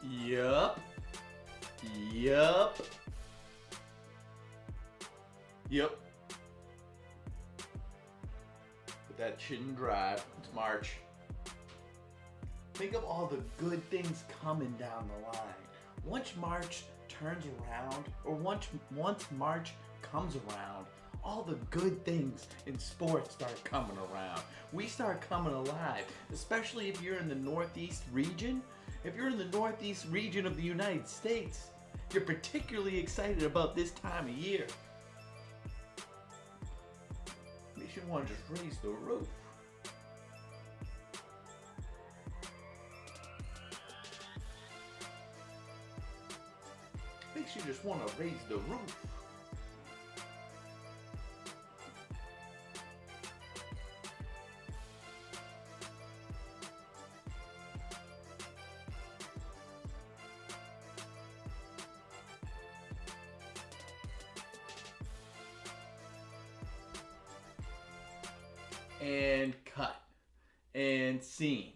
Yup. Yup. Yup. But that shouldn't drive. It's March. Think of all the good things coming down the line. Once March turns around, or once March comes around, all the good things in sports start coming around. We start coming alive, especially if you're in the Northeast region. If you're in the Northeast region of the United States, you're particularly excited about this time of year. Makes you want to just raise the roof. Makes you just want to raise the roof. And cut. And scene.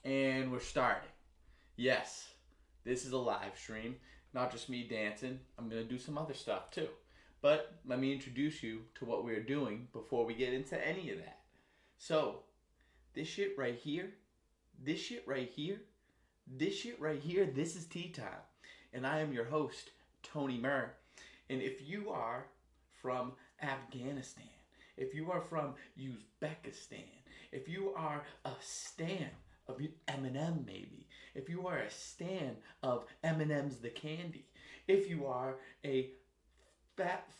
And we're starting. Yes, this is a live stream. Not just me dancing. I'm going to do some other stuff too. But let me introduce you to what we're doing before we get into any of that. So, this shit right here, this shit right here, this shit right here, this is tea time. And I am your host, Tony Murr. And if you are from Afghanistan, if you are from Uzbekistan, if you are a stan of Eminem maybe, if you are a stan of Eminem's The Candy, if you are a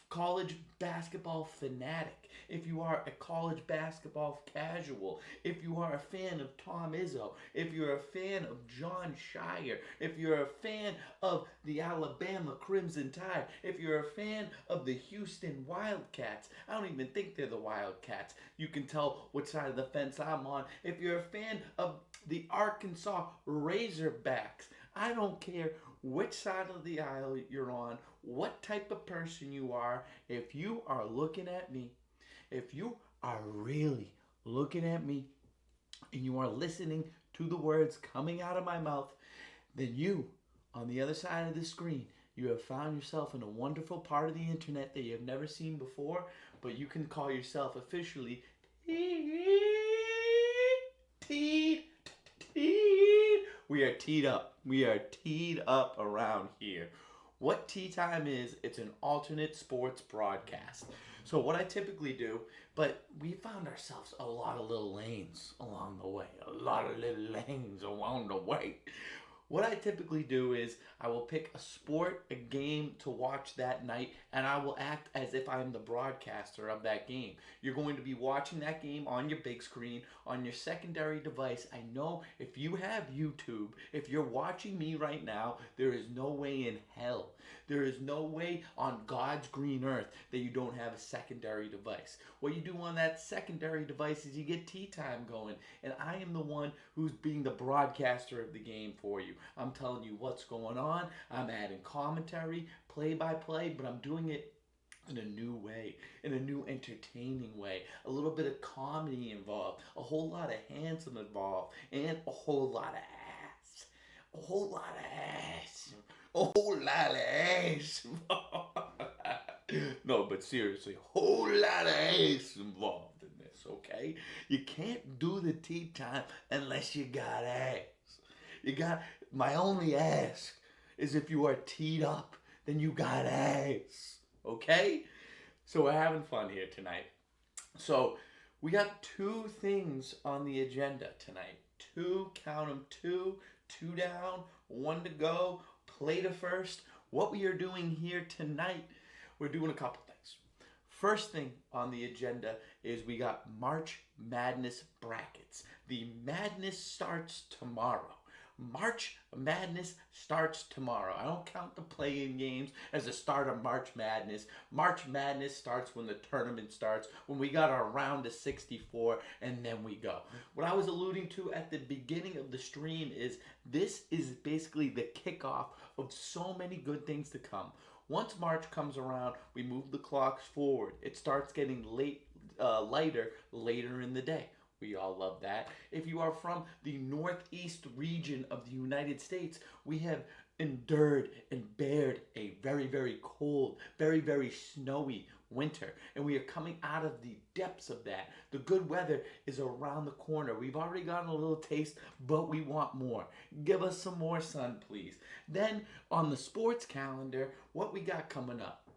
college basketball fanatic, if you are a college basketball casual, if you are a fan of Tom Izzo, if you're a fan of John Shire, if you're a fan of the Alabama Crimson Tide, if you're a fan of the Houston Wildcats, I don't even think they're the Wildcats. You can tell which side of the fence I'm on. If you're a fan of the Arkansas Razorbacks, I don't care which side of the aisle you're on, what type of person you are. If you are looking at me, if you are really looking at me, and you are listening to the words coming out of my mouth, then you, on the other side of the screen, you have found yourself in a wonderful part of the internet that you have never seen before, but you can call yourself officially teed. We are teed up. We are teed up around here. What tea time is, it's an alternate sports broadcast. So what I typically do, but we found ourselves a lot of little lanes along the way. A lot of little lanes along the way. What I typically do is I will pick a sport, a game to watch that night, and I will act as if I am the broadcaster of that game. You're going to be watching that game on your big screen, on your secondary device. I know if you have YouTube, if you're watching me right now, there is no way in hell, there is no way on God's green earth that you don't have a secondary device. What you do on that secondary device is you get tea time going, and I am the one who's being the broadcaster of the game for you. I'm telling you what's going on. I'm adding commentary, play-by-play, but I'm doing it in a new way, in a new entertaining way. A little bit of comedy involved, a whole lot of handsome involved, and a whole lot of ass. A whole lot of ass. A whole lot of ass involved. No, but seriously, a whole lot of ass involved in this, okay? You can't do the tea time unless you got ass. You got, my only ask is if you are teed up, then you got ass. Okay? So we're having fun here tonight. So we got two things on the agenda tonight. Two, count them, two down, one to go. Play to first. What we are doing here tonight, we're doing a couple things. First thing on the agenda is we got March Madness brackets. The madness starts tomorrow. March Madness starts tomorrow. I don't count the play-in games as the start of March Madness. March Madness starts when the tournament starts, when we got our round of 64, and then we go. What I was alluding to at the beginning of the stream is this is basically the kickoff of so many good things to come. Once March comes around, we move the clocks forward. It starts getting lighter later in the day. We all love that. If you are from the northeast region of the United States, we have endured and bared a very, very cold, very, very snowy winter. And we are coming out of the depths of that. The good weather is around the corner. We've already gotten a little taste, but we want more. Give us some more sun, please. Then on the sports calendar, what we got coming up?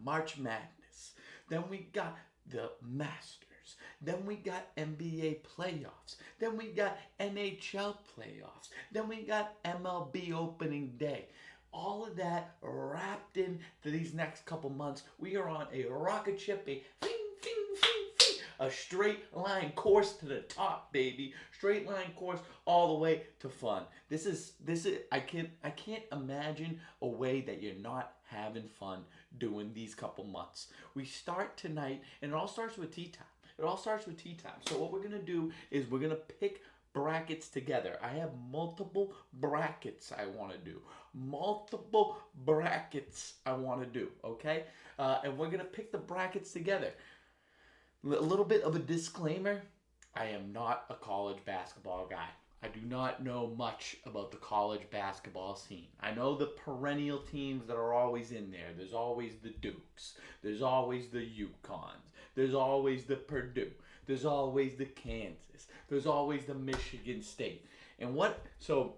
March Madness. Then we got the Masters. Then we got NBA playoffs. Then we got NHL playoffs. Then we got MLB opening day. All of that wrapped into these next couple months. We are on a rocket ship, a a straight line course to the top, baby. Straight line course all the way to fun. This is I can't imagine a way that you're not having fun doing these couple months. We start tonight, and it all starts with tea time. It all starts with tea time. So what we're gonna do is we're gonna pick brackets together. I have multiple brackets I want to do. Multiple brackets I want to do. Okay, and we're gonna pick the brackets together. A little bit of a disclaimer: I am not a college basketball guy. I do not know much about the college basketball scene. I know the perennial teams that are always in there. There's always the Dukes. There's always the UConns. There's always the Purdue. There's always the Kansas. There's always the Michigan State. And so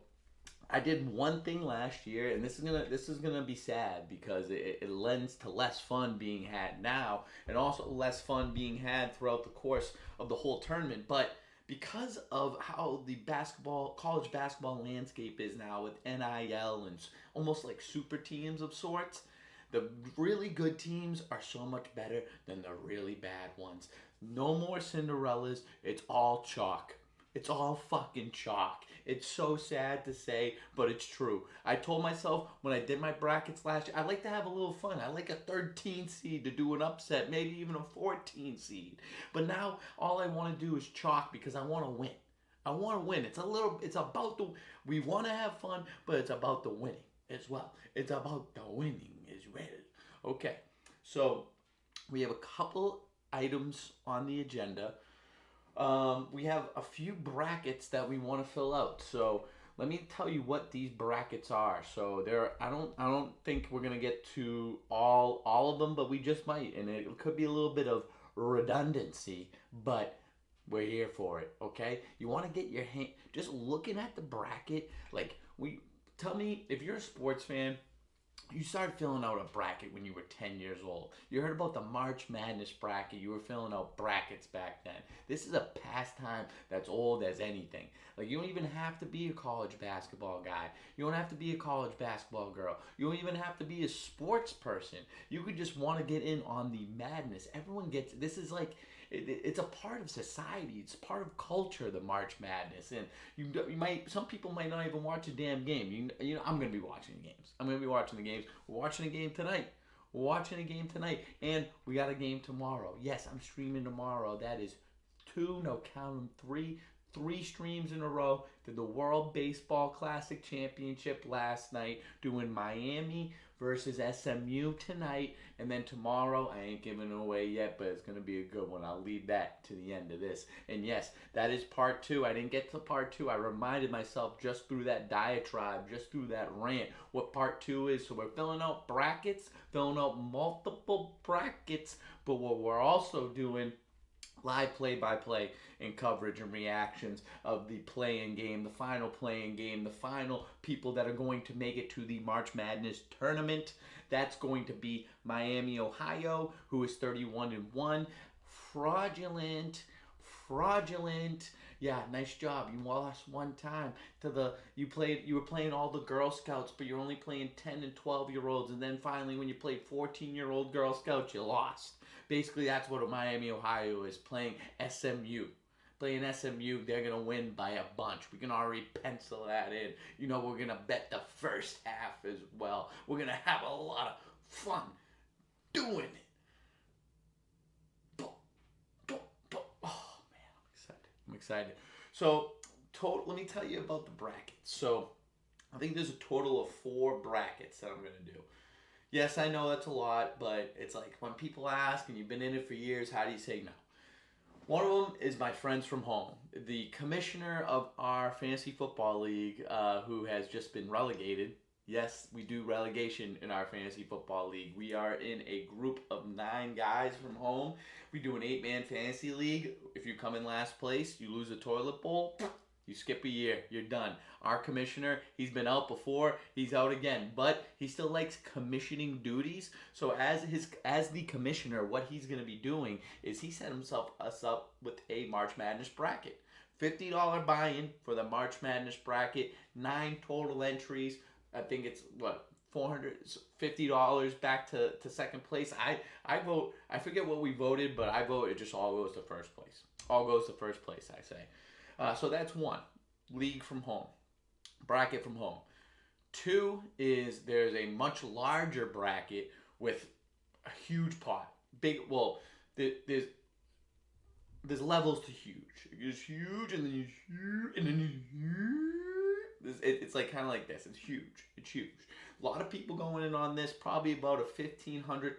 I did one thing last year, and this is gonna be sad because it lends to less fun being had now, and also less fun being had throughout the course of the whole tournament. But because of how the college basketball landscape is now with NIL and almost like super teams of sorts, the really good teams are so much better than the really bad ones. No more Cinderellas. It's all chalk. It's all fucking chalk. It's so sad to say, but it's true. I told myself when I did my brackets last year, I like to have a little fun. I like a 13 seed to do an upset, maybe even a 14 seed. But now all I want to do is chalk because I want to win. I want to win. We want to have fun, but it's about the winning as well. It's about the winning as well. Okay, so we have a couple items on the agenda. We have a few brackets that we want to fill out. So let me tell you what these brackets are. So I don't think we're gonna get to all of them, but we just might, and it could be a little bit of redundancy, but we're here for it. Okay, you want to get your hand just looking at the bracket. Tell me if you're a sports fan. You started filling out a bracket when you were 10 years old. You heard about the March Madness bracket. You were filling out brackets back then. This is a pastime that's old as anything. Like, you don't even have to be a college basketball guy. You don't have to be a college basketball girl. You don't even have to be a sports person. You could just want to get in on the madness. Everyone gets, this is like, it's a part of society. It's part of culture, the March Madness. And some people might not even watch a damn game. I'm going to be watching the games. I'm going to be watching the games. We're watching a game tonight. And we got a game tomorrow. Yes, I'm streaming tomorrow. That is count them, three streams in a row. Did the World Baseball Classic Championship last night, doing Miami versus SMU tonight, and then tomorrow, I ain't giving it away yet, but it's going to be a good one. I'll leave that to the end of this. And yes, that is part two. I didn't get to part two. I reminded myself just through that diatribe, just through that rant, what part two is. So we're filling out brackets, filling out multiple brackets, but what we're also doing live play-by-play and coverage and reactions of the play-in game, the final play-in game, the final people that are going to make it to the March Madness tournament. That's going to be Miami, Ohio, who is 31-1. Fraudulent. Yeah, nice job. You lost one time you were playing all the Girl Scouts, but you're only playing 10 and 12-year-olds, and then finally when you played 14-year-old Girl Scouts, you lost. Basically, that's what Miami, Ohio is playing SMU. Playing SMU, they're going to win by a bunch. We can already pencil that in. We're going to bet the first half as well. We're going to have a lot of fun doing it. Oh, man, I'm excited. So, let me tell you about the brackets. So, I think there's a total of 4 brackets that I'm going to do. Yes, I know that's a lot, but it's like when people ask and you've been in it for years, how do you say no? One of them is my friends from home. The commissioner of our fantasy football league, who has just been relegated. Yes, we do relegation in our fantasy football league. We are in a group of 9 guys from home. We do an 8-man fantasy league. If you come in last place, you lose a toilet bowl. You skip a year, you're done. Our commissioner, he's been out before, he's out again, but he still likes commissioning duties. So as the commissioner, what he's going to be doing is he set us up with a March Madness bracket. $50 buy-in for the March Madness bracket, 9 total entries. I think it's what, $450 back to second place. I vote. I forget what we voted, but I vote it just all goes to first place. All goes to first place, I say. So that's one. League from home. Bracket from home. Two is there's a much larger bracket with a huge pot. Big, well, there's levels to huge. It's huge, and then it's huge, and then it's huge. It's like kind of like this. It's huge. It's huge. A lot of people going in on this. Probably about a $1,500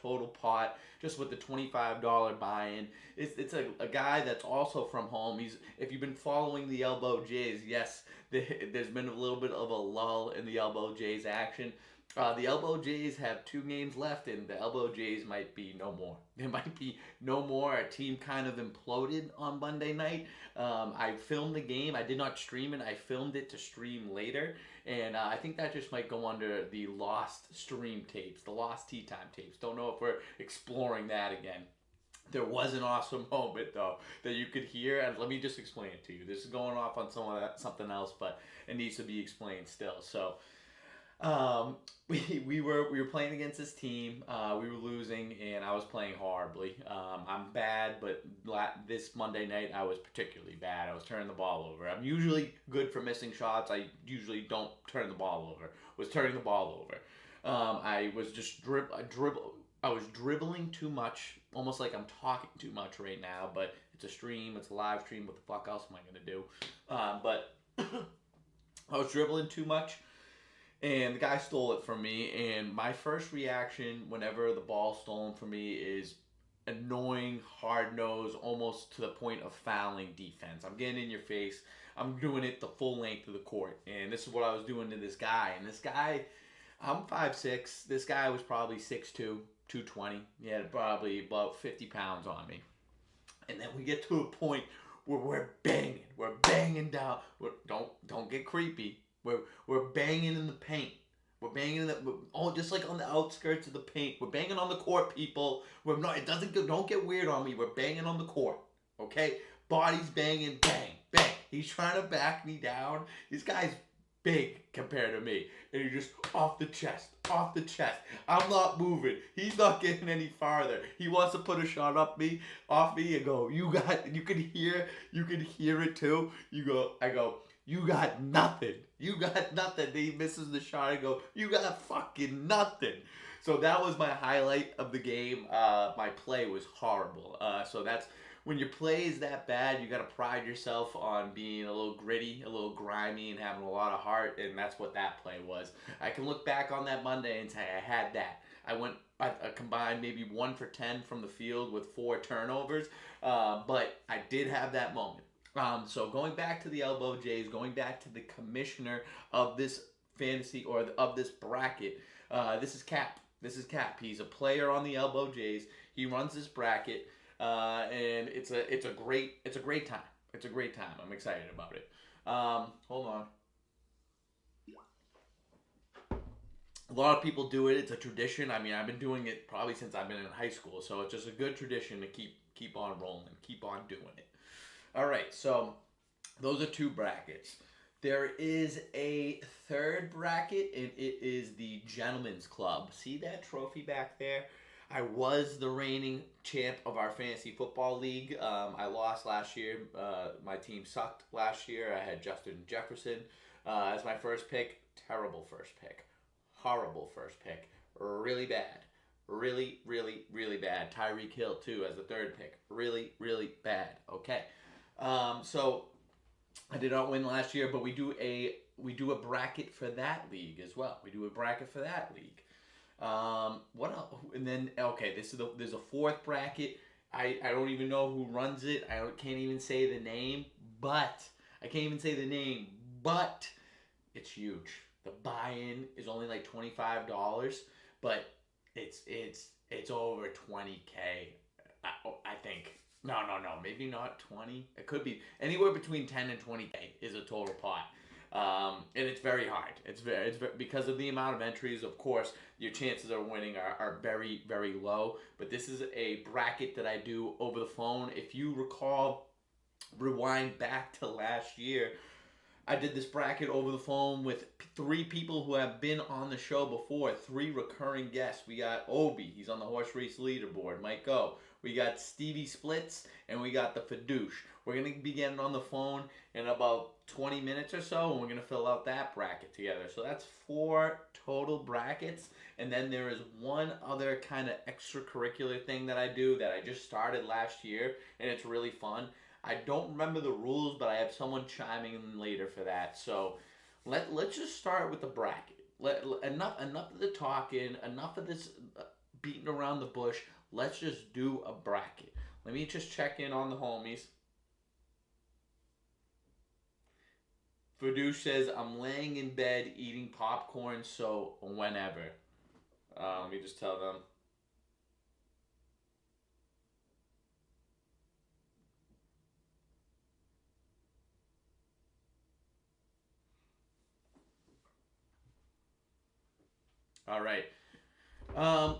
total pot, just with the $25 buy-in. It's a guy that's also from home. If you've been following the Elbow Jays, yes, there's been a little bit of a lull in the Elbow Jays action. The Elbow Jays have 2 games left, and the Elbow Jays might be no more. There might be no more. Our team kind of imploded on Monday night. I filmed the game. I did not stream it. I filmed it to stream later, and I think that just might go under the lost stream tapes, the lost tea time tapes. Don't know if we're exploring that again. There was an awesome moment though that you could hear, and let me just explain it to you. This is going off on something else, but it needs to be explained still. So. We were playing against this team. We were losing, and I was playing horribly. I'm bad, but this Monday night I was particularly bad. I was turning the ball over. I'm usually good for missing shots. I usually don't turn the ball over. Was turning the ball over. I was just I was dribbling too much, almost like I'm talking too much right now. But it's a stream. It's a live stream. What the fuck else am I gonna do? But I was dribbling too much. And the guy stole it from me, and my first reaction whenever the ball's stolen from me is annoying, hard-nosed, almost to the point of fouling defense. I'm getting in your face. I'm doing it the full length of the court, and this is what I was doing to this guy. And this guy, I'm 5'6". This guy was probably 6'2", 220. He had probably about 50 pounds on me. And then we get to a point where we're banging down. Don't get creepy. We're banging in the paint. We're banging in just like on the outskirts of the paint. We're banging on the court, people. We're not. Don't get weird on me. We're banging on the court. Okay, bodies banging, bang, bang. He's trying to back me down. This guy's big compared to me, and you're just off the chest. I'm not moving. He's not getting any farther. He wants to put a shot off me, and go. You can hear it too. I go. You got nothing. He misses the shot. I go, you got fucking nothing. So that was my highlight of the game. My play was horrible. So that's when your play is that bad, you got to pride yourself on being a little gritty, a little grimy, and having a lot of heart. And that's what that play was. I can look back on that Monday and say I had that. I combined maybe 1 for 10 from the field with 4 turnovers. But I did have that moment. So going back to the Elbow Jays, going back to the commissioner of this fantasy or of this bracket, this is Cap. He's a player on the Elbow Jays. He runs this bracket, and it's a great time. It's a great time. I'm excited about it. Hold on. A lot of people do it. It's a tradition. I mean, I've been doing it probably since I've been in high school, so it's just a good tradition to keep on rolling, keep on doing it. All right, so those are 2 brackets. There is a 3rd bracket, and it is the Gentlemen's Club. See that trophy back there? I was the reigning champ of our fantasy football league. I lost last year. My team sucked last year. I had Justin Jefferson as my first pick. Terrible first pick. Horrible first pick. Really bad. Really, really, really bad. Tyreek Hill, too, as the 3rd pick. Really, really bad. Okay. So I did not win last year, but we do a bracket for that league as well. What else? And then there's a 4th bracket. I don't even know who runs it. Can't even say the name, but I can't even say the name, but it's huge. The buy-in is only like $25, but it's over 20K. I think. No, maybe not 20. It could be anywhere between 10 and 20K is a total pot. And it's very hard. It's very, because of the amount of entries. Of course, your chances of winning are very, very low. But this is a bracket that I do over the phone. If you recall, rewind back to last year, I did this bracket over the phone with three people who have been on the show before, three recurring guests. We got Obi, he's on the horse race leaderboard, Mike O. We got Stevie Splits, and we got the Fadouche. We're going to be getting on the phone in about 20 minutes or so, and we're going to fill out that bracket together. So that's 4 total brackets, and then there is one other kind of extracurricular thing that I do that I just started last year, and it's really fun. I don't remember the rules, but I have someone chiming in later for that. So let's just start with the bracket. Enough of the talking, enough of this beating around the bush. Let's just do a bracket. Let me just check in on the homies. Fadouche says, I'm laying in bed eating popcorn, so whenever. Let me just tell them. All right.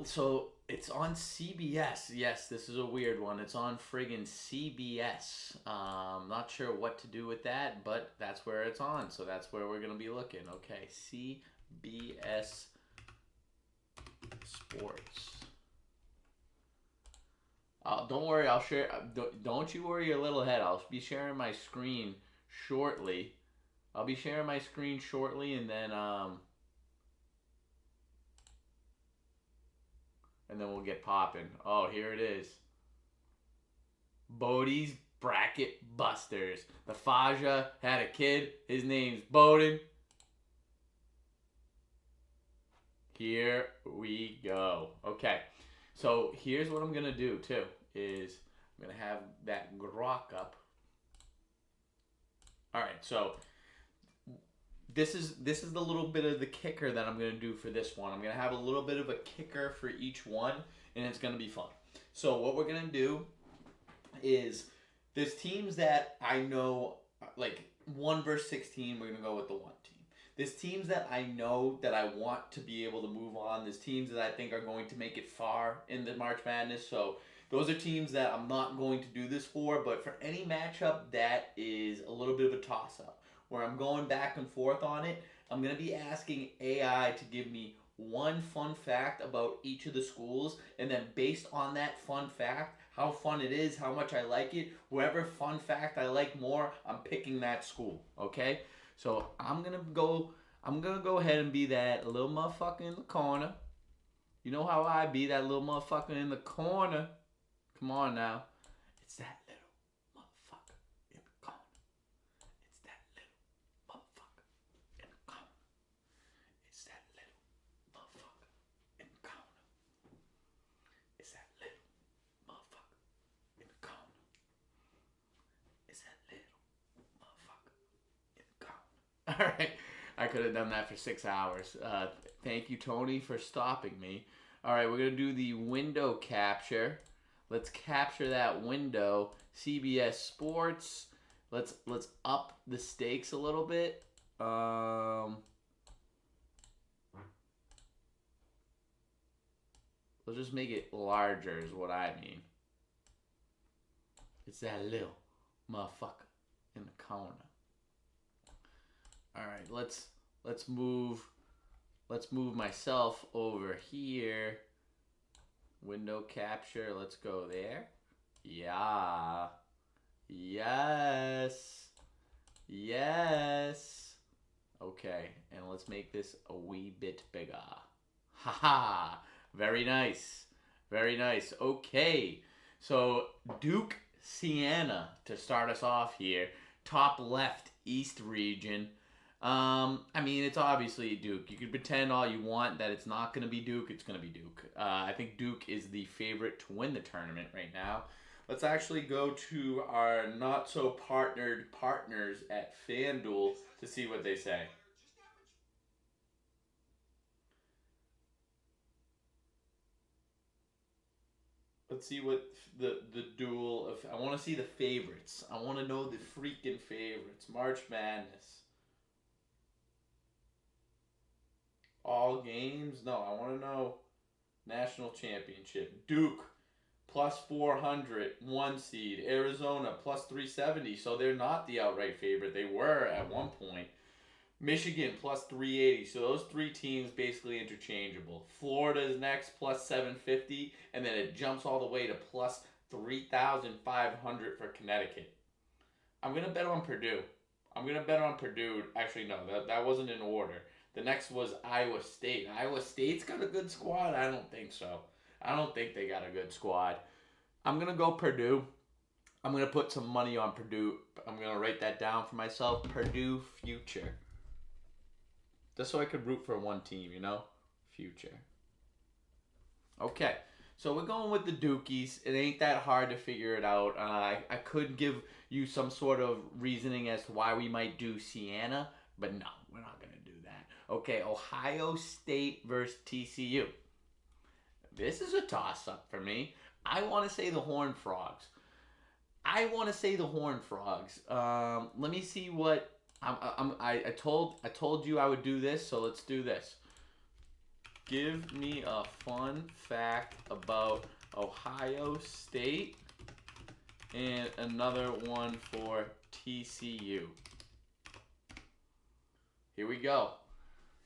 So it's on CBS. Yes, this is a weird one. It's on friggin' CBS. Not sure what to do with that, but that's where it's on. So that's where we're gonna be looking. Okay, CBS Sports. Don't worry, I'll share. Don't you worry your little head. I'll be sharing my screen shortly. I'll be sharing my screen shortly, and then we'll get popping. Oh, here it is. Bodie's Bracket Busters. The Faja had a kid. His name's Bowden. Here we go. Okay. So here's what I'm going to do, too, is I'm going to have that grok up. All right, so this is the little bit of the kicker that I'm going to do for this one. I'm going to have a little bit of a kicker for each one, and it's going to be fun. So what we're going to do is there's teams that I know, like 1 versus 16, we're going to go with the 1 team. There's teams that I know that I want to be able to move on. There's teams that I think are going to make it far in the March Madness. So those are teams that I'm not going to do this for, but for any matchup that is a little bit of a toss-up, where I'm going back and forth on it, I'm going to be asking AI to give me one fun fact about each of the schools, and then based on that fun fact, how fun it is, how much I like it, whoever fun fact I like more, I'm picking that school, okay? So I'm going to go ahead and be that little motherfucker in the corner. You know how I be, that little motherfucker in the corner. Come on now. It's that little motherfucker in the corner. It's that little motherfucker in the corner. It's that little motherfucker in the corner. It's that little motherfucker in the corner. It's that little motherfucker in the corner. All right. I could have done that for 6 hours. Thank you, Tony, for stopping me. All right, we're going to do the window capture. Let's capture that window. CBS Sports. Let's up the stakes a little bit. Let's just make it larger is what I mean. It's that little motherfucker in the corner. All right, let's move myself over here. Window capture, let's go there. Yeah. Yes. Yes. Okay, and let's make this a wee bit bigger. Haha. Very nice. Very nice. Okay. So Duke Siena to start us off here. Top left East region. I mean, it's obviously Duke. You can pretend all you want that it's not going to be Duke. It's going to be Duke. I think Duke is the favorite to win the tournament right now. Let's actually go to our not so partnered partners at FanDuel to see what they say. Let's see what the duel of. I want to see the favorites. I want to know the freaking favorites. March Madness. All games? No, I want to know national championship. Duke plus 400, one seed. Arizona plus 370. So they're not the outright favorite. They were at one point. Michigan plus 380. So those three teams basically interchangeable. Florida is next plus 750, and then it jumps all the way to plus 3,500 for Connecticut. I'm gonna bet on Purdue. I'm gonna bet on Purdue. Actually, no, that wasn't in order. The next was Iowa State. Iowa State's got a good squad. I don't think so. I don't think they got a good squad. I'm gonna go Purdue. I'm gonna put some money on Purdue. I'm gonna write that down for myself. Purdue future. Just so I could root for one team, Future. Okay. So we're going with the Dukies. It ain't that hard to figure it out. I could give you some sort of reasoning as to why we might do Siena, but no, we're not going to do that. Okay, Ohio State versus TCU. This is a toss-up for me. I want to say the Horned Frogs. Let me see what I told you I would do this, so let's do this. Give me a fun fact about Ohio State and another one for TCU. Here we go.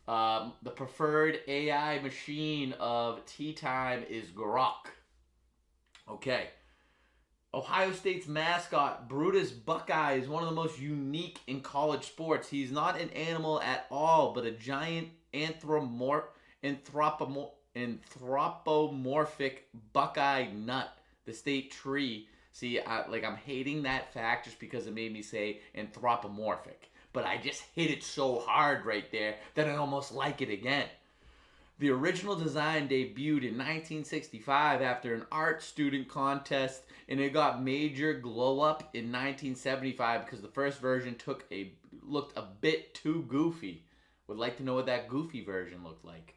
The preferred AI machine of tea time is Grok. Okay. Ohio State's mascot, Brutus Buckeye, is one of the most unique in college sports. He's not an animal at all, but a giant anthropomorphic Buckeye nut, the state tree. See, I'm hating that fact just because it made me say anthropomorphic. But I just hit it so hard right there that I almost like it again. The original design debuted in 1965 after an art student contest, and it got major glow up in 1975 because the first version looked a bit too goofy. Would like to know what that goofy version looked like.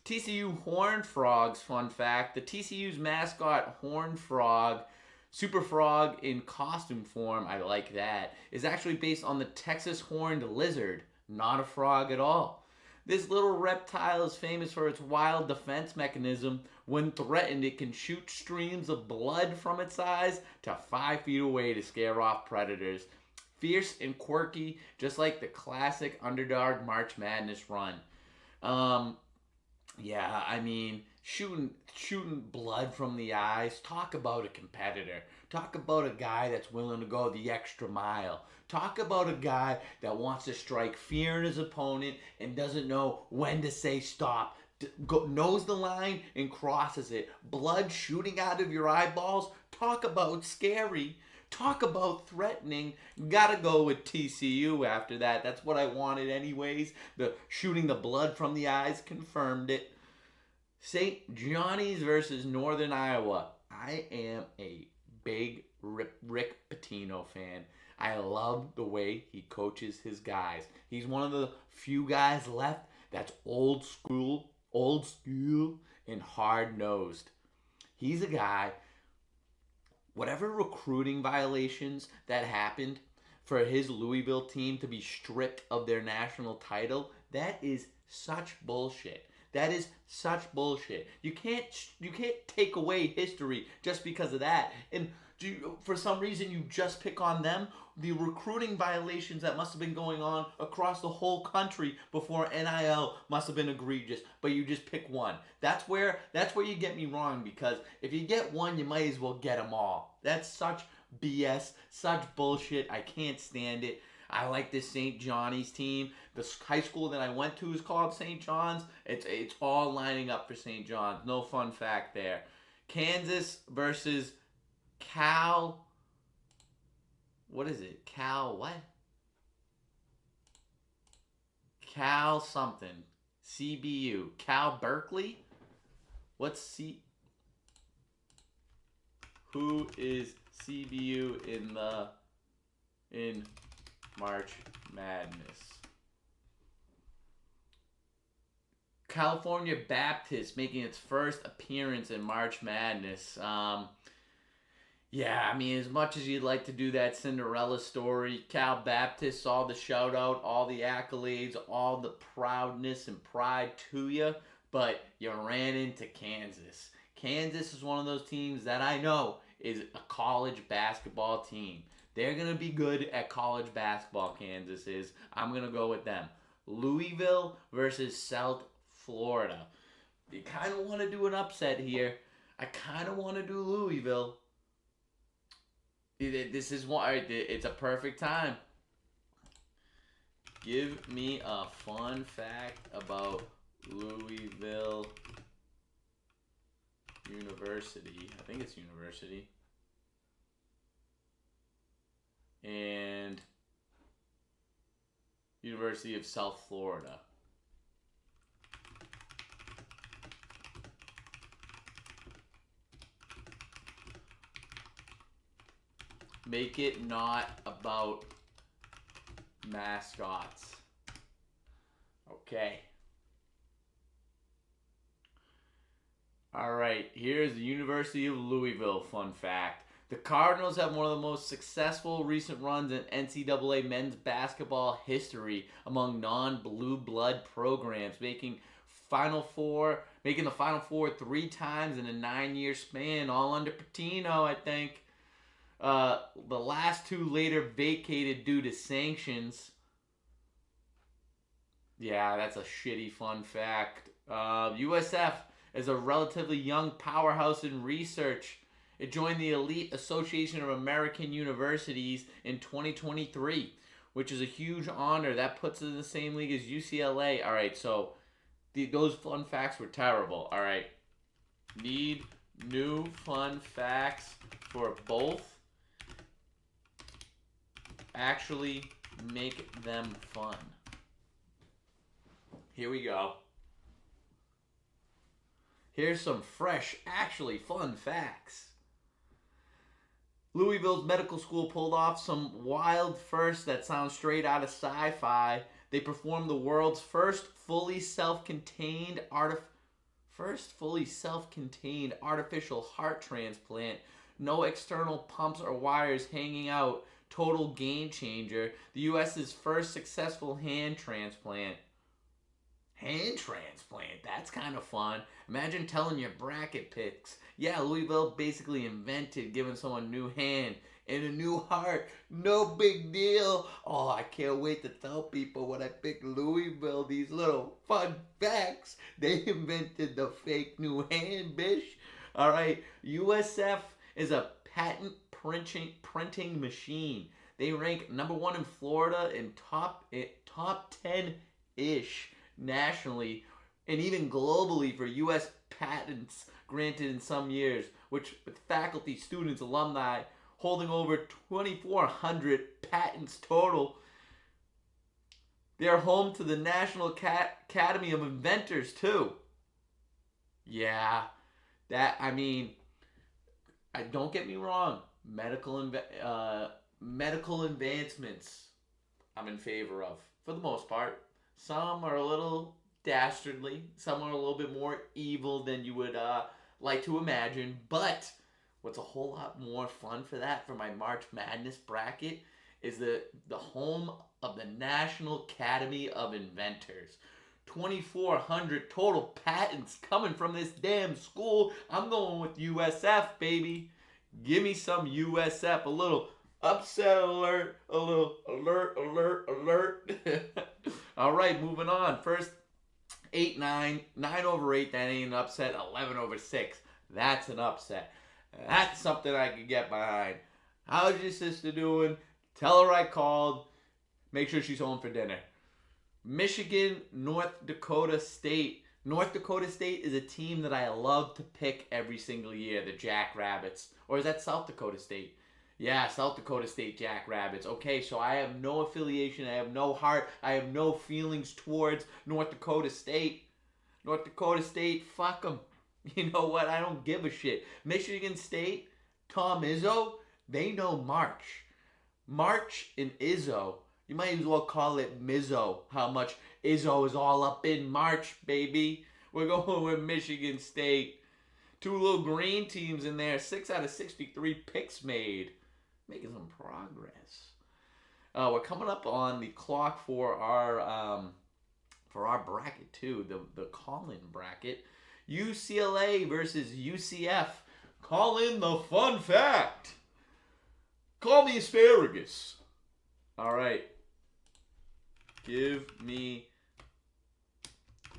TCU Horned Frogs, fun fact. The TCU's mascot, Horned Frog, Super Frog in costume form, I like that, is actually based on the Texas Horned Lizard, not a frog at all. This little reptile is famous for its wild defense mechanism. When threatened, it can shoot streams of blood from its eyes to 5 feet away to scare off predators. Fierce and quirky, just like the classic underdog March Madness run. Yeah, I mean, shooting blood from the eyes. Talk about a competitor. Talk about a guy that's willing to go the extra mile. Talk about a guy that wants to strike fear in his opponent and doesn't know when to say stop. Knows the line and crosses it. Blood shooting out of your eyeballs. Talk about scary. Talk about threatening. Gotta go with TCU after that. That's what I wanted anyways. The shooting the blood from the eyes confirmed it. St. Johnny's versus Northern Iowa. I am a big Rick Pitino fan. I love the way he coaches his guys. He's one of the few guys left that's old school, and hard-nosed. He's a guy, whatever recruiting violations that happened for his Louisville team to be stripped of their national title, that is such bullshit. That is such bullshit. You can't take away history just because of that. And for some reason you just pick on them. The recruiting violations that must have been going on across the whole country before NIL must have been egregious, but you just pick one. That's where you get me wrong, because if you get one, you might as well get them all. That's such BS, such bullshit. I can't stand it. I like this St. Johnny's team. The high school that I went to is called St. John's. It's all lining up for St. John's. No fun fact there. Kansas versus Cal. What is it? Cal what? Cal something. CBU. Cal Berkeley? What's C? Who is CBU in March Madness? California Baptist making its first appearance in March Madness. Yeah, I mean, as much as you'd like to do that Cinderella story, Cal Baptist saw the shout out, all the accolades, all the proudness and pride to you, but you ran into Kansas. Kansas is one of those teams that I know is a college basketball team. They're going to be good at college basketball, Kansas is. I'm going to go with them. Louisville versus South Florida. You kind of want to do an upset here. I kind of want to do Louisville. This is why it's a perfect time. Give me a fun fact about Louisville University. I think it's University. And University of South Florida. Make it not about mascots. Okay. All right, here's the University of Louisville fun fact. The Cardinals have one of the most successful recent runs in NCAA men's basketball history among non-blue blood programs, making the Final Four 3 times in a 9-year span, all under Pitino, I think. The last 2 later vacated due to sanctions. Yeah, that's a shitty fun fact. USF is a relatively young powerhouse in research. It joined the Elite Association of American Universities in 2023, which is a huge honor. That puts it in the same league as UCLA. All right, so those fun facts were terrible. All right, need new fun facts for both. Actually make them fun. Here we go. Here's some fresh, actually fun facts. Louisville's medical school pulled off some wild firsts that sound straight out of sci-fi. They performed the world's first fully self-contained artificial heart transplant. No external pumps or wires hanging out. Total game changer. The U.S.'s first successful hand transplant. Hand transplant? That's kind of fun. Imagine telling your bracket picks. Yeah, Louisville basically invented giving someone a new hand and a new heart. No big deal. Oh, I can't wait to tell people when I pick Louisville these little fun facts. They invented the fake new hand, bish. All right, USF is a patent printing machine. They rank number 1 in Florida and top 10-ish nationally and even globally for U.S. patents granted in some years, which with faculty, students, alumni holding over 2,400 patents total. They are home to the National Academy of Inventors too. Yeah, don't get me wrong, medical advancements I'm in favor of for the most part. Some are a little dastardly, some are a little bit more evil than you would like to imagine, but what's a whole lot more fun for my March Madness bracket is the home of the National Academy of Inventors. 2,400 total patents coming from this damn school. I'm going with USF, baby. Give me some USF. A little upset alert. A little alert. All right, moving on. First, 8-9. 9 over 8. That ain't an upset. 11 over 6. That's an upset. That's something I can get behind. How's your sister doing? Tell her I called. Make sure she's home for dinner. Michigan, North Dakota State. North Dakota State is a team that I love to pick every single year, the Jackrabbits. Or is that South Dakota State? Yeah, South Dakota State Jackrabbits. Okay, so I have no affiliation. I have no heart. I have no feelings towards North Dakota State. North Dakota State, fuck them. You know what? I don't give a shit. Michigan State, Tom Izzo, they know March. March and Izzo. You might as well call it Mizzo. How much Izzo is all up in March, baby. We're going with Michigan State. Two little green teams in there. 6 out of 63 picks made. Making some progress. We're coming up on the clock for our bracket too. The call-in bracket. UCLA versus UCF. Call in the fun fact. Call me asparagus. All right. Give me.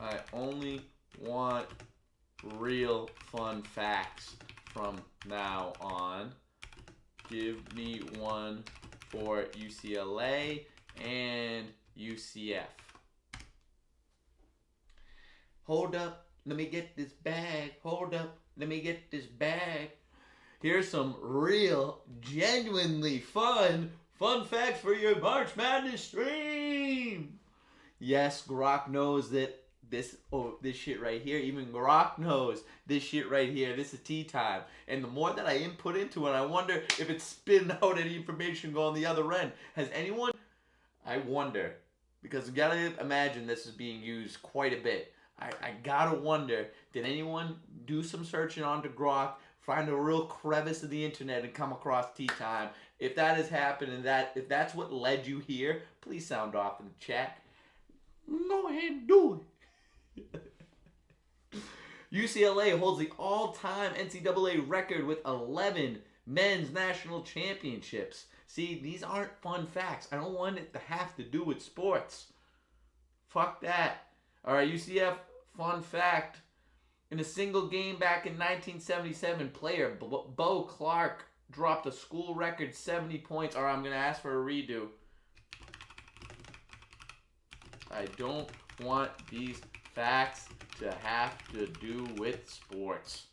I only want real fun facts from now on. Give me one for UCLA and UCF. Hold up. Let me get this bag. Hold up. Let me get this bag. Here's some real, genuinely fun facts for your March Madness stream. Yes, Grok knows that this shit right here, even Grok knows this shit right here. This is tea time. And the more that I input into it, I wonder if it's spitting out any information going the other end. Has anyone, I wonder, because you gotta imagine this is being used quite a bit. I gotta wonder, did anyone do some searching onto Grok, find a real crevice of the internet and come across tea time? If that has happened and if that's what led you here, please sound off in the chat. Go ahead and do it. UCLA holds the all-time NCAA record with 11 men's national championships. See, these aren't fun facts. I don't want it to have to do with sports. Fuck that. All right, UCF, fun fact. In a single game back in 1977, player Bo Clark dropped a school record 70 points. All right, I'm going to ask for a redo. I don't want these facts to have to do with sports.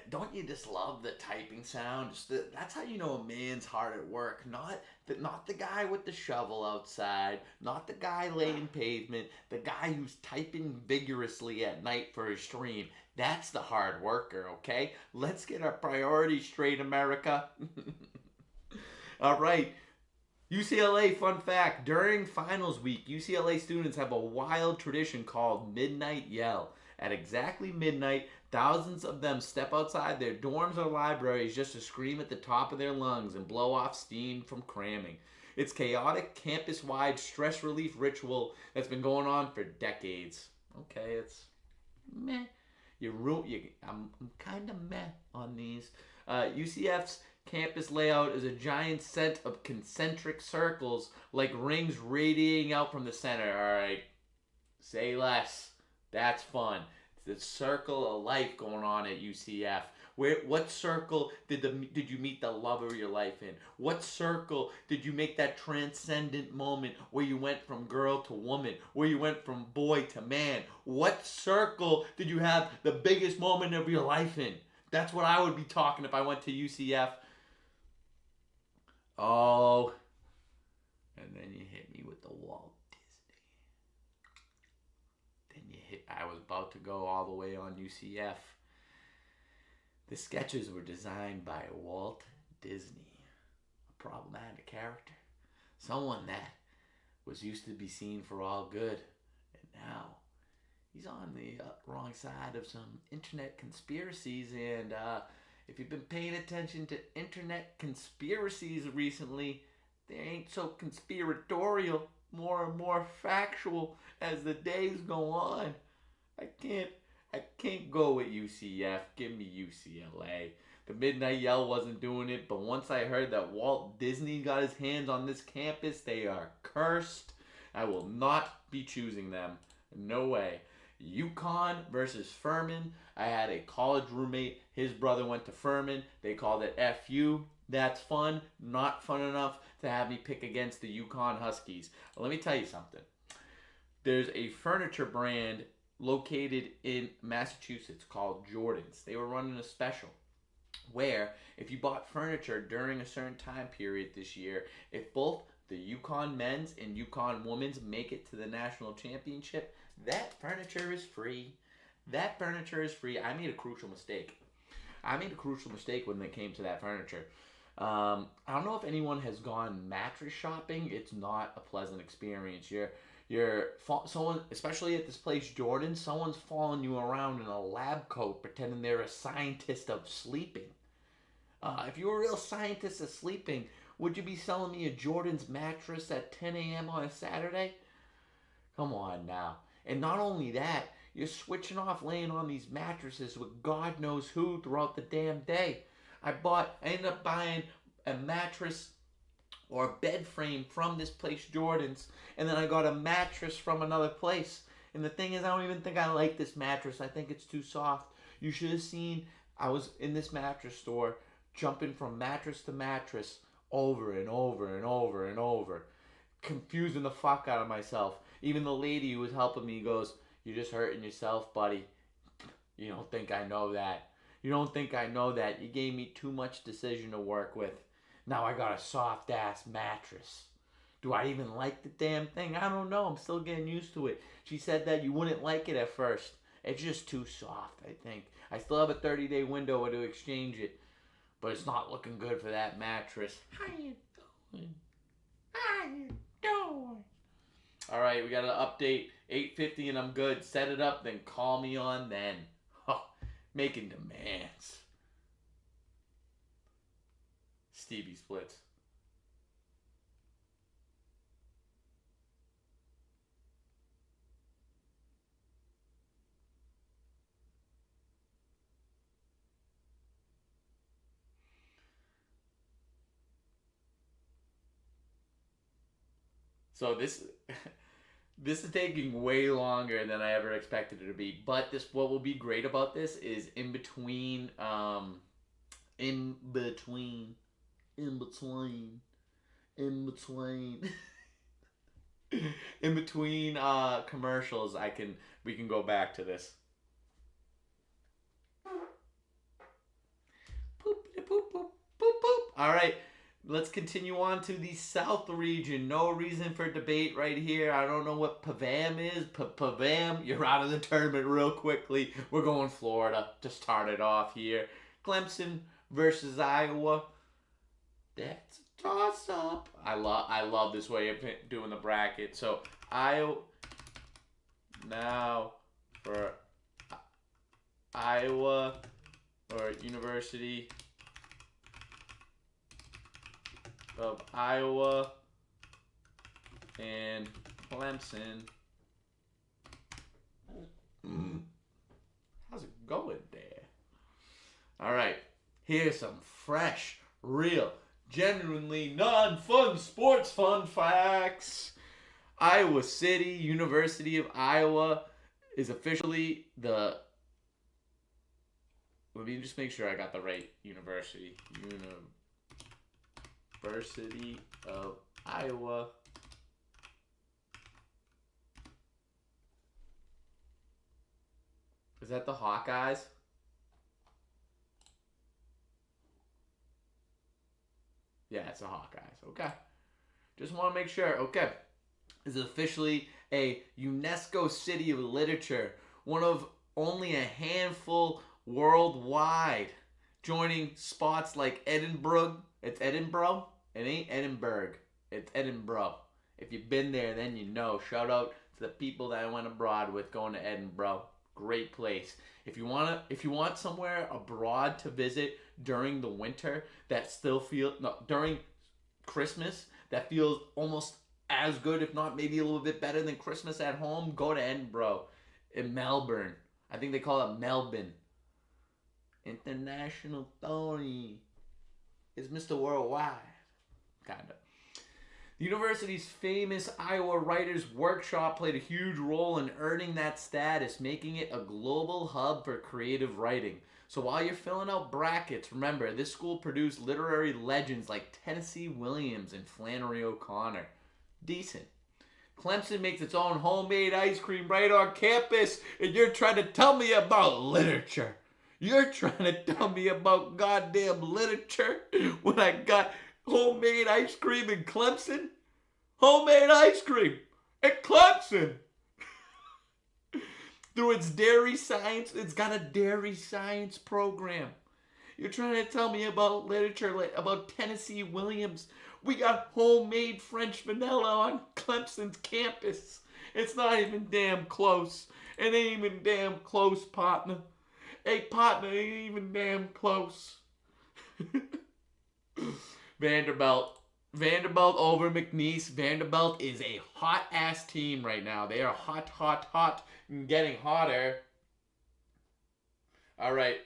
Don't you just love the typing sound? That's how you know a man's hard at work. Not the guy with the shovel outside, not the guy laying pavement, the guy who's typing vigorously at night for his stream. That's the hard worker, okay? Let's get our priorities straight, America. All right. UCLA, fun fact, during finals week, UCLA students have a wild tradition called Midnight Yell. At exactly midnight, thousands of them step outside their dorms or libraries just to scream at the top of their lungs and blow off steam from cramming. It's chaotic, campus-wide stress relief ritual that's been going on for decades. Okay, it's meh. I'm kind of meh on these. UCF's campus layout is a giant set of concentric circles like rings radiating out from the center. All right, say less. That's fun. It's the circle of life going on at UCF. What circle did you meet the love of your life in? What circle did you make that transcendent moment where you went from girl to woman, where you went from boy to man? What circle did you have the biggest moment of your life in? That's what I would be talking if I went to UCF. Oh, and then you hit me with the Walt Disney. I was about to go all the way on UCF. The sketches were designed by Walt Disney, a problematic character, someone that was used to be seen for all good, and now he's on the wrong side of some internet conspiracies. And if you've been paying attention to internet conspiracies recently, they ain't so conspiratorial, more and more factual as the days go on. I can't go with UCF. Give me UCLA. The Midnight Yell wasn't doing it, but once I heard that Walt Disney got his hands on this campus, they are cursed. I will not be choosing them. No way. UConn versus Furman. I had a college roommate. His brother went to Furman. They called it FU. That's fun. Not fun enough to have me pick against the UConn Huskies. Let me tell you something. There's a furniture brand located in Massachusetts called Jordan's. They were running a special. where if you bought furniture during a certain time period this year, if both the Yukon men's and Yukon women's make it to the national championship, that furniture is free. That furniture is free. I made a crucial mistake. When it came to that furniture. I don't know if anyone has gone mattress shopping. It's not a pleasant experience. Someone, especially at this place, Jordan. Someone's following you around in a lab coat, pretending they're a scientist of sleeping. If you were a real scientist of sleeping, would you be selling me a Jordan's mattress at 10 a.m. on a Saturday? Come on now. And not only that, you're switching off laying on these mattresses with God knows who throughout the damn day. I ended up buying a mattress or a bed frame from this place, Jordan's, and then I got a mattress from another place. And the thing is, I don't even think I like this mattress. I think it's too soft. You should have seen, I was in this mattress store jumping from mattress to mattress over and over and over and over, confusing the fuck out of myself. Even the lady who was helping me goes, "You're just hurting yourself, buddy. You don't think I know that. You don't think I know that. You gave me too much decision to work with. Now I got a soft ass mattress. Do I even like the damn thing? I don't know. I'm still getting used to it." She said that you wouldn't like it at first. It's just too soft, I think. I still have a 30-day window to exchange it, but it's not looking good for that mattress. How you doing? How you doing? All right, we got an update. 8:50 and I'm good. Set it up, then call me on then. Huh, making demands. Stevie Splits. So this this is taking way longer than I ever expected it to be. But what will be great about this is in between in between in between in between in between commercials we can go back to this. Poop poop poop poop poop. All right. Let's continue on to the South region. No reason for debate right here. I don't know what PAVAM is. PAVAM, you're out of the tournament real quickly. We're going Florida to start it off here. Clemson versus Iowa. That's a toss-up. I love this way of doing the bracket. So, Iowa now for Iowa or University of Iowa and Clemson. How's it going there? All right, here's some fresh, real, genuinely non-fun sports fun facts. Iowa City, University of Iowa is officially the... Let me just make sure I got the right university. University of Iowa is that the Hawkeyes? Yeah, it's the Hawkeyes. Okay. Just want to make sure. Okay. This is officially a UNESCO City of Literature. One of only a handful worldwide. Joining spots like Edinburgh. It's Edinburgh. It ain't Edinburgh. It's Edinburgh. If you've been there, then you know. Shout out to the people that I went abroad with going to Edinburgh. Great place. If you want somewhere abroad to visit during the winter that still during Christmas that feels almost as good, if not maybe a little bit better than Christmas at home, go to Edinburgh. In Melbourne. I think they call it Melbourne. International Tony. It's Mr. Worldwide. Kinda. The university's famous Iowa Writers Workshop played a huge role in earning that status, making it a global hub for creative writing. So while you're filling out brackets, remember, this school produced literary legends like Tennessee Williams and Flannery O'Connor. Decent. Clemson makes its own homemade ice cream right on campus, and you're trying to tell me about literature. You're trying to tell me about goddamn literature when I got homemade ice cream in Clemson? Homemade ice cream at Clemson! Through its dairy science, it's got a dairy science program. You're trying to tell me about literature, like about Tennessee Williams. We got homemade French vanilla on Clemson's campus. It's not even damn close. It ain't even damn close, partner. Hey, partner, it ain't even damn close. Vanderbilt. Vanderbilt over McNeese. Vanderbilt is a hot-ass team right now. They are hot, hot, hot, and getting hotter. All right.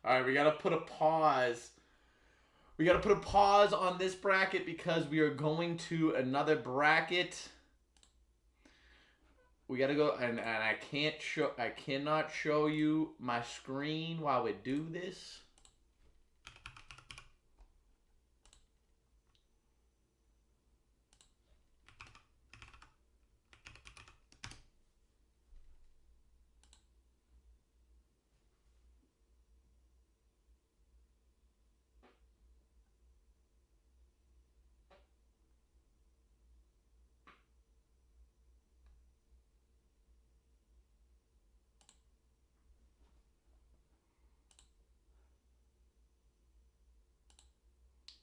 All right, we got to put a pause. We got to put a pause on this bracket because we are going to another bracket. We got to go, and I cannot show you my screen while we do this.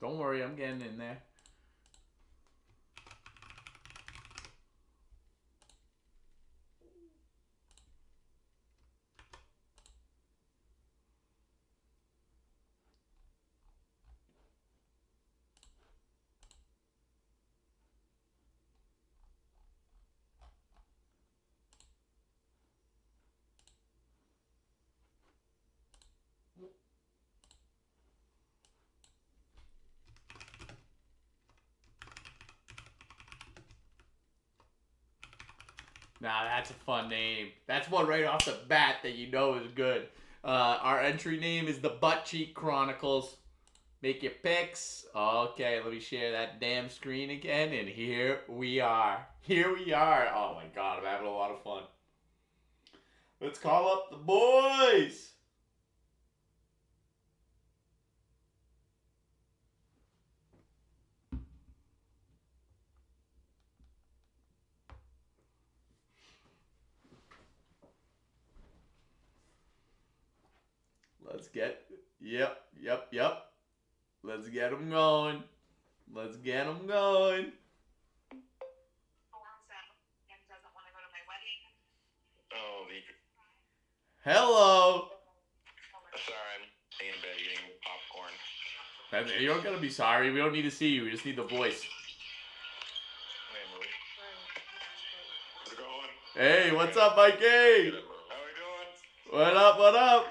Don't worry, I'm getting in there. Now that's a fun name. That's one right off the bat that you know is good. Our entry name is the Butt Cheek Chronicles. Make your picks. Okay, let me share that damn screen again, and here we are. Here we are. Oh my god, I'm having a lot of fun. Let's call up the boys. Let's get, yep. Let's get them going. Let's get them going. Hello. Sorry, I'm in bed eating popcorn. You don't gotta be sorry. We don't need to see you. We just need the voice. How's it going? Hey, what's up, Mikey? How we doing? What up? What up?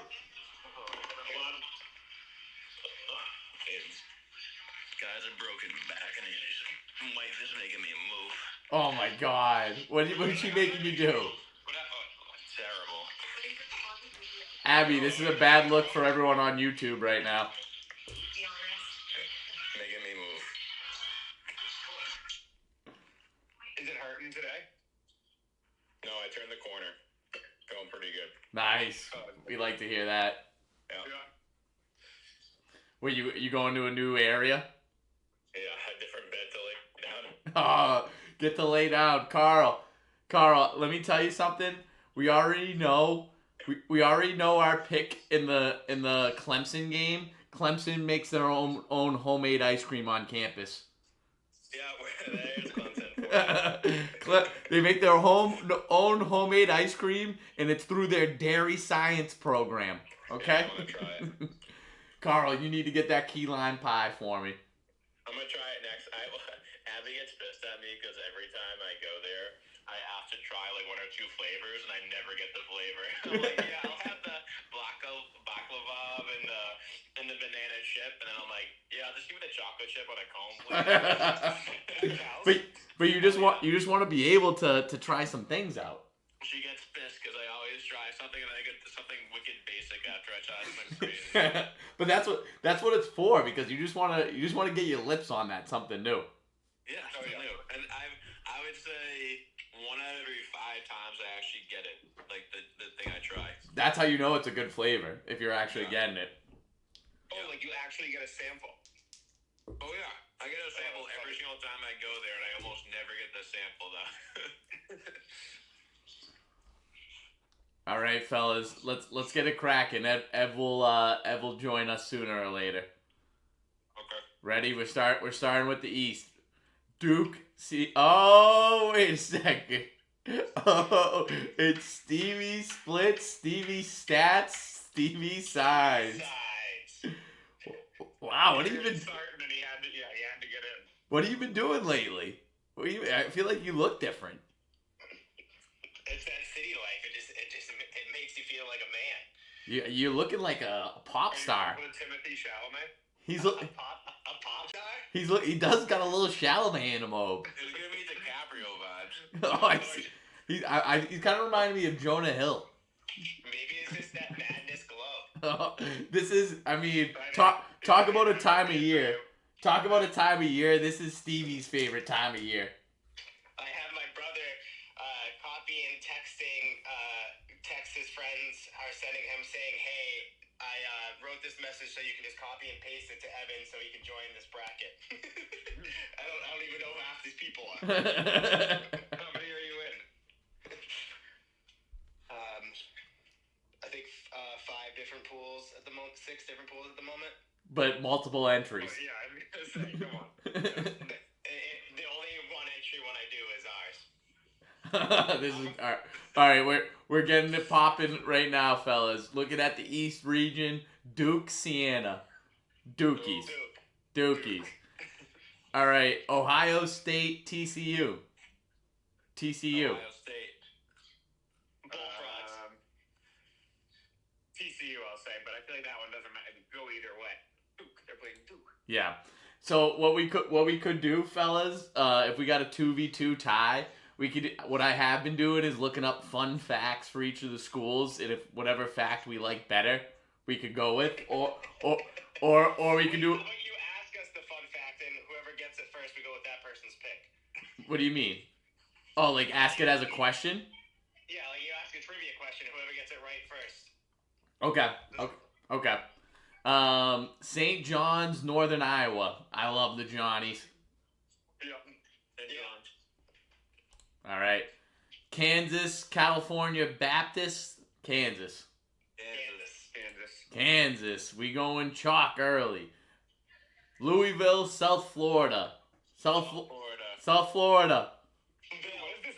Guys are broken back and his wife is making me move. Oh my god. What is she making you do? Terrible. Abby, this is a bad look for everyone on YouTube right now. Making me move. Is it hurting today? No, I turned the corner. Going pretty good. Nice. We like to hear that. Yeah. Wait, you going to a new area? Yeah, a different bed to lay down. Oh, get to lay down. Carl, let me tell you something. We already know our pick in the Clemson game. Clemson makes their own homemade ice cream on campus. Yeah, there's Clemson. They make their own homemade ice cream, and it's through their dairy science program. Okay? Yeah, I'm gonna try it. Carl, you need to get that key lime pie for me. I'm gonna try it next. Abby gets pissed at me because every time I go there, I have to try like one or two flavors, and I never get the flavor. I'm like, yeah, I'll have the baklava and the banana chip, and then I'm like, yeah, just give me the chocolate chip on a cone, please. but you just want to be able to try some things out. She gets pissed because I always try something and then I get something wicked basic after I try something crazy. But that's what it's for, because you just want to get your lips on that something new. Yeah, still new. And I would say 1 out of every 5 times I actually get it. Like the thing I try. That's how you know it's a good flavor if you're actually getting it. Oh, like you actually get a sample. Oh yeah, I get a sample every single time I go there, and I almost never get the sample though. All right, fellas, let's get it cracking. Ev will join us sooner or later. Okay. Ready? We're starting with the East. Duke. See. Oh, wait a second. Oh, it's Stevie Splits, Stevie Stats, Stevie Sides. Wow, what have you been? Starting and he had to get in. What have you been doing lately? I feel like you look different. It's that city life. It makes you feel like a man. You're looking like a pop star. With Timothy Chalamet. He's a pop star. He does got a little Chalamet in him. It's giving me DiCaprio vibes. Oh, I see. He's kind of reminding me of Jonah Hill. Maybe it's just that madness glow. This is, I mean, talk about a time of year. Talk about a time of year. This is Stevie's favorite time of year. I have my brother copying, texting, text his friends are sending him saying, "Hey, I wrote this message so you can just copy and paste it to Evan so he can join this bracket." I don't even know who half these people are. How many are you in? I think 5 different pools at the moment, 6 different pools at the moment. But multiple entries. Oh, yeah, I'm gonna say, come on. The only one entry one I do is ours. This is all right. We're getting it popping right now, fellas. Looking at the East region, Duke, Siena, Dukies, Dukies. All right, Ohio State, TCU, TCU. Ohio State. Bullfrogs. TCU, I'll say, but I feel like that one doesn't matter. Go either way. Duke, they're playing Duke. Yeah. So what we could do, fellas, if we got a 2v2 tie, we could. What I have been doing is looking up fun facts for each of the schools, and if whatever fact we like better, we could go with, or we could do. How about you ask us the fun fact, and whoever gets it first, we go with that person's pick. What do you mean? Oh, like ask it as a question? Yeah, like you ask a trivia question, whoever gets it right first. Okay. St. John's, Northern Iowa. I love the Johnnies. Yeah. All right. Kansas, California Baptist, Kansas. Kansas. We going chalk early. Louisville, South Florida. South Florida. What is this?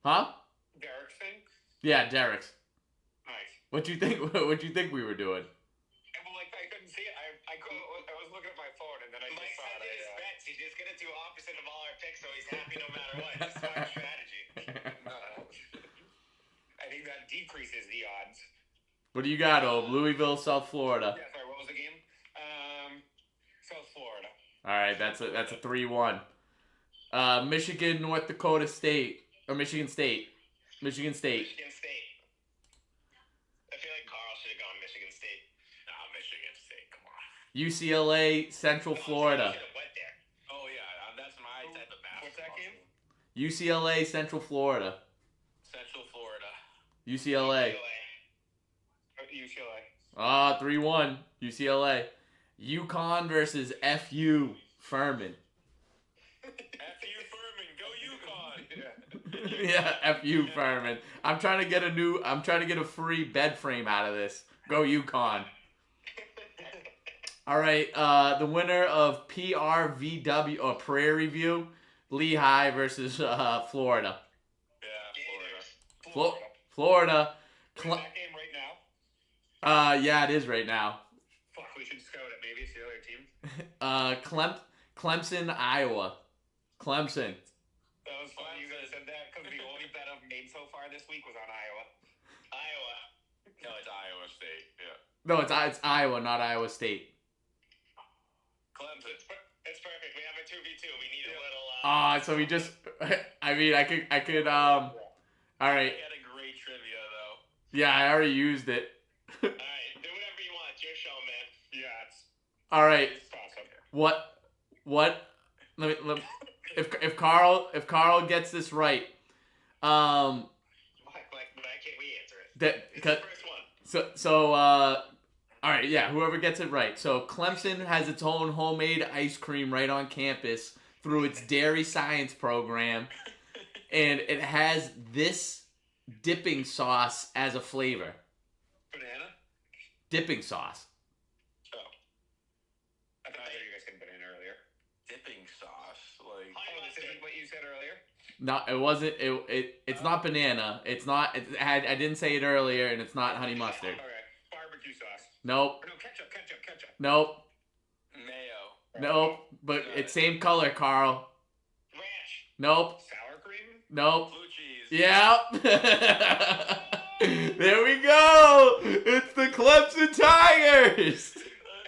Huh? Derek's thing? Yeah, Derek's. Nice. What you think we were doing? Well, like I couldn't see it. I was looking at my phone and then I just saw it. His bets. He's just gonna do opposite of all our picks, so he's happy no matter what. It's smart strategy. I think that decreases the odds. What do you got, Louisville, South Florida. Yeah, sorry, what was the game? South Florida. All right, that's a 3-1. Michigan, North Dakota State, or Michigan State. Michigan State. Michigan State. I feel like Carl should have gone Michigan State. Nah, Michigan State. Come on. UCLA, Central Florida. Should have went there. Oh yeah, that's my type of basketball. What's that game? UCLA, Central Florida. Central Florida. UCLA. UCLA. 3-1. UCLA. UConn versus FU Furman. FU Furman, go UConn. Yeah, FU Furman. I'm trying to get a free bed frame out of this. Go UConn. All right, the winner of PRVW or Prairie View, Lehigh versus Florida. Yeah, Florida. Is that game right now? Yeah, it is right now. Fuck, we should scout it. Maybe it's the other team. Clemson, Iowa. Clemson. That was funny you guys said that because the only bet I've made so far this week was on Iowa. No, it's Iowa State. Yeah. No, it's Iowa, not Iowa State. Clemson. It's perfect. We have a 2v2. We need a little. So we just. I mean, I could. All right. We had a great trivia though. Yeah, I already used it. All right, do whatever you want. It's your show, man. Yeah, it's All right. awesome. What if Carl gets this right, Why can't we answer it? It's the first one. All right, yeah, whoever gets it right. So Clemson has its own homemade ice cream right on campus through its dairy science program, and it has this dipping sauce as a flavor. Banana? Dipping sauce. Oh. I thought you guys said banana earlier. Dipping sauce, like. Oh, this isn't what you said earlier? No, it wasn't. It's not banana. It's not. I didn't say it earlier, and it's not honey mustard. Okay. Barbecue sauce. Nope. No, ketchup. Nope. Mayo. Nope. But it's same color, Carl. Ranch. Nope. Sour cream? Nope. Blue cheese. Yep. There we go. It's the Clemson Tigers. I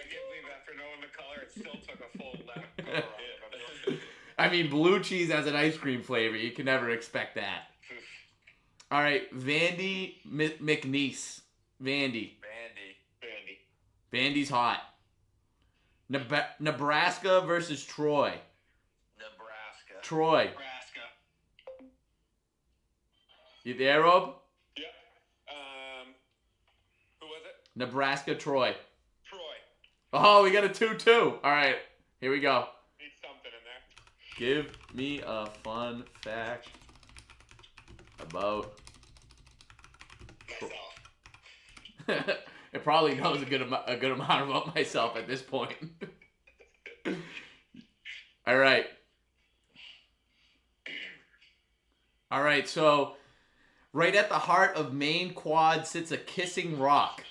can't believe after knowing the color, it still took a full lap. Go around. I mean, blue cheese as an ice cream flavor. You can never expect that. All right, Vandy McNeese. Vandy. Vandy's hot. Nebraska versus Troy. Nebraska. Troy. Nebraska. You there, Rob? Yep. Who was it? Nebraska, Troy. Troy. Oh, we got a 2-2. All right, here we go. Need something in there. Give me a fun fact about. Myself. It probably knows a good amount about myself at this point. All right. All right, so right at the heart of Maine Quad sits a kissing rock.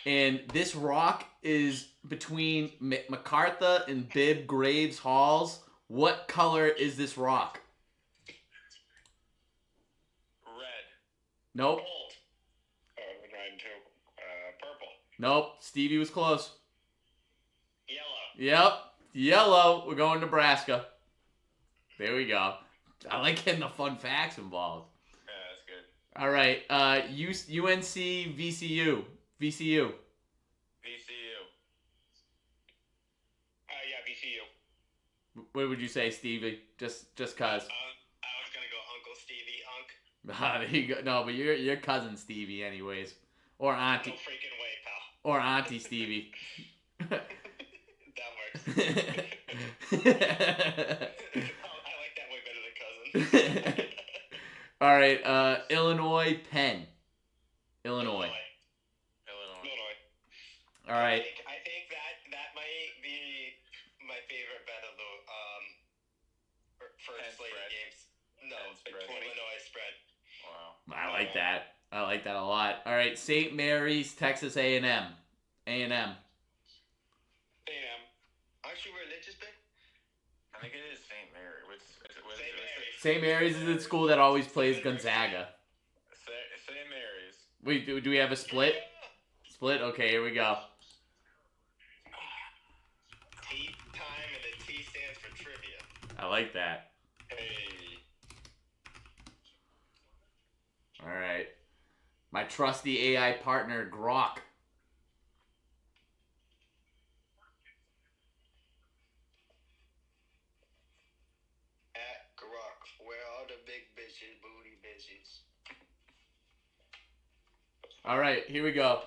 And this rock is between MacArthur and Bibb Graves Halls. What color is this rock? Red. Nope. Gold. Oh, I've been riding too. Purple. Nope. Stevie was close. Yellow. Yep. Yellow. We're going Nebraska. There we go. I like getting the fun facts involved. Yeah, that's good. All right. UNC VCU. VCU. VCU. Yeah, VCU. What would you say, Stevie? Just cause. I was gonna go Uncle Stevie, Unc. There you go. No, but you're cousin Stevie, anyways, or No auntie, freaking way, pal. or auntie Stevie. That works. I like that way better than cousin. All right. Illinois, Penn. Illinois. All right. I think that might be my favorite bet of the first Penn slate of spread. games. No, Penn spread. Illinois spread. Wow. I like that. I like that a lot. All right. St. Mary's, Texas A&M. A&M. Damn. Aren't you religious, Ben? I think it is St. Mary. St. Mary's. St. Mary's is the school that always plays Gonzaga. St. Mary's. Wait, do we have a split? Split? Okay, here we go. Tea time, and the T stands for trivia. I like that. Hey. All right. My trusty AI partner, Grok. At Grok, where all the big bitches, booty bitches. All right, here we go.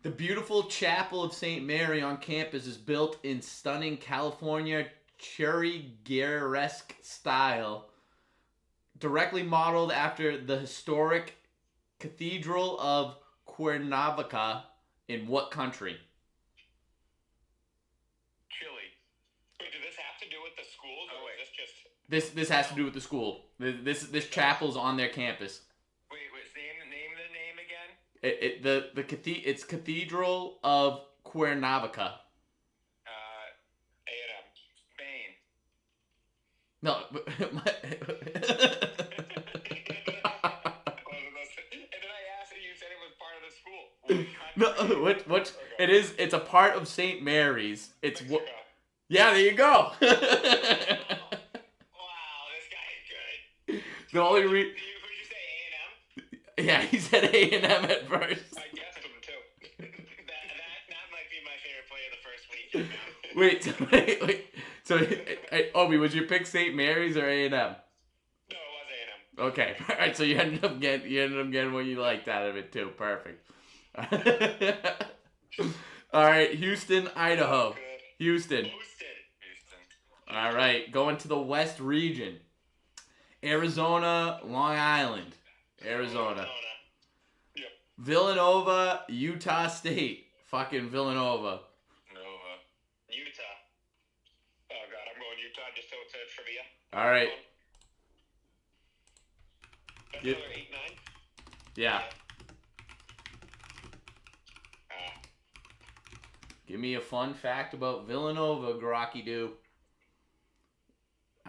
The beautiful Chapel of St. Mary on campus is built in stunning California Churrigueresque style, directly modeled after the historic Cathedral of Cuernavaca in what country? Chile. Wait, does this have to do with the schools, or is this just... This has to do with the school. This chapel's on their campus. Wait, name the name again? It's Cathedral of Cuernavaca. A&M. Spain. No. And then I asked you, you said it was part of the school. No, what? It is. It's a part of St. Mary's. It's what? Mexico. Yeah, there you go. Wow, this guy is good. The only Who'd you say, A&M? yeah, he said A&M at first. I guessed him, too. that might be my favorite play of the first week. Wait. So, Obi, was your pick St. Mary's or A&M? No, it was A&M. Okay, all right. So you ended up getting what you liked out of it too. Perfect. All right, Houston, Idaho. Good. Houston. Houston. All right, going to the West region. Arizona, Long Island. Arizona. Yep. Villanova, Utah State. Fucking Villanova. Nova. Utah. Oh god, I'm going Utah just so it's a trivia. All right. That's Yep. another 8-9. Yeah. Ah. Give me a fun fact about Villanova, Grocky Doo.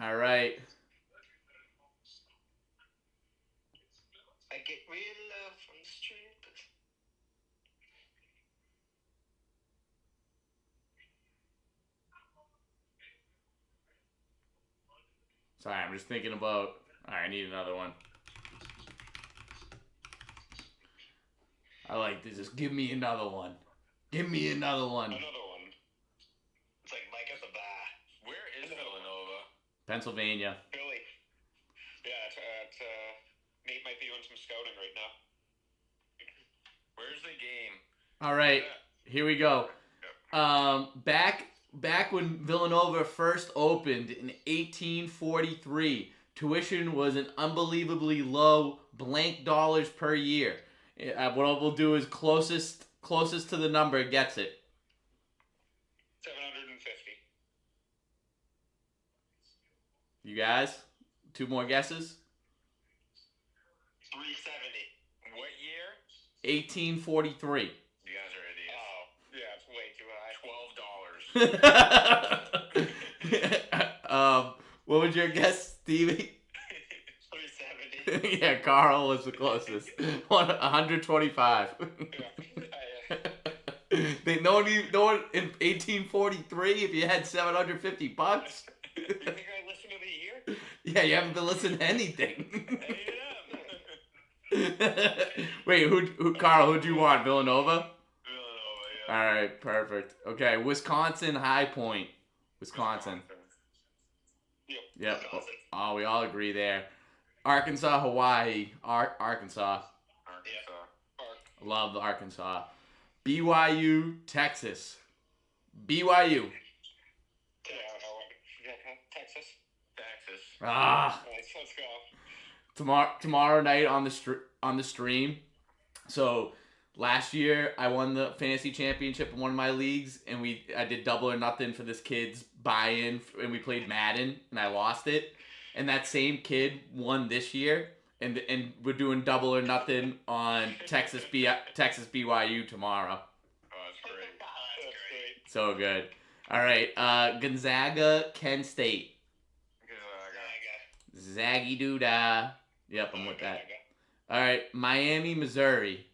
All right. I get real love from the street. Sorry, I'm just thinking about. All right, I need another one. I like this. Just give me another one. Give me another one. Another one. It's like Mike at the bar. Where is Villanova? Pennsylvania. Billy. Yeah, it's Nate might be doing some scouting right now. Where's the game? All right, here we go. Back when Villanova first opened in 1843, tuition was an unbelievably low blank dollars per year. What we'll do is closest to the number gets it. 750. You guys, 2 more guesses. 370. What year? 1843. You guys are idiots. Oh, yeah, it's way too high. What was your guess, Stevie? 370. Yeah, Carl was the closest. 125. No one in 1843. If you had $750. You think I listened to the year? Yeah, you haven't been listening to anything. A&M. Wait, who? Carl, who'd you want? Villanova. Villanova, yeah. All right, perfect. Okay, Wisconsin, High Point. Wisconsin. Yep. Wisconsin. Oh, we all agree there. Arkansas, Hawaii. Arkansas. Arkansas. Love the Arkansas. BYU, Texas. BYU. Texas. Texas. Ah. Nice, let's go. Tomorrow night on the stream. So last year I won the fantasy championship in one of my leagues, and I did double or nothing for this kid's buy-in, and we played Madden, and I lost it. And that same kid won this year, and we're doing double or nothing on Texas BYU tomorrow. Oh, that's great. That's great. So good. All right, Gonzaga, Kent State. Zaggy doo-dah. Yep, I'm with that. All right, Miami, Missouri.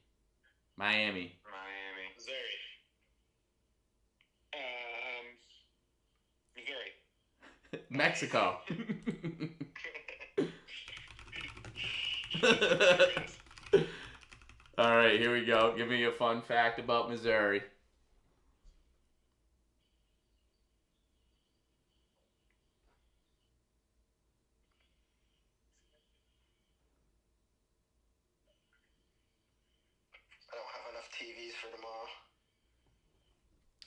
Miami. Missouri. Missouri. Mexico. All right, here we go. Give me a fun fact about Missouri. I don't have enough TVs for tomorrow.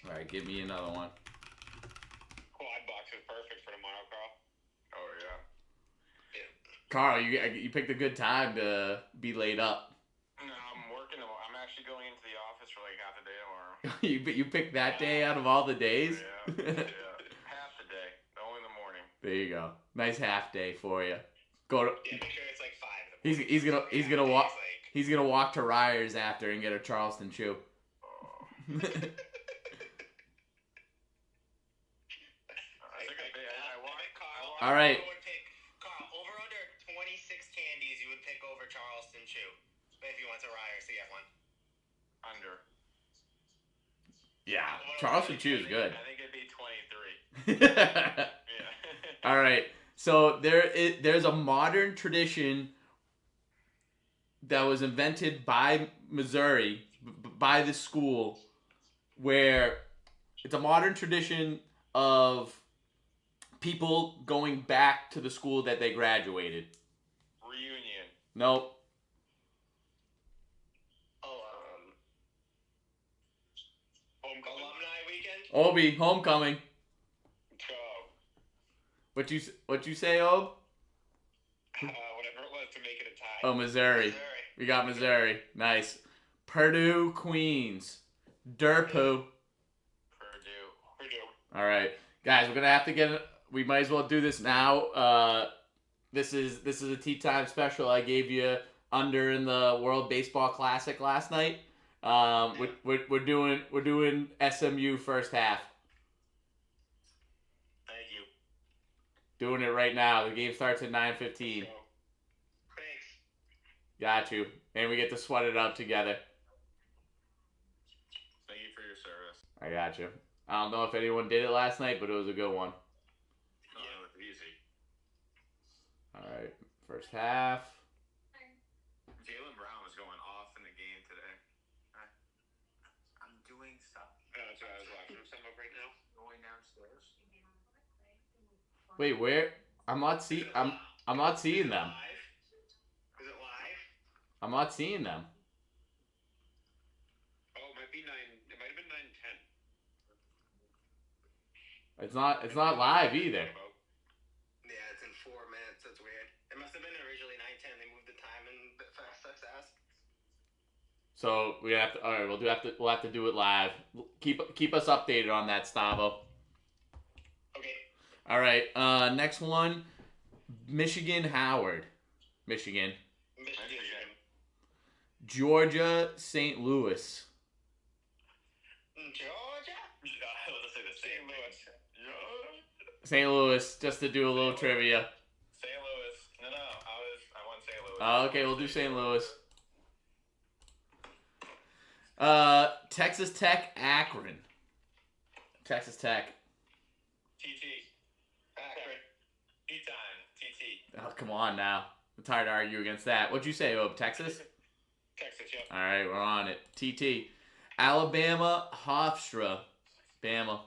All right, give me another one. Quad box is perfect for tomorrow, Carl. Oh, yeah. Carl, you picked a good time to be laid up. No, I'm working tomorrow. I'm actually going into the office for like half a day tomorrow. you picked that day out of all the days. Yeah. Half the day. Only in the morning. There you go. Nice half day for you. Go to. Yeah, make sure it's like 5 in the He's morning. gonna walk. It's like- He's gonna walk to Ryers after and get a Charleston chew. Oh. All right. Carl, over under 26 candies, you would pick over Charleston Chew. If you went to Ryers to get one. Under. Yeah, Charleston chew is good. I think it'd be 23. Yeah. All right. So there's a modern tradition that was invented by Missouri, by the school, where it's a modern tradition of people going back to the school that they graduated. Reunion. Nope. Homecoming. Alumni weekend. Obi, homecoming. Go. What you say, Ob? Whatever it was to make it a tie. Oh, Missouri. We got Missouri. Nice. Purdue, Queens. Purdue. All right, guys, we're gonna have to get. We might as well do this now. This is a tea time special. I gave you under in the World Baseball Classic last night. We're doing SMU first half. Thank you. Doing it right now. The game starts at 9:15. Thanks. Got you, and we get to sweat it up together. Thank you for your service. I got you. I don't know if anyone did it last night, but it was a good one. Yeah, it was easy. All right, first half. Jaylen Brown was going off in the game today. I'm doing stuff. That's what I was watching some of right now. Going downstairs. Wait, where? I'm not seeing them. Is it live? I'm not seeing them. Oh, it might be 9. It might have been 9:10. It's not live either. Yeah, it's in 4 minutes. That's weird. It must have been originally 9:10. They moved the time in fast success. So we have to. All right, we'll have to do it live. Keep us updated on that, Stavo. Okay. All right. Next one, Michigan, Howard, Michigan. Georgia, St. Louis. Georgia. I was gonna say the St. same Louis. thing. St. Louis, just to do a little trivia. St. Louis. No, I want St. Louis. Oh, okay, we'll do St. Louis. Texas Tech, Akron. Texas Tech. TT. Akron. T-time. TT. Oh, come on now. I'm tired to argue against that. What'd you say, Ob? Texas? Texas, yep. All right, we're on it. TT. Alabama, Hofstra. Bama.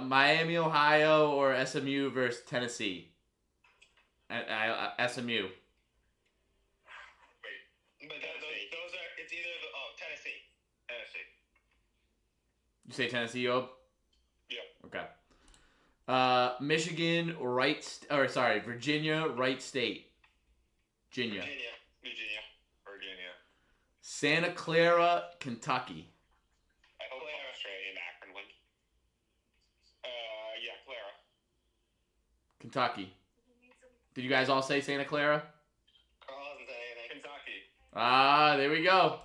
Miami, Ohio, or SMU versus Tennessee? SMU. But those are, it's either Tennessee. You say Tennessee, Ob? Yeah. Okay. Michigan, Virginia, Wright State. Virginia. Santa Clara, Kentucky. I hope Australian Akron win. Yeah, Clara. Kentucky. Did you guys all say Santa Clara? Carl hasn't said anything. Kentucky. Ah, there we go.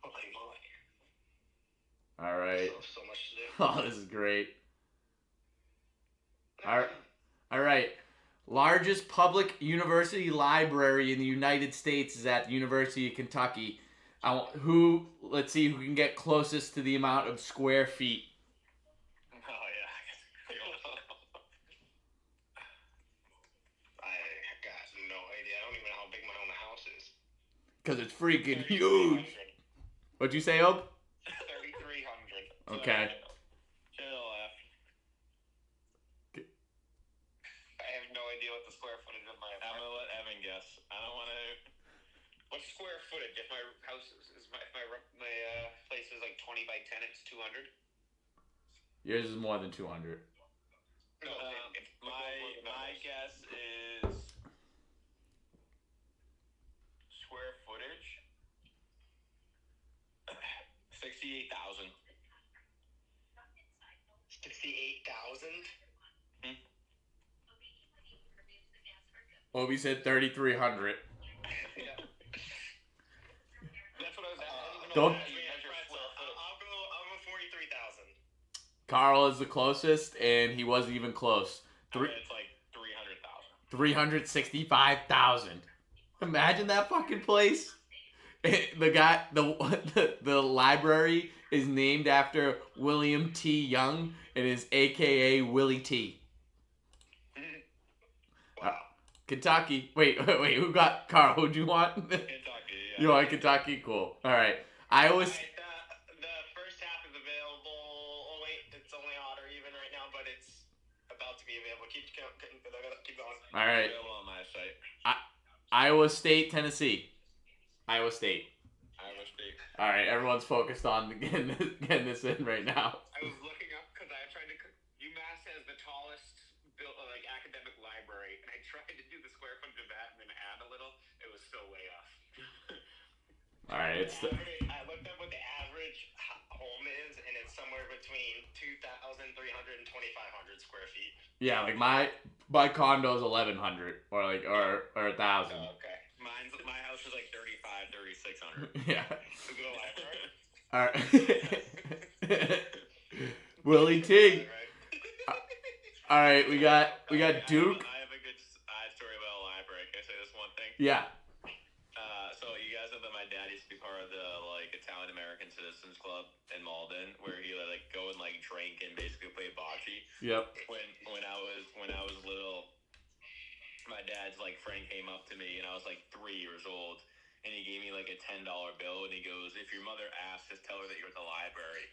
Holy moly. All right. So much to do. Oh, this is great. All right. Largest public university library in the United States is at the University of Kentucky. Let's see who can get closest to the amount of square feet. Oh, yeah. I got no idea. I don't even know how big my own house is. Because it's freaking huge. What'd you say, Ob? 3,300. Okay. To the left. I have no idea what the square footage of my I'm gonna let Evan guess. I don't want to. What's square footage? If my house is my place is like 20 by 10, it's 200. Yours is more than 200. No, my guess is square footage. 68,000. 68,000. Obi said 3,300. Yeah. That's what I was asking. Don't- I'll go 43,000. Carl is the closest, and he wasn't even close. It's like 300,000. 365,000. Imagine that fucking place. The library is named after William T. Young and is AKA Willie T. Wow. Kentucky. Wait. Who got Carl? Who'd you want? Kentucky. Yeah. You want Kentucky? Cool. All right. Iowa. Alright, the first half is available. Oh wait, it's only odd or even right now, but it's about to be available. Keep going. All right. Available on my site. Iowa State, Tennessee. Iowa State. Iowa State. All right. Everyone's focused on getting this in right now. I was looking up because I tried to. UMass has the tallest academic library, and I tried to do the square footage of that and then add a little. It was still way off. All right. I looked up what the average home is, and it's somewhere between 2,300 and 2,500 square feet. Yeah, like my condo is 1,100 or 1,000. Oh, okay. My house is like 35, 3,600. Yeah. Is it a library? All right. Willie T. All right, we got Duke. I have a good story about a library. Can I say this one thing? Yeah. So you guys know that my dad used to be part of the Italian American Citizens Club in Malden, where he go and drink and basically play bocce. Yep. When I was little, my dad's friend came up to me, and I was 3 years old, and he gave me a $10 bill, and he goes, "If your mother asks, just tell her that you're at the library."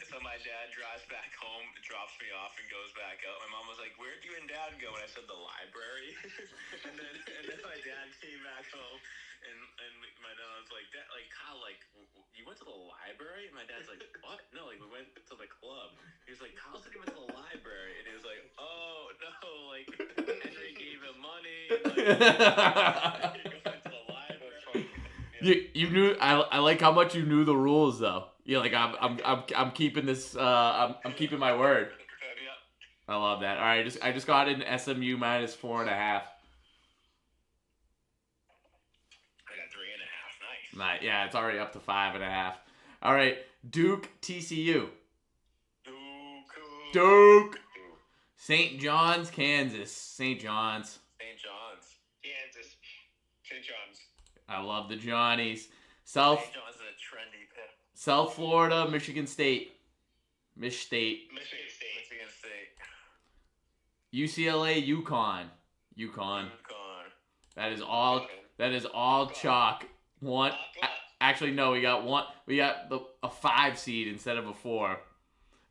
So my dad drives back home, drops me off, and goes back out. My mom was like, "Where'd you and Dad go?" And I said, "The library." and then my dad came back home, and my dad was like, "Dad, Kyle, you went to the library?" And my dad's like, "What? No, we went to the club." He was like, "Kyle said he went to the library," and he was like, "Oh no, Henry gave him money." And, he went to the library. You knew. I like how much you knew the rules though. You're like I'm keeping this. I'm keeping my word. I love that. All right, I just got an SMU -4.5. I got 3.5. Nice. Yeah, it's already up to 5.5. All right, Duke TCU. Duke. St. John's, Kansas. St. John's. Kansas. St. John's. I love the Johnnies. South. St. John's is a trendy pick. South Florida, Michigan State. State. Michigan State. UCLA, UConn. That is all chalk. One. Actually, no. We got one. We got a 5 seed instead of a 4.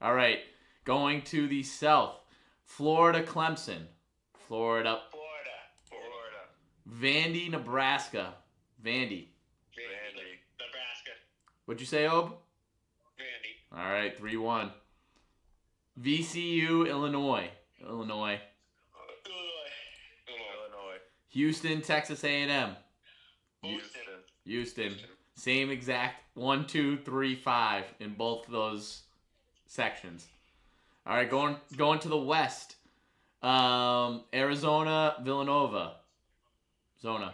All right. Going to the South. Florida, Clemson. Florida. Vandy, Nebraska. Vandy. Nebraska. What'd you say, Ob? Vandy. All right, 3-1. VCU, Illinois. Illinois. Houston, Texas A&M. Houston. Same exact 1, 2, 3, 5 in both of those sections. All right, going to the West. Arizona, Villanova. Zona.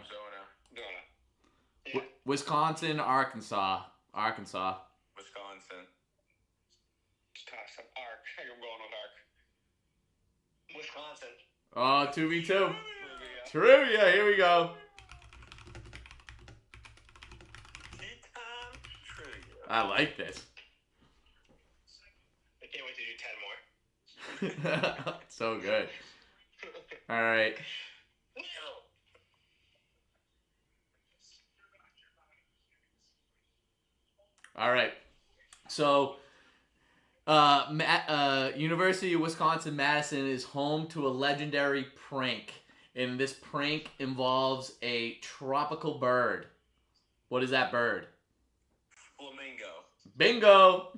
Yeah. Wisconsin, Arkansas. Wisconsin. Just toss up Ark. I'm going with Ark. Wisconsin. Oh, 2v2. Trivia. Here we go. I like this. I can't wait to do 10 more. So good. All right. All right. So, University of Wisconsin-Madison is home to a legendary prank. And this prank involves a tropical bird. What is that bird? Flamingo. Bingo!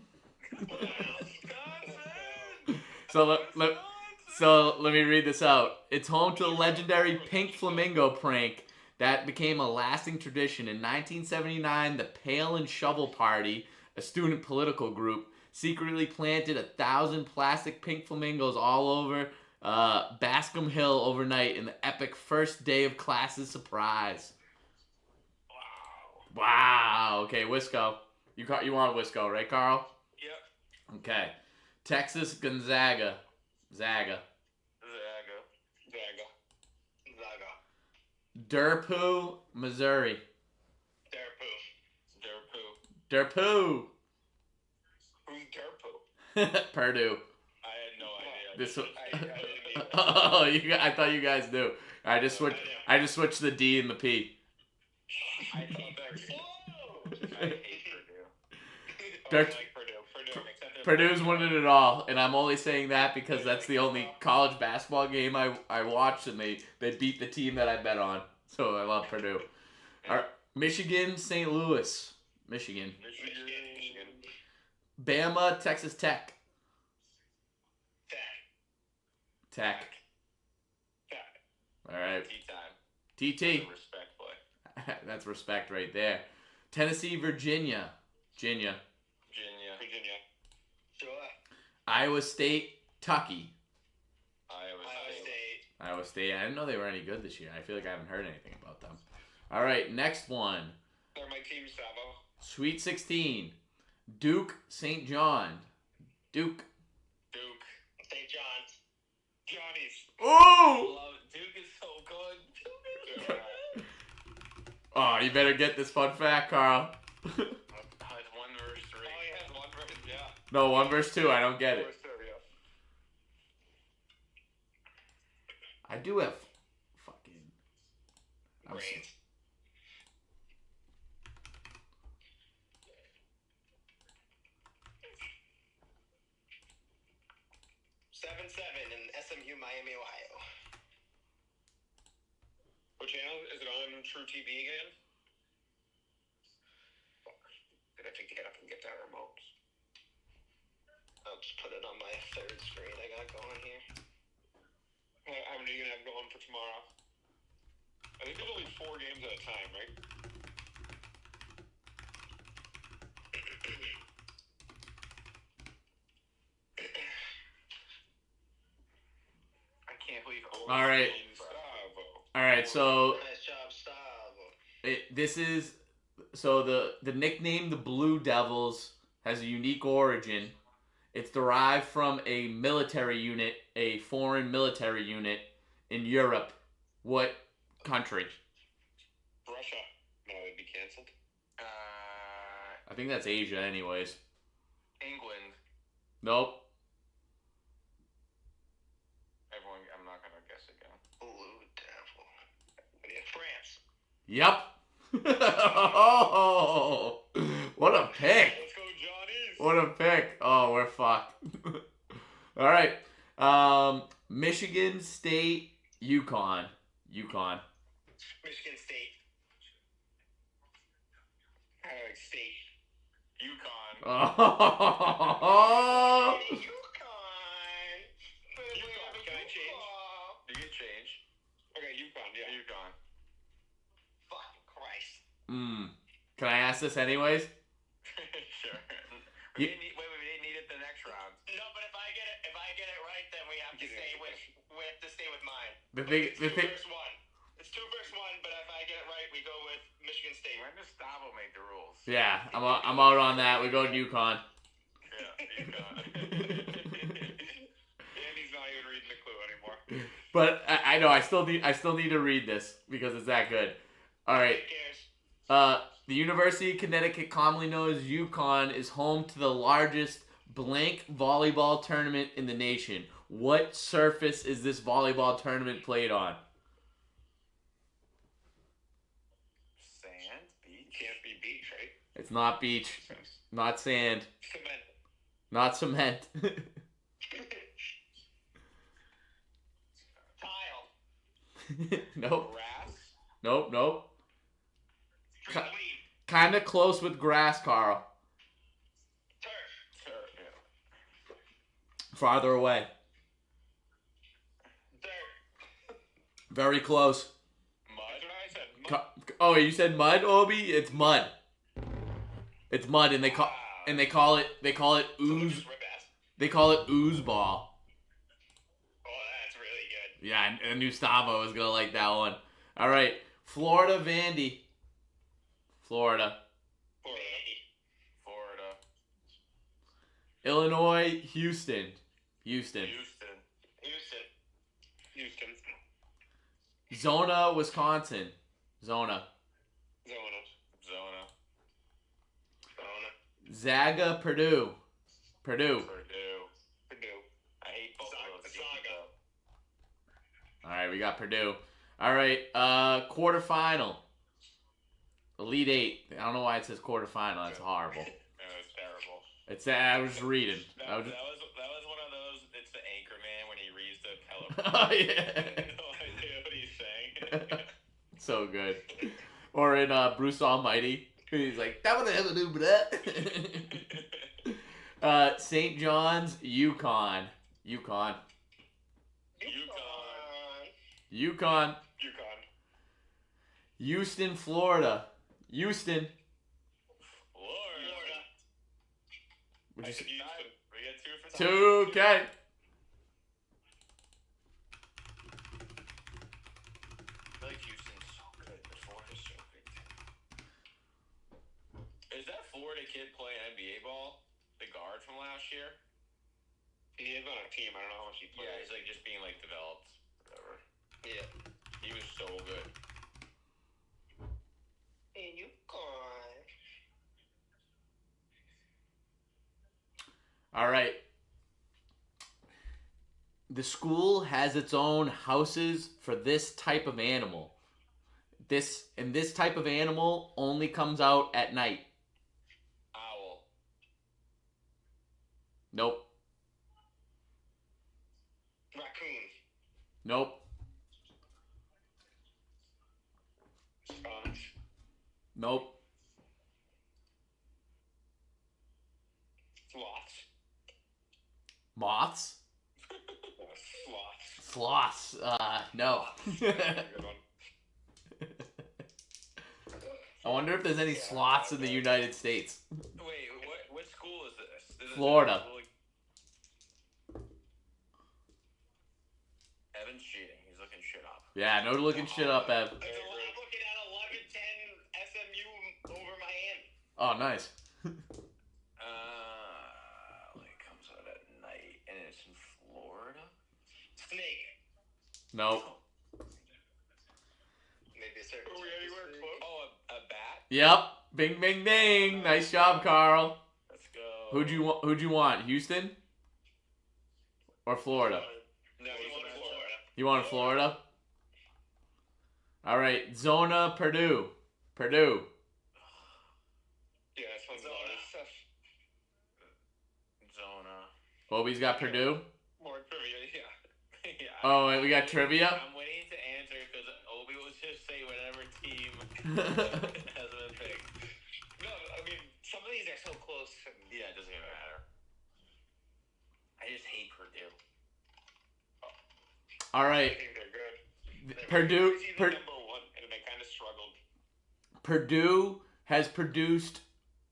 So let me read this out. It's home to the legendary pink flamingo prank that became a lasting tradition. In 1979, the Pail and Shovel Party, a student political group, secretly planted 1,000 plastic pink flamingos all over Bascom Hill overnight in the epic first day of classes surprise. Wow. Okay, Wisco. You want Wisco, right, Carl? Yep. Okay. Texas, Gonzaga. Zaga. Durpoo, Missouri. Durpoo. Who's Durpoo? Purdue. I had no idea. This one. I didn't even Oh, I thought you guys knew. I just switched the D and the P. I thought that. Whoa! I hate Purdue. I They're- like Purdue. Except they're Purdue's winning it all, and I'm only saying that because that's the only college basketball game I watched, and they beat the team that I bet on. So I love Purdue. All right, Michigan, St. Louis, Michigan. Michigan. Bama, Texas Tech. Tech. Tech. All right. Tea time. TT. Respect play. That's respect right there. Tennessee, Virginia. Virginia. Virginia. Sure. Iowa State, Tucky. Iowa State. Iowa State. I didn't know they were any good this year. I feel like I haven't heard anything about them. All right, next one. They're my team, Savo. Sweet 16. Duke, St. John. Duke. St. John's. Johnny's. Oh! Duke is so good. Duke is Oh, you better get this fun fact, Carl. It's 1 verse 3. Oh, yeah, 1 verse, yeah. No, 1 verse 2. I don't get it. Verse 2, yeah. I do have fucking. I'm Brains. Seven in SMU, Miami, Ohio. What channel? Is it on True TV again? Did I have to get up and get that remote? I'll just put it on my third screen I got going here. How many are you going to have going for tomorrow? I think there's only 4 games at a time, right? I can't believe All right. All right, so Nice job, Stavo. this is so the nickname the Blue Devils has a unique origin. It's derived from a military unit, a foreign military unit in Europe. What country? Russia. No, it'd be canceled. I think that's Asia, anyways. England. Nope. Everyone, I'm not gonna guess again. Blue Devil. What do you France? Yep. Oh, what a pick! Let's go, Johnny's. What a pick! Oh, we're fucked. All right. Michigan State, UConn. Michigan State. State. UConn. Oh. UConn. UConn. Can I change? You can change. Okay, UConn. Yeah, UConn. Fucking Christ. Can I ask this anyways? Sure. You- We didn't need it the next round. No, but if I get it right, then we have to stay with mine. The thing. It's 2 versus 1. It's 2 versus 1, but if I get it right, we go with Michigan State. When does Stavo make the rules? Yeah, I'm out on that. We go to UConn. Yeah, UConn. Andy's not even reading the clue anymore. But I know I still need to read this because it's that good. All right. Who cares? The University of Connecticut, commonly known as UConn, is home to the largest blank volleyball tournament in the nation. What surface is this volleyball tournament played on? Sand? Beach? Can't be beach, right? It's not beach, not sand, Cement. not cement. Tile. Nope. Grass? Nope. Weed. Kind of close with grass, Carl. Turf. Turf, yeah. Farther away. Dirt. Very close. Mud? That's what I said. Mud. Oh, you said mud, Obi? It's mud. It's mud, and they call it ooze. Just rip ass. They call it ooze ball. Oh, that's really good. Yeah, I knew Stavo was gonna like that one. All right, Florida, Vandy. Florida. Florida. Illinois, Houston. Houston. Zona, Wisconsin. Zona. Zaga, Purdue. Purdue. I hate both of those teams, Zaga. though. All right, we got Purdue. All right, quarterfinal. Elite Eight. I don't know why it says quarterfinal. That's horrible. That was terrible. It's I was reading. That was one of those. It's the anchor man when he reads the Oh teleprompter. yeah. No idea what he's saying. So good. Or in Bruce Almighty, he's like, "That would have to do with that." St. John's, Yukon. Yukon. Houston, Florida. Houston. Florida. Would you say? Houston. We get 2 for 2, okay. I feel like Houston's so good, but Florida's so good too. Is that Florida kid playing NBA ball? The guard from last year? He is on a team. I don't know how much he plays. Yeah, he's like just being like developed. Whatever. Yeah. He was so good. And you gone. All right. The school has its own houses for this type of animal. This type of animal only comes out at night. Owl. Nope. Raccoon. Nope. Skunk. Nope. Sloths. Moths? Sloths. Sloths. No. Good one. I wonder if there's any sloths in the United States. Wait, what school is this? Florida. Evan's cheating. He's looking shit up. Yeah, no looking shit up, Ev. I'm looking at 11-10 SMU over Miami. Oh, nice. It comes out at night and it's in Florida. Snake. Nope. Maybe a certain. Are we anywhere close? Oh, a bat. Yep. Bing, bing, bing. Nice job, Carl. Let's go. Who'd you want? Houston? Or Florida? No, he wanted Florida. You wanted Florida? All right. Zona, Purdue. Purdue. Yeah, that's one Zona. stuff. Zona. Obi's got Purdue. More trivia, yeah. Yeah. Oh, and we got trivia. I'm waiting to answer because Obi will just say whatever team has been picked. No, I mean, some of these are so close. Yeah, it doesn't even matter. I just hate Purdue. All I right. think they're good. Purdue. He's either number one, and they kind of struggled. Purdue has produced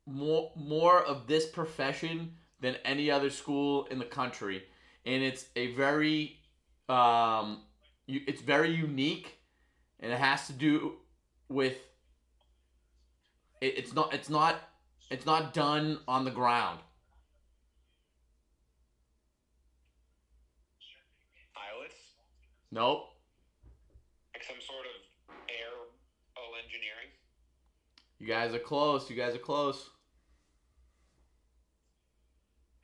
more of this profession than any other school in the country, and it's a very it's very unique, and it has to do with it's not done on the ground. Pilots? Nope. Like some sort of aerial engineering. You guys are close.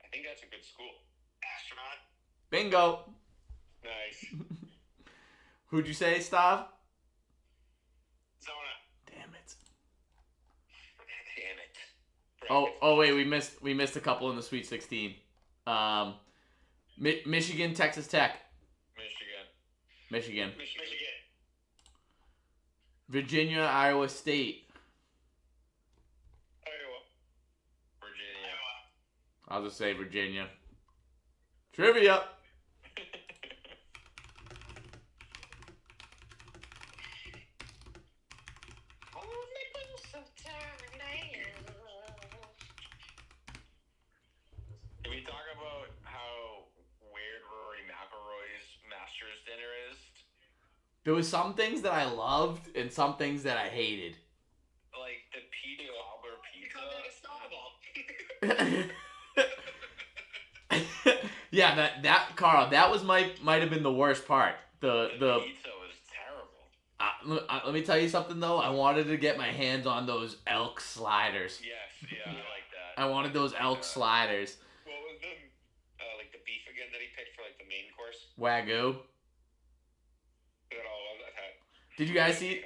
I think that's a good school. Astronaut. Bingo. Nice. Who'd you say, Stav? Zona. Damn it. Damn it. Oh wait, we missed a couple in the Sweet 16. Michigan, Texas Tech. Michigan. Michigan. Virginia, Iowa State. Iowa. Virginia. I'll just say Virginia. Trivia. Can we talk about how weird Rory McIlroy's Masters dinner is? There was some things that I loved and some things that I hated. Like the Pete Cobbler pizza. Yeah, that Carl, that was might have been the worst part. The pizza was terrible. let me tell you something though. I wanted to get my hands on those elk sliders. Yes, yeah, I like that. I wanted those elk sliders. What was the like the beef again that he picked for like the main course? Wagyu. Is that all of that had? Did you guys see?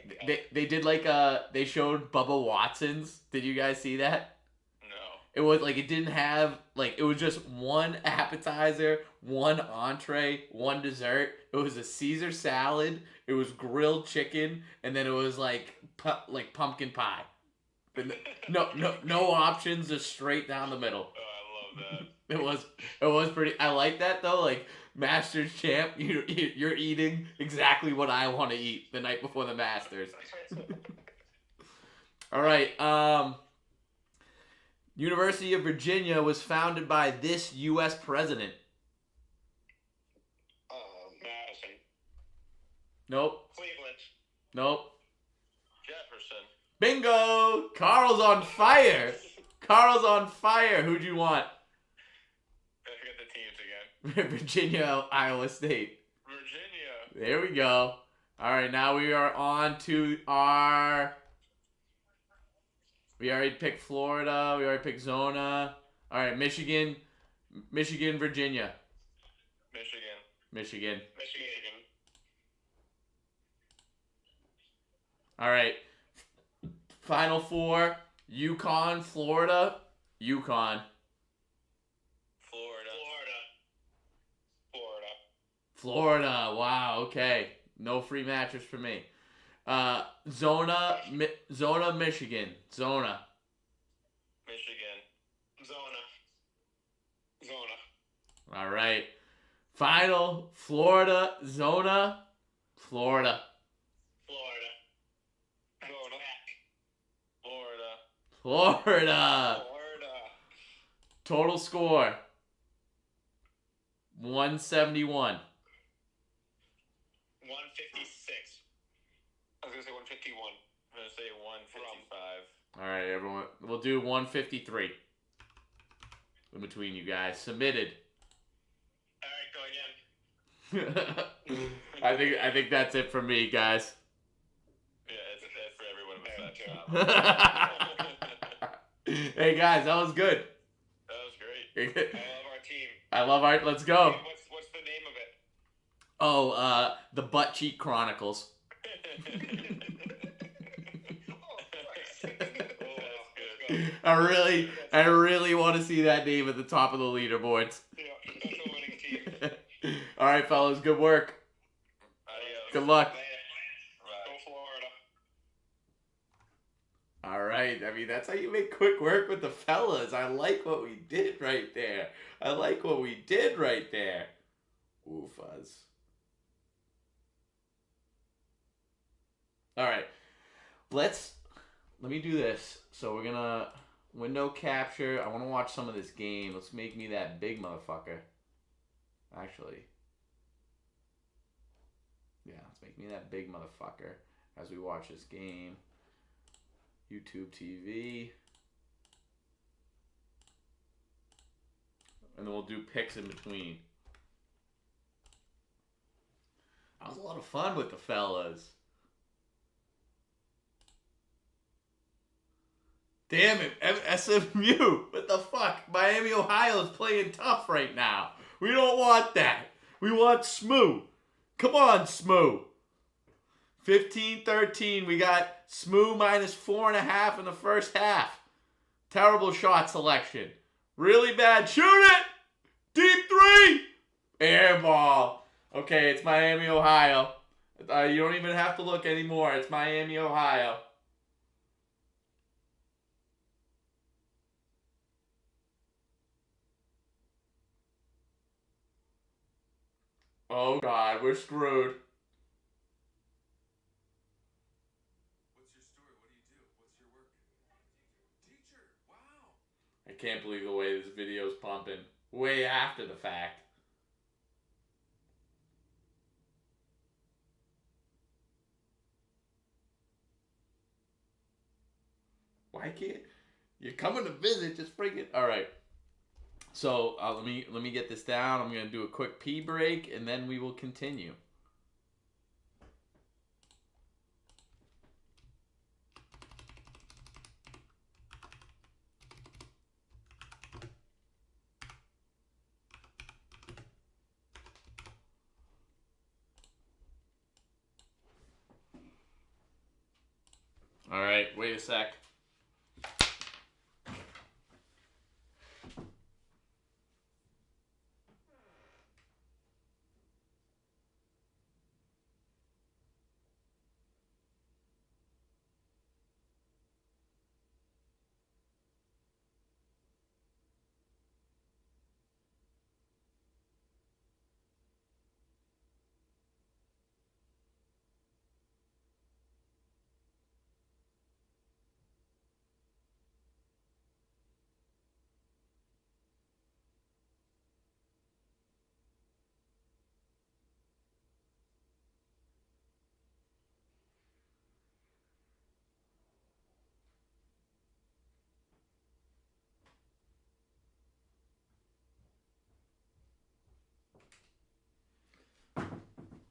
They did like they showed Bubba Watson's. Did you guys see that? No. It was like it didn't have like it was just one appetizer, one entree, one dessert. It was a Caesar salad. It was grilled chicken, and then it was like pumpkin pie. No options, just straight down the middle. Oh, I love that. It was pretty. I like that though. Like Masters champ, you're eating exactly what I want to eat the night before the Masters. All right. University of Virginia was founded by this U.S. president. Madison. Nope. Cleveland. Nope. Jefferson. Bingo! Carl's on fire. Carl's on fire. Who'd you want? I forget the teams again. Virginia, Iowa State. Virginia. There we go. All right, now we are on to our. We already picked Florida. We already picked Zona. All right, Michigan, Virginia. Michigan. All right. Final four: Yukon, Florida. Yukon. Florida. Wow. Okay. No free matches for me. Zona, Michigan. Zona. All right. Final Florida, Zona, Florida. Florida. Total score 171. 156. I was gonna say 151. I'm gonna say 155. All right, everyone. We'll do 153 in between you guys. Submitted. All right, go again. I think that's it for me, guys. Yeah, it's for everyone but that. Hey guys, that was good. That was great. I love our team. I love art. Let's go. What's the name of it? Oh, the Butt Cheek Chronicles. I really want to see that name at the top of the leaderboards. Yeah, that's a winning team. All right, fellas, good work. Adios. Good luck. Go Florida. All right, I mean that's how you make quick work with the fellas. I like what we did right there. Ooh, fuzz. All right, let me do this. So we're gonna window capture. I want to watch some of this game. Let's make me that big motherfucker. Actually, yeah, let's make me that big motherfucker as we watch this game. YouTube TV. And then we'll do picks in between. That was a lot of fun with the fellas. Damn it, SMU. What the fuck? Miami, Ohio is playing tough right now. We don't want that. We want SMU. Come on, SMU. 15-13. We got SMU minus 4.5 in the first half. Terrible shot selection. Really bad. Shoot it! Deep three! Air ball. Okay, it's Miami, Ohio. You don't even have to look anymore. It's Miami, Ohio. Oh, God, we're screwed. What's your story? What do you do? What's your work? Teacher. Wow. I can't believe the way this video's pumping. Way after the fact. Why can't... You're coming to visit, just bring it... Alright. So, let me get this down. I'm going to do a quick pee break, and then we will continue. right, wait a sec.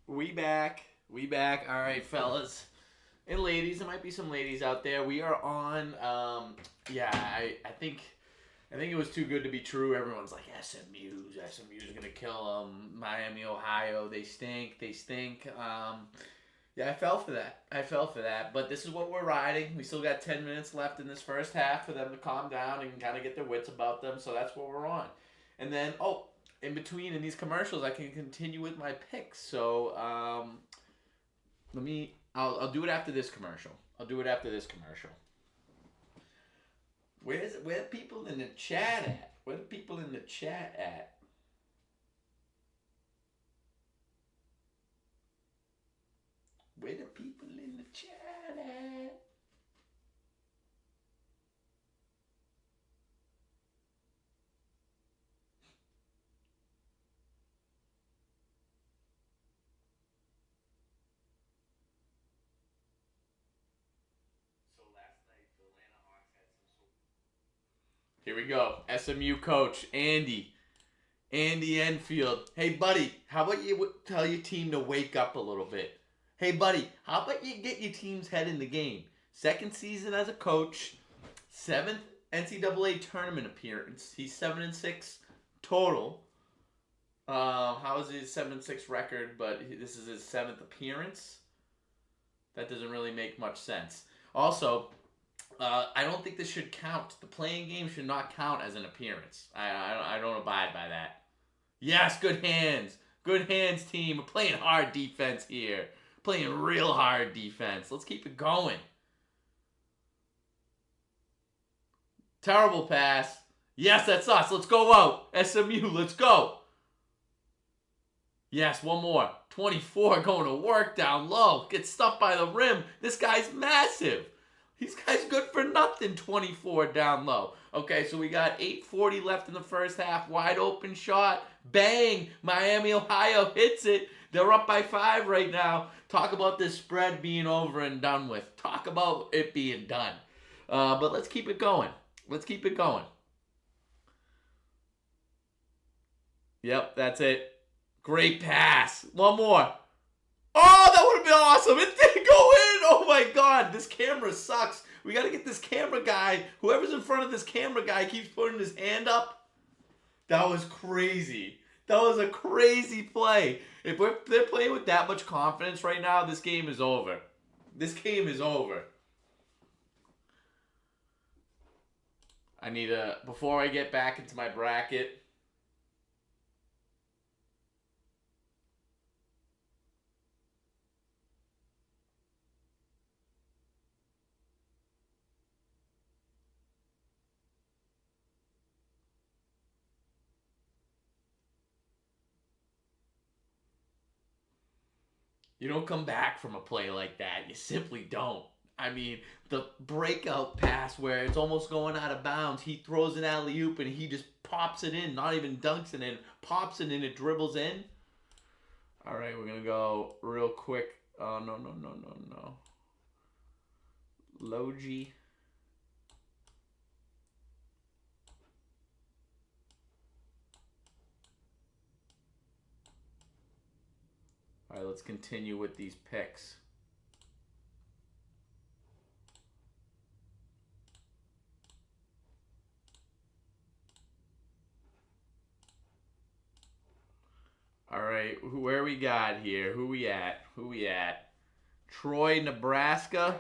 We back. We back. All right, fellas and ladies. There might be some ladies out there. We are on. Yeah, I think it was too good to be true. Everyone's like SMU's gonna kill them. Miami, Ohio, they stink. They stink. Yeah, I fell for that. But this is what we're riding. We still got 10 minutes left in this first half for them to calm down and kind of get their wits about them. So that's what we're on. And then, in between in these commercials, I can continue with my picks. So I'll do it after this commercial. Where are people in the chat at? Where are people in the chat at? Where the people in the chat at? Here we go. SMU coach, Andy Enfield. Hey, buddy, how about you tell your team to wake up a little bit? Hey, buddy, how about you get your team's head in the game? Second season as a coach, 7th NCAA tournament appearance. He's 7-6 total. How is his 7-6 record? But this is his 7th appearance. That doesn't really make much sense. Also, I don't think this should count. The playing game should not count as an appearance. I don't abide by that. Yes, good hands. Good hands, team. We're playing hard defense here. Playing real hard defense. Let's keep it going. Terrible pass. Yes, that's us. Let's go out. SMU, let's go. Yes, one more. 24 going to work down low. Gets stuffed by the rim. This guy's massive. These guys good for nothing, 24 down low. Okay, so we got 8:40 left in the first half. Wide open shot. Bang! Miami, Ohio hits it. They're up by 5 right now. Talk about this spread being over and done with. Talk about it being done. But let's keep it going. Yep, that's it. Great pass. One more. Oh, that would have been awesome. It did go in. Oh, my God. This camera sucks. We got to get this camera guy. Whoever's in front of this camera guy keeps putting his hand up. That was crazy. That was a crazy play. If they're playing with that much confidence right now, this game is over. I need before I get back into my bracket, you don't come back from a play like that. You simply don't. I mean, the breakout pass where it's almost going out of bounds, he throws an alley-oop and he just pops it in, not even dunks it in, pops it in, it dribbles in. All right, we're going to go real quick. Oh, no. Logi. All right, let's continue with these picks. All right, where we got here? Who we at? Troy, Nebraska.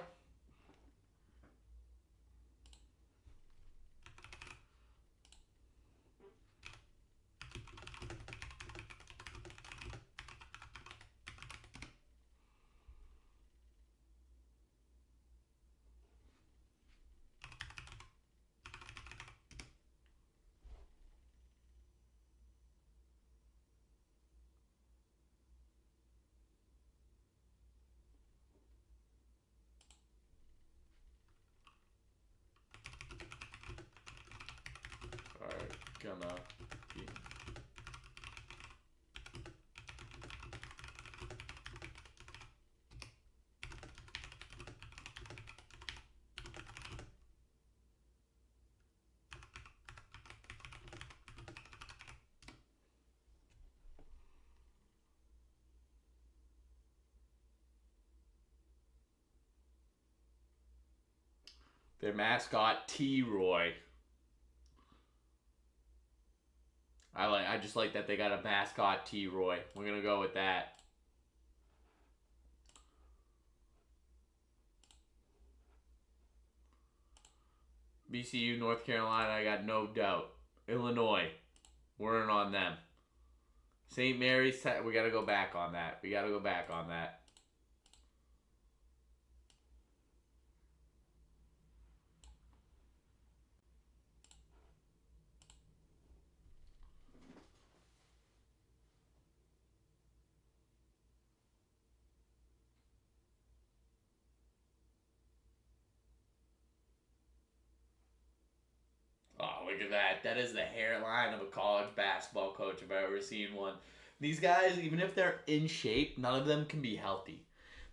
on the. Their mascot T-Roy. I just like that they got a mascot T-Roy. We're gonna go with that. BCU, North Carolina, I got no doubt. Illinois, we're in on them. St. Mary's, we gotta go back on that. We gotta go back on that. Oh, look at that. That is the hairline of a college basketball coach if I've ever seen one. These guys, even if they're in shape, none of them can be healthy.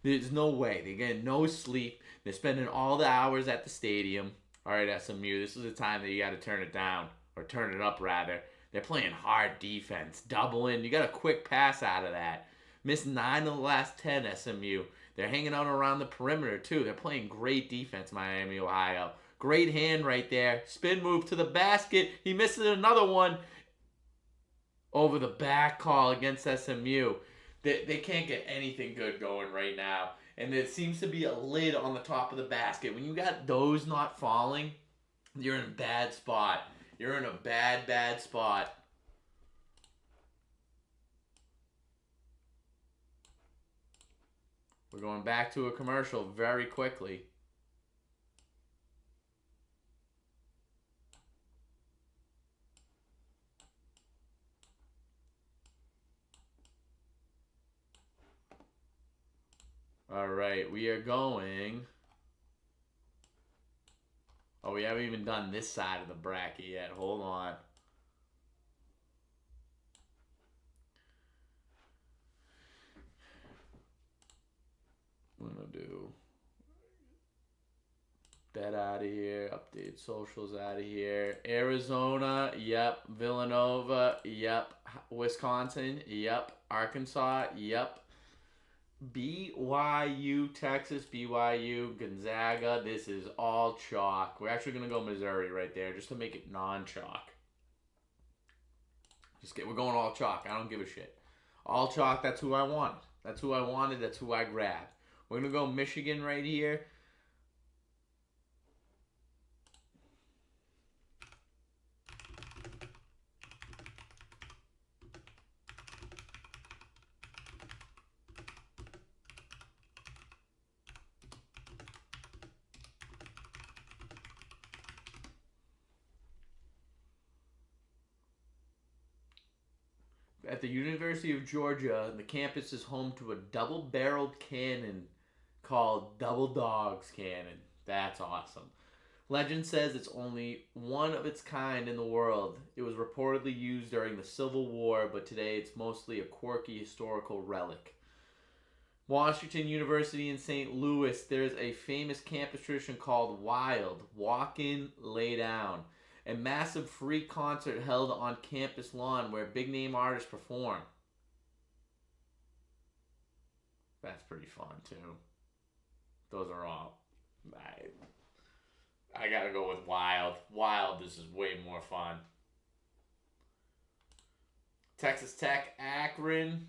There's no way. They get no sleep. They're spending all the hours at the stadium. All right, SMU, this is the time that you got to turn it down. Or turn it up, rather. They're playing hard defense. Doubling. You got a quick pass out of that. Missed 9 of the last 10, SMU. They're hanging out around the perimeter, too. They're playing great defense, Miami, Ohio. Great hand right there. Spin move to the basket. He misses another one. Over the back call against SMU. They can't get anything good going right now. And there seems to be a lid on the top of the basket. When you got those not falling, you're in a bad spot. You're in a bad, bad spot. We're going back to a commercial very quickly. All right, we are going. Oh, we haven't even done this side of the bracket yet. Hold on. I'm going to do that out of here. Update socials out of here. Arizona, yep. Villanova, yep. Wisconsin, yep. Arkansas, yep. BYU, Texas, BYU, Gonzaga. This is all chalk. We're actually going to go Missouri right there just to make it non-chalk. We're going all chalk. I don't give a shit. All chalk, that's who I wanted. That's who I wanted. That's who I grabbed. We're going to go Michigan right here. At the University of Georgia, the campus is home to a double-barreled cannon called Double Dogs Cannon. That's awesome. Legend says it's only one of its kind in the world. It was reportedly used during the Civil War, but today it's mostly a quirky historical relic. Washington University in St. Louis, there's a famous campus tradition called Wild, Walk In, Lay Down. A massive free concert held on campus lawn where big name artists perform. That's pretty fun too. Those are all. I gotta go with Wild. Wild, this is way more fun. Texas Tech, Akron.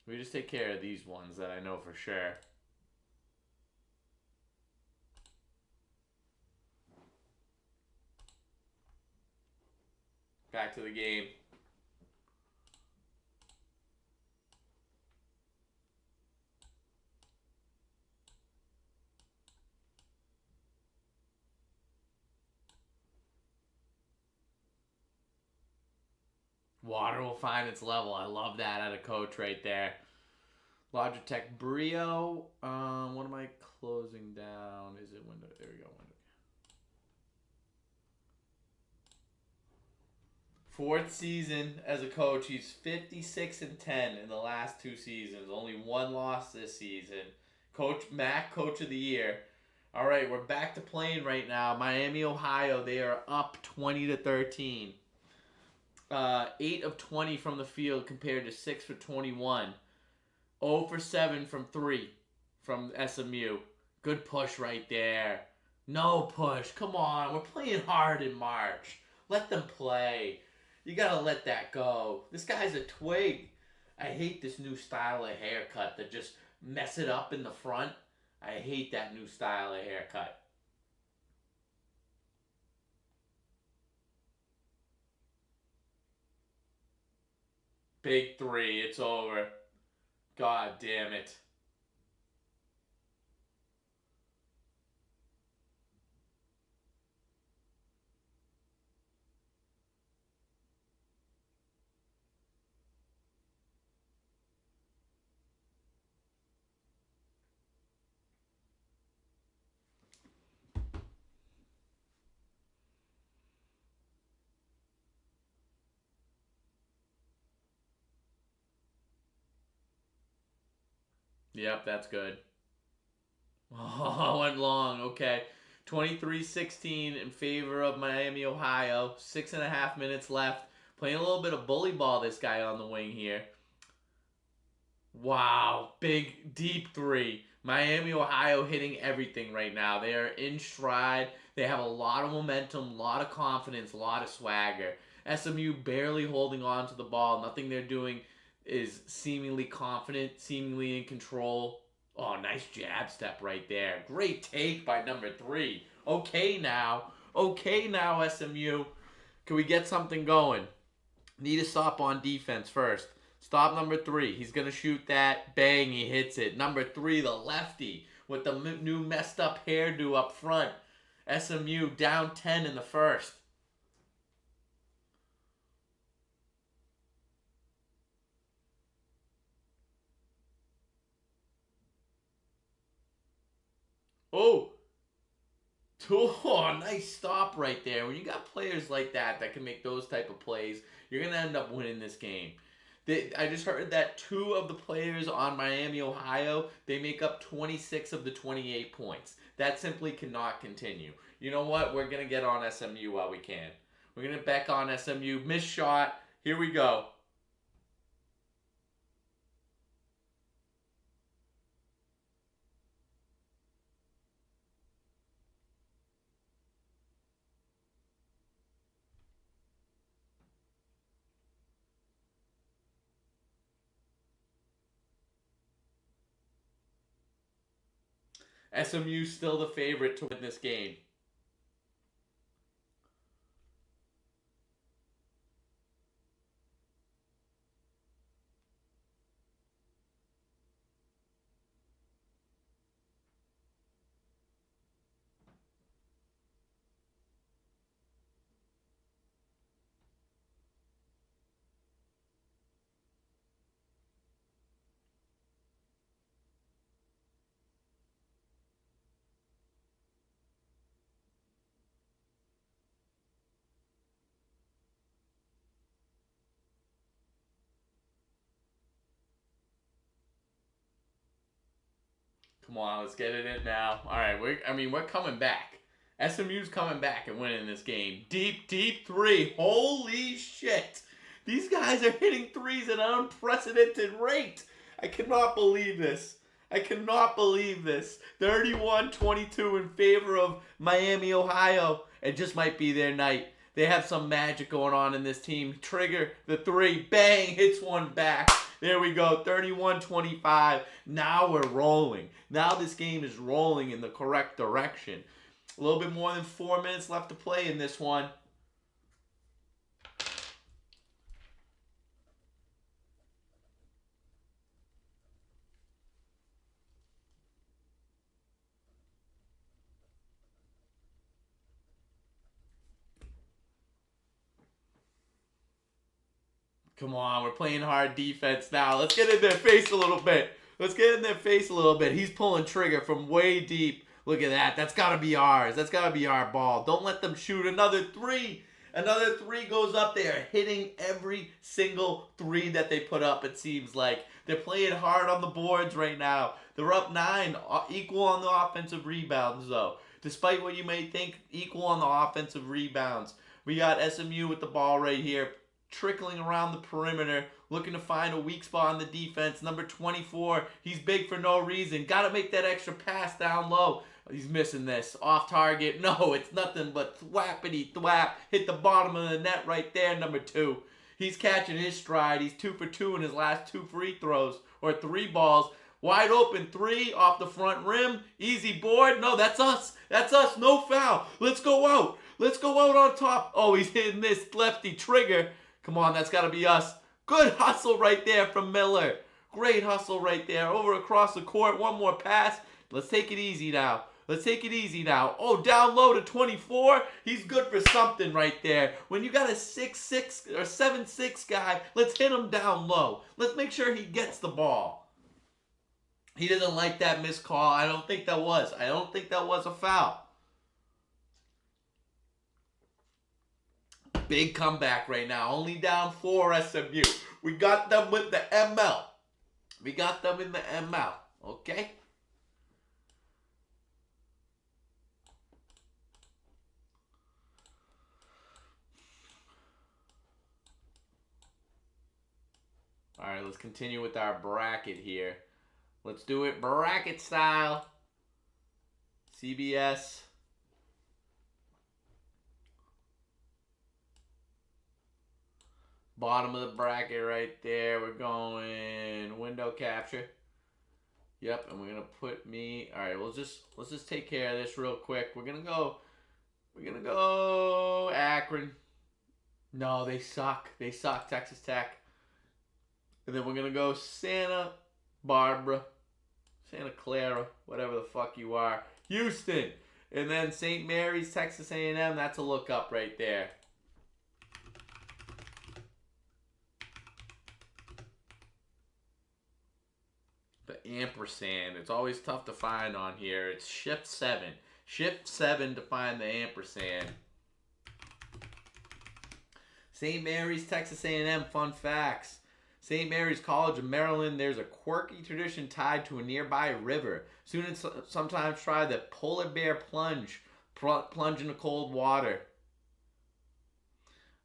We just take care of these ones that I know for sure. Back to the game. Water will find its level. I love that out of coach right there. Logitech Brio. What am I closing down? Is it window? There we go. Window. Fourth season as a coach. He's 56-10 in the last 2 seasons. Only 1 loss this season. Coach Mac, Coach of the Year. All right, we're back to playing right now. Miami, Ohio. They are up 20-13. 8 of 20 from the field compared to 6 for 21. 0 for 7 from 3 from SMU. Good push right there. No push. Come on. We're playing hard in March. Let them play. You gotta let that go. This guy's a twig. I hate this new style of haircut that just mess it up in the front. I hate that new style of haircut. Big 3. It's over. God damn it. Yep, that's good. Oh, went long. Okay. 23-16 in favor of Miami, Ohio. 6.5 minutes left. Playing a little bit of bully ball, this guy on the wing here. Wow. Big, deep 3. Miami, Ohio hitting everything right now. They are in stride. They have a lot of momentum, a lot of confidence, a lot of swagger. SMU barely holding on to the ball. Nothing they're doing is seemingly confident, seemingly in control. Oh, nice jab step right there. Great take by number 3. Okay now, SMU. Can we get something going? Need to stop on defense first. Stop number 3. He's going to shoot that. Bang, he hits it. Number 3, the lefty with the new messed up hairdo up front. SMU down 10 in the first. Oh, nice stop right there. When you got players like that can make those type of plays, you're going to end up winning this game. I just heard that 2 of the players on Miami, Ohio, they make up 26 of the 28 points. That simply cannot continue. You know what? We're going to get on SMU while we can. We're going to back on SMU. Missed shot. Here we go. SMU still the favorite to win this game. Come on, let's get it in now. All right, we're coming back. SMU's coming back and winning this game. Deep, deep 3. Holy shit. These guys are hitting 3s at an unprecedented rate. I cannot believe this. 31-22 in favor of Miami, Ohio. It just might be their night. They have some magic going on in this team. Trigger the 3. Bang, hits one back. There we go, 31-25. Now we're rolling. Now this game is rolling in the correct direction. A little bit more than 4 minutes left to play in this one. Come on, we're playing hard defense now. Let's get in their face a little bit. He's pulling trigger from way deep. Look at that. That's got to be ours. That's got to be our ball. Don't let them shoot another 3. Another three goes up. They are hitting every single three that they put up, it seems like. They're playing hard on the boards right now. They're up 9, equal on the offensive rebounds, though. Despite what you may think, equal on the offensive rebounds. We got SMU with the ball right here, trickling around the perimeter, looking to find a weak spot on the defense. Number 24, he's big for no reason. Got to make that extra pass down low. He's missing this. Off target. No, it's nothing but thwappity thwap. Hit the bottom of the net right there, number 2. He's catching his stride. He's 2 for 2 in his last 2 free throws, or 3 balls. Wide open 3 off the front rim. Easy board. No, that's us. That's us. No foul. Let's go out. Let's go out on top. Oh, he's hitting this lefty trigger. Come on, that's got to be us. Good hustle right there from Miller. Great hustle right there. Over across the court. One more pass. Let's take it easy now. Let's take it easy now. Oh, down low to 24. He's good for something right there. When you got a 6'6" or 7'6" guy, let's hit him down low. Let's make sure he gets the ball. He doesn't like that missed call. I don't think that was a foul. Big comeback right now. Only down 4 SMU. We got them with the ML. We got them in the ML. Okay? All right, let's continue with our bracket here. Let's do it bracket style. CBS. Bottom of the bracket right there. We're going window capture. Yep, and we're gonna put me. All right, let's just take care of this real quick. We're gonna go Akron. No, they suck. They suck. Texas Tech. And then we're gonna go Santa Barbara, Santa Clara, whatever the fuck you are, Houston, and then St. Mary's, Texas A&M. That's a look up right there. The ampersand. It's always tough to find on here. It's shift 7. Shift 7 to find the ampersand. St. Mary's, Texas A&M. Fun facts. St. Mary's College of Maryland, there's a quirky tradition tied to a nearby river. Students sometimes try the polar bear plunge into cold water.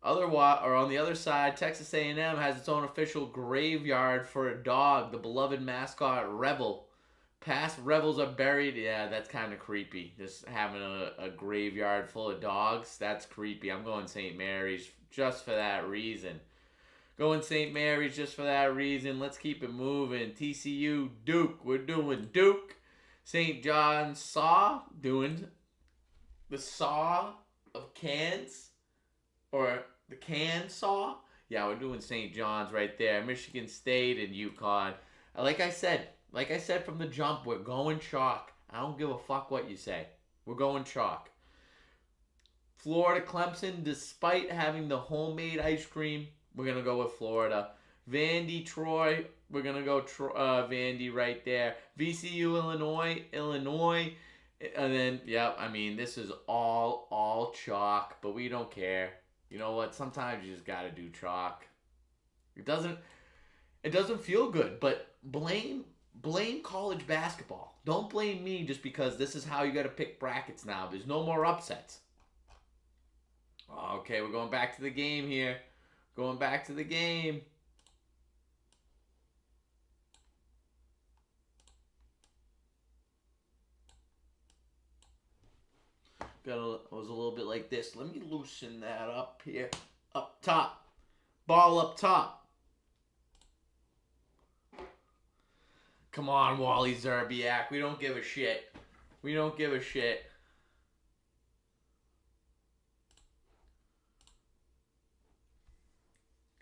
On the other side, Texas A&M has its own official graveyard for a dog, the beloved mascot Rebel. Past Rebels are buried. Yeah, that's kind of creepy. Just having a graveyard full of dogs, that's creepy. I'm going St. Mary's just for that reason. Going St. Mary's just for that reason. Let's keep it moving. TCU, Duke. We're doing Duke. St. John's Saw. Doing the Saw of Cans. Or the Can Saw. Yeah, we're doing St. John's right there. Michigan State and UConn. Like I said from the jump, we're going chalk. I don't give a fuck what you say. We're going chalk. Florida, Clemson, despite having the homemade ice cream, we're going to go with Florida. Vandy, Troy, we're going to go Vandy right there. VCU, Illinois. And then, this is all chalk, but we don't care. You know what? Sometimes you just got to do chalk. It doesn't feel good, but blame college basketball. Don't blame me just because this is how you got to pick brackets now. There's no more upsets. Okay, we're going back to the game here. Going back to the game. Was a little bit like this. Let me loosen that up here. Up top. Ball up top. Come on, Wally Zerbiak. We don't give a shit. We don't give a shit.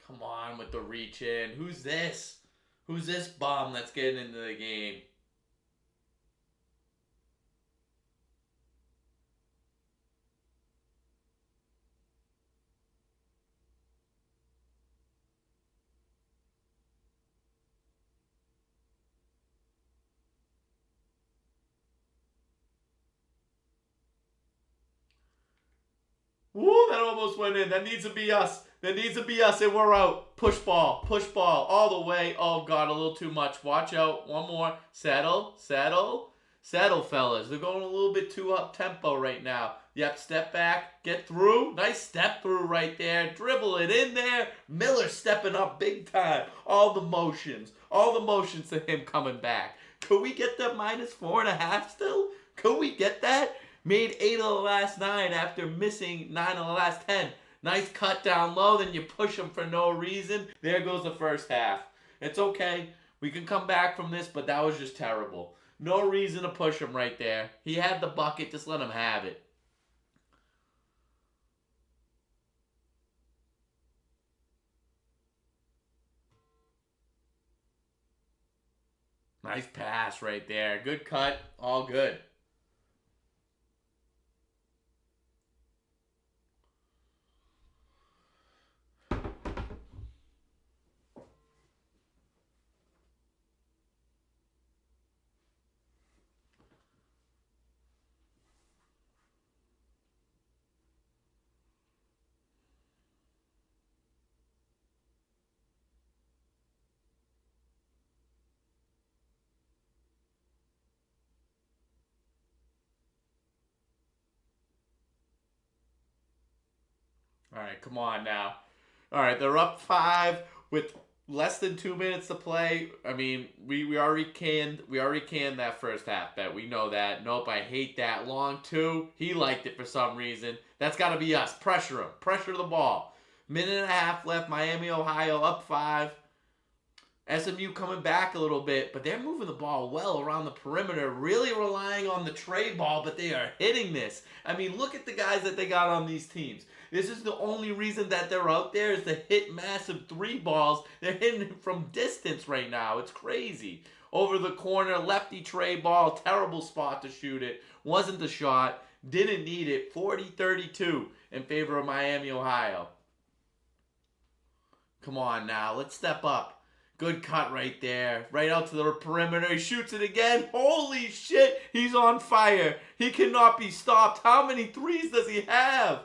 Come on with the reach in. Who's this? Who's this bum that's getting into the game? Woo, that almost went in. That needs to be us. That needs to be us, and we're out. Push ball all the way. Oh, God, a little too much. Watch out. One more. Settle, fellas. They're going a little bit too up-tempo right now. Yep, step back, get through. Nice step through right there. Dribble it in there. Miller stepping up big time. All the motions to him coming back. Could we get the -4.5 still? Could we get that? Made 8 of the last 9 after missing 9 of the last 10. Nice cut down low, then you push them for no reason. There goes the first half. It's okay. We can come back from this, but that was just terrible. No reason to push him right there. He had the bucket, just let him have it. Nice pass right there. Good cut. All good. All right, come on now. All right, they're up 5 with less than 2 minutes to play. I mean, we already canned that first half bet. We know that. Nope, I hate that. Long 2. He liked it for some reason. That's got to be us. Pressure him. Pressure the ball. Minute and a half left. Miami, Ohio up 5. SMU coming back a little bit, but they're moving the ball well around the perimeter, really relying on the tray ball, but they are hitting this. I mean, look at the guys that they got on these teams. This is the only reason that they're out there is to hit massive 3 balls. They're hitting it from distance right now. It's crazy. Over the corner, lefty tray ball, terrible spot to shoot it. Wasn't the shot. Didn't need it. 40-32 in favor of Miami, Ohio. Come on now, let's step up. Good cut right there. Right out to the perimeter. He shoots it again. Holy shit. He's on fire. He cannot be stopped. How many threes does he have?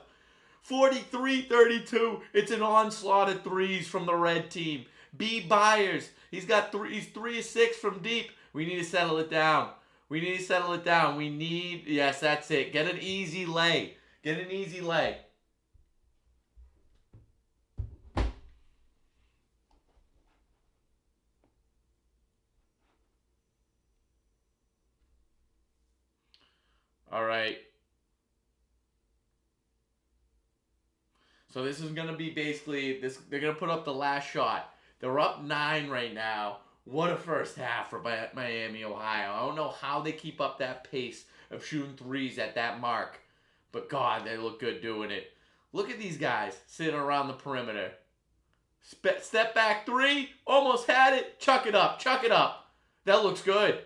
43-32. It's an onslaught of threes from the red team. B. Byers. He's 3 of 6 from deep. We need to settle it down. Yes, that's it. Get an easy lay. All right. So this is going to be basically this. They're going to put up the last shot. They're up 9 right now. What a first half for Miami, Ohio. I don't know how they keep up that pace of shooting threes at that mark. But God, they look good doing it. Look at these guys sitting around the perimeter. Step back 3. Almost had it. Chuck it up. That looks good.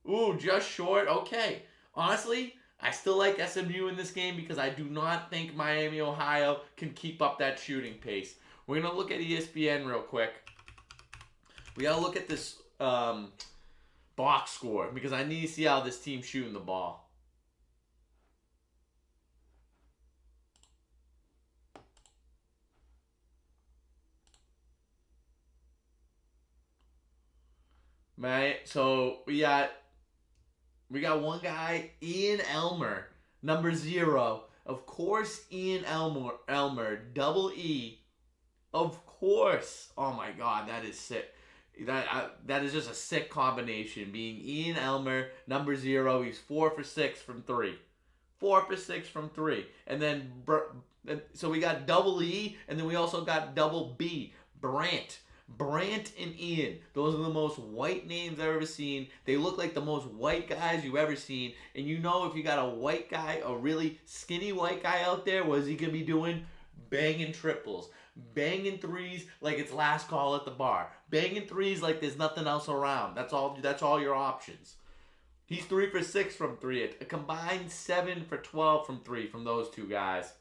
Ooh, just short. Okay. Honestly, I still like SMU in this game because I do not think Miami, Ohio can keep up that shooting pace. We're going to look at ESPN real quick. We got to look at this box score because I need to see how this team's shooting the ball. So we got one guy, Ian Elmer, number 0. Of course, Ian Elmer, double E. Of course. Oh my God, that is sick. That is just a sick combination. Being Ian Elmer, number 0, he's 4 for 6 from 3. 4 for 6 from 3. And then, so we got double E, and then we also got double B, Brant and Ian. Those are the most white names I've ever seen. They look like the most white guys you've ever seen. And you know if you got a white guy, a really skinny white guy out there, what is he going to be doing? Banging triples. Banging threes like it's last call at the bar. Banging threes like there's nothing else around. That's all your options. He's 3 for 6 from 3. A combined 7 for 12 from 3 from those two guys.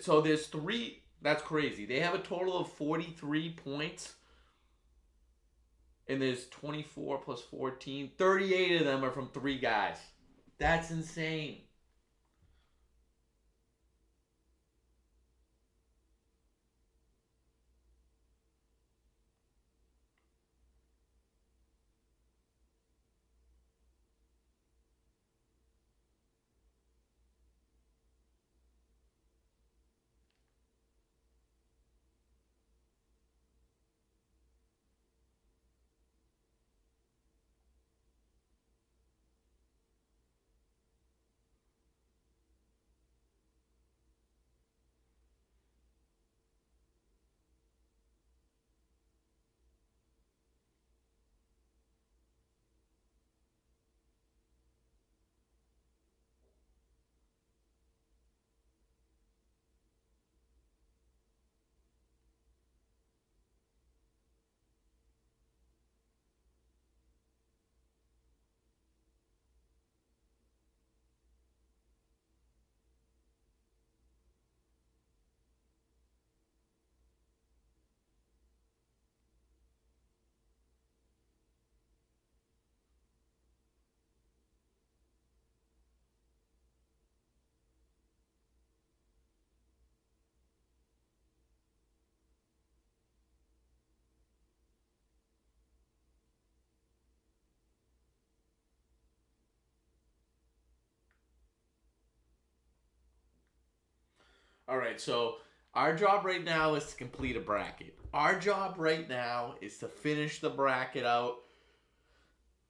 So there's 3... That's crazy. They have a total of 43 points. And there's 24 plus 14. 38 of them are from 3 guys. That's insane. All right, so our job right now is to complete a bracket. Our job right now is to finish the bracket out.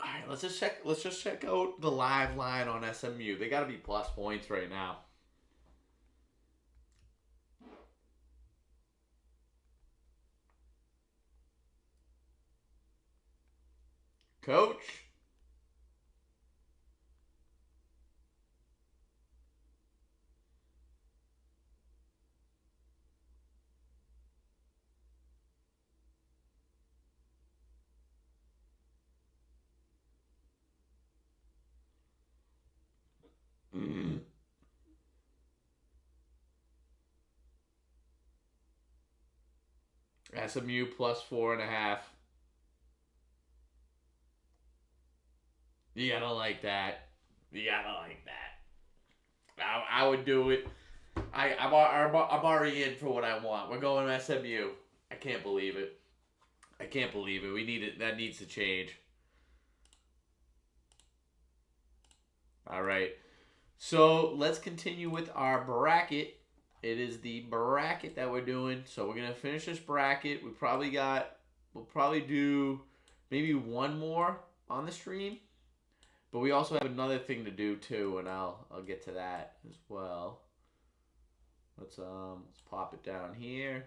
All right, let's just check. Let's just check out the live line on SMU. They got to be plus points right now. Coach. Mm. SMU plus 4.5. You gotta like that. You gotta like that. I would do it. I'm already in for what I want. We're going to SMU. I can't believe it. I can't believe it. We need it. That needs to change. All right. So let's continue with our bracket. It is the bracket that we're doing. So we're gonna finish this bracket. We'll probably do maybe one more on the stream. But we also have another thing to do too, and I'll get to that as well. Let's pop it down here.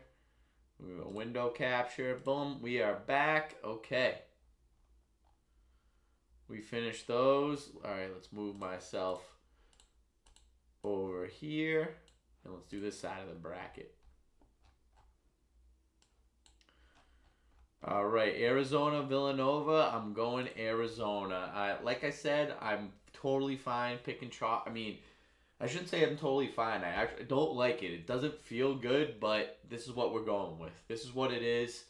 We go window capture. Boom. We are back. Okay. We finished those. All right. Let's move myself over here, and let's do this side of the bracket. All right, Arizona, Villanova. I'm going Arizona. Like I said, I'm totally fine picking chalk. I mean, I shouldn't say I'm totally fine. I actually don't like it. It doesn't feel good, but this is what we're going with. This is what it is.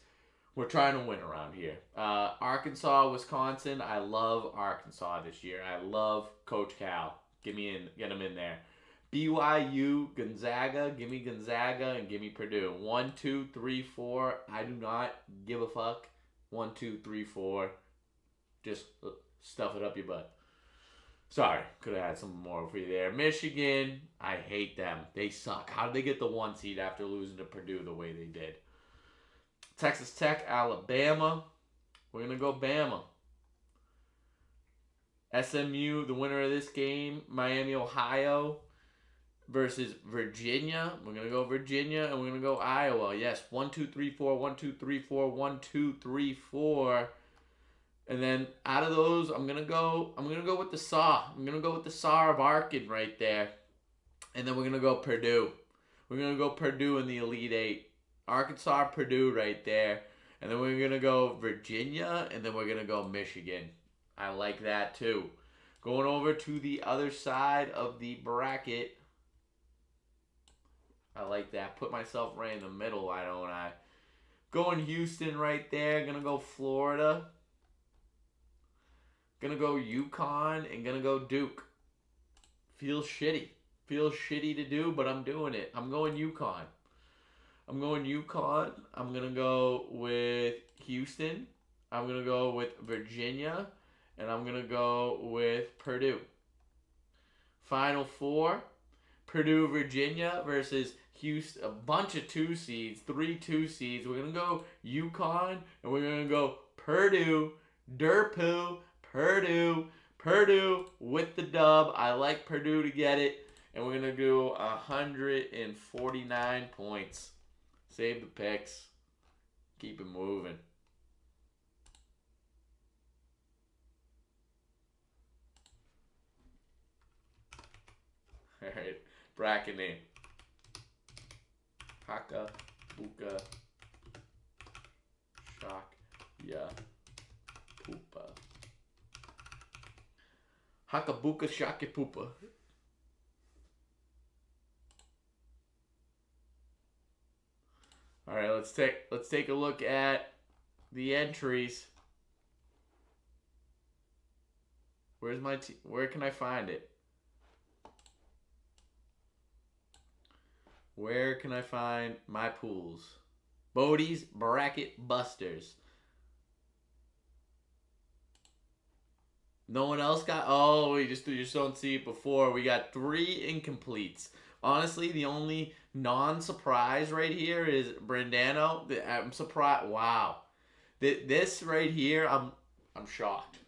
We're trying to win around here. Arkansas, Wisconsin. I love Arkansas this year. I love Coach Cal. Get him in there. BYU, Gonzaga. Give me Gonzaga and give me Purdue. 1, 2, 3, 4. I do not give a fuck. 1, 2, 3, 4. Just stuff it up your butt. Sorry, could have had some more for you there. Michigan, I hate them. They suck. How did they get the 1 seed after losing to Purdue the way they did? Texas Tech, Alabama. We're going to go Bama. SMU, the winner of this game, Miami, Ohio versus Virginia. We're going to go Virginia and we're going to go Iowa. Yes, 1, 2, 3, 4, 1, 2, 3, 4, 1, 2, 3, 4. And then out of those, I'm gonna go with the SAW. I'm gonna go with the SAW of Arkin right there. And then we're gonna go Purdue. We're gonna go Purdue in the Elite Eight. Arkansas, Purdue right there. And then we're gonna go Virginia, and then we're gonna go Michigan. I like that too. Going over to the other side of the bracket. I like that. Put myself right in the middle, why don't I? Going Houston right there. Gonna go Florida. Gonna go UConn and gonna go Duke. Feels shitty. Feels shitty to do, but I'm doing it. I'm going UConn. I'm gonna go with Houston. I'm gonna go with Virginia. And I'm gonna go with Purdue. Final four. Purdue, Virginia versus Houston. A bunch of 2 seeds. 3 2 seeds. We're gonna go UConn and we're gonna go Purdue. Purdue with the dub. I like Purdue to get it. And we're going to do 149 points. Save the picks. Keep it moving. All right. Bracket name. Haka, Buka, Shock, Ya, Poopa. Hakabuka Shake Poopa. All right, let's take a look at the entries. Where's my where can I find it? Where can I find my pools? Bodie's Bracket Busters. No one else got... Oh, you just don't see it before. We got 3 incompletes. Honestly, the only non-surprise right here is Brandano. I'm surprised. Wow, this right here, I'm shocked.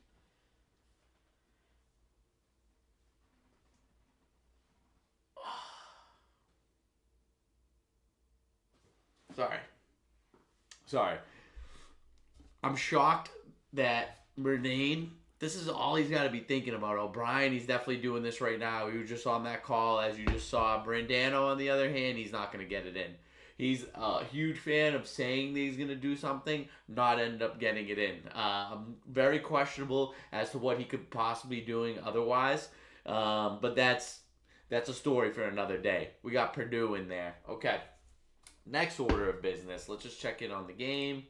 Sorry, sorry. I'm shocked that Murnane, this is all he's got to be thinking about. O'Brien, he's definitely doing this right now. He was just on that call, as you just saw. Brandano, on the other hand, he's not going to get it in. He's a huge fan of saying that he's going to do something, not end up getting it in. Very questionable as to what he could possibly be doing otherwise. But that's a story for another day. We got Purdue in there. Okay. Next order of business. Let's just check in on the game.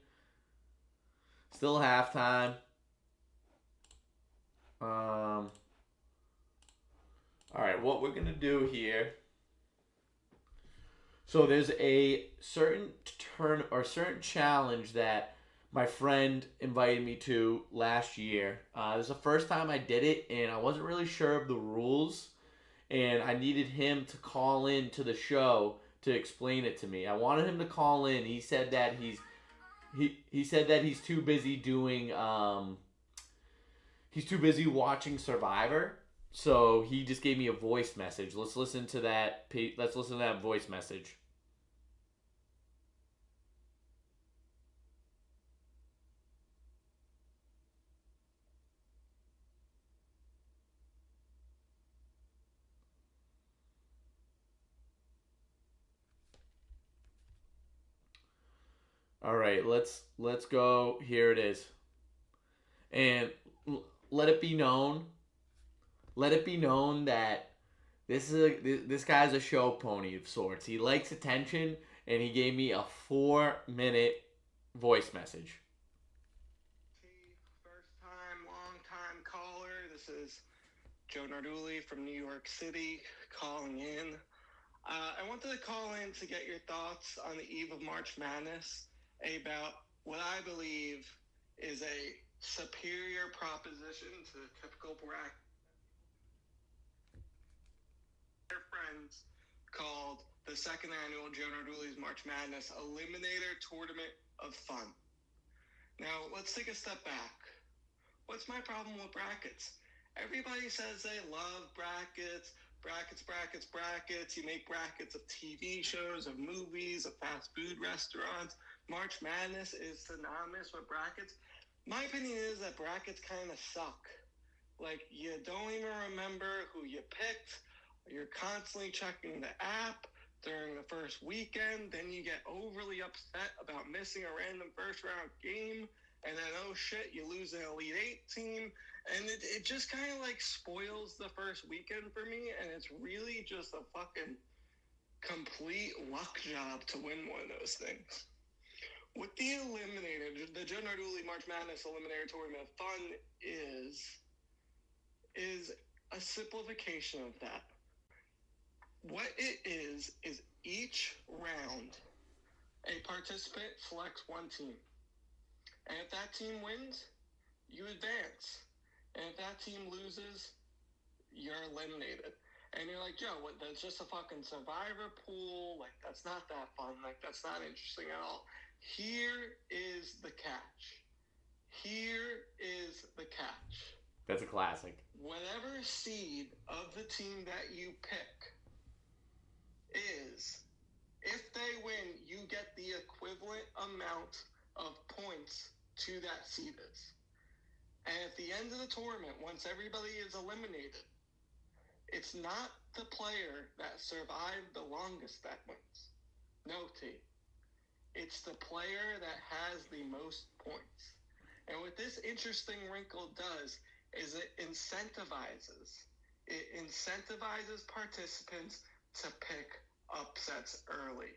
Still halftime. All right, what we're gonna do here. So there's a certain certain challenge that my friend invited me to last year. It was the first time I did it, and I wasn't really sure of the rules, and I needed him to call in to the show to explain it to me. I wanted him to call in. He said that he said that he's too busy doing he's too busy watching Survivor. So he just gave me a voice message. Let's listen to that. Let's listen to that voice message. All right, let's go. Here it is. And let it be known. Let it be known that this guy's a show pony of sorts. He likes attention, and he gave me a 4-minute voice message. First time, long time caller. This is Joe Narduli from New York City calling in. I wanted to call in to get your thoughts on the eve of March Madness about what I believe is a superior proposition to the typical bracket. Their friends called the second annual Joe Narduli's March Madness Eliminator Tournament of Fun. Now, let's take a step back. What's my problem with brackets? Everybody says they love brackets. Brackets. You make brackets of TV shows, of movies, of fast food restaurants. March Madness is synonymous with brackets. My opinion is that brackets kind of suck. Like, you don't even remember who you picked. You're constantly checking the app during the first weekend. Then you get overly upset about missing a random first round game. And then, oh shit, you lose an Elite Eight team. And it just kind of like spoils the first weekend for me. And it's really just a fucking complete luck job to win one of those things. What the Eliminator, the Joe Narduli March Madness Eliminator Tournament of Fun is a simplification of that. What it is each round, a participant selects one team. And if that team wins, you advance. And if that team loses, you're eliminated. And you're like, Joe, what, that's just a fucking survivor pool. Like, that's not that fun. Like, that's not interesting at all. Here is the catch. That's a classic. Whatever seed of the team that you pick is, if they win, you get the equivalent amount of points to that seed is. And at the end of the tournament, once everybody is eliminated, it's not the player that survived the longest that wins. No, T. It's the player that has the most points. And what this interesting wrinkle does is it incentivizes participants to pick upsets early.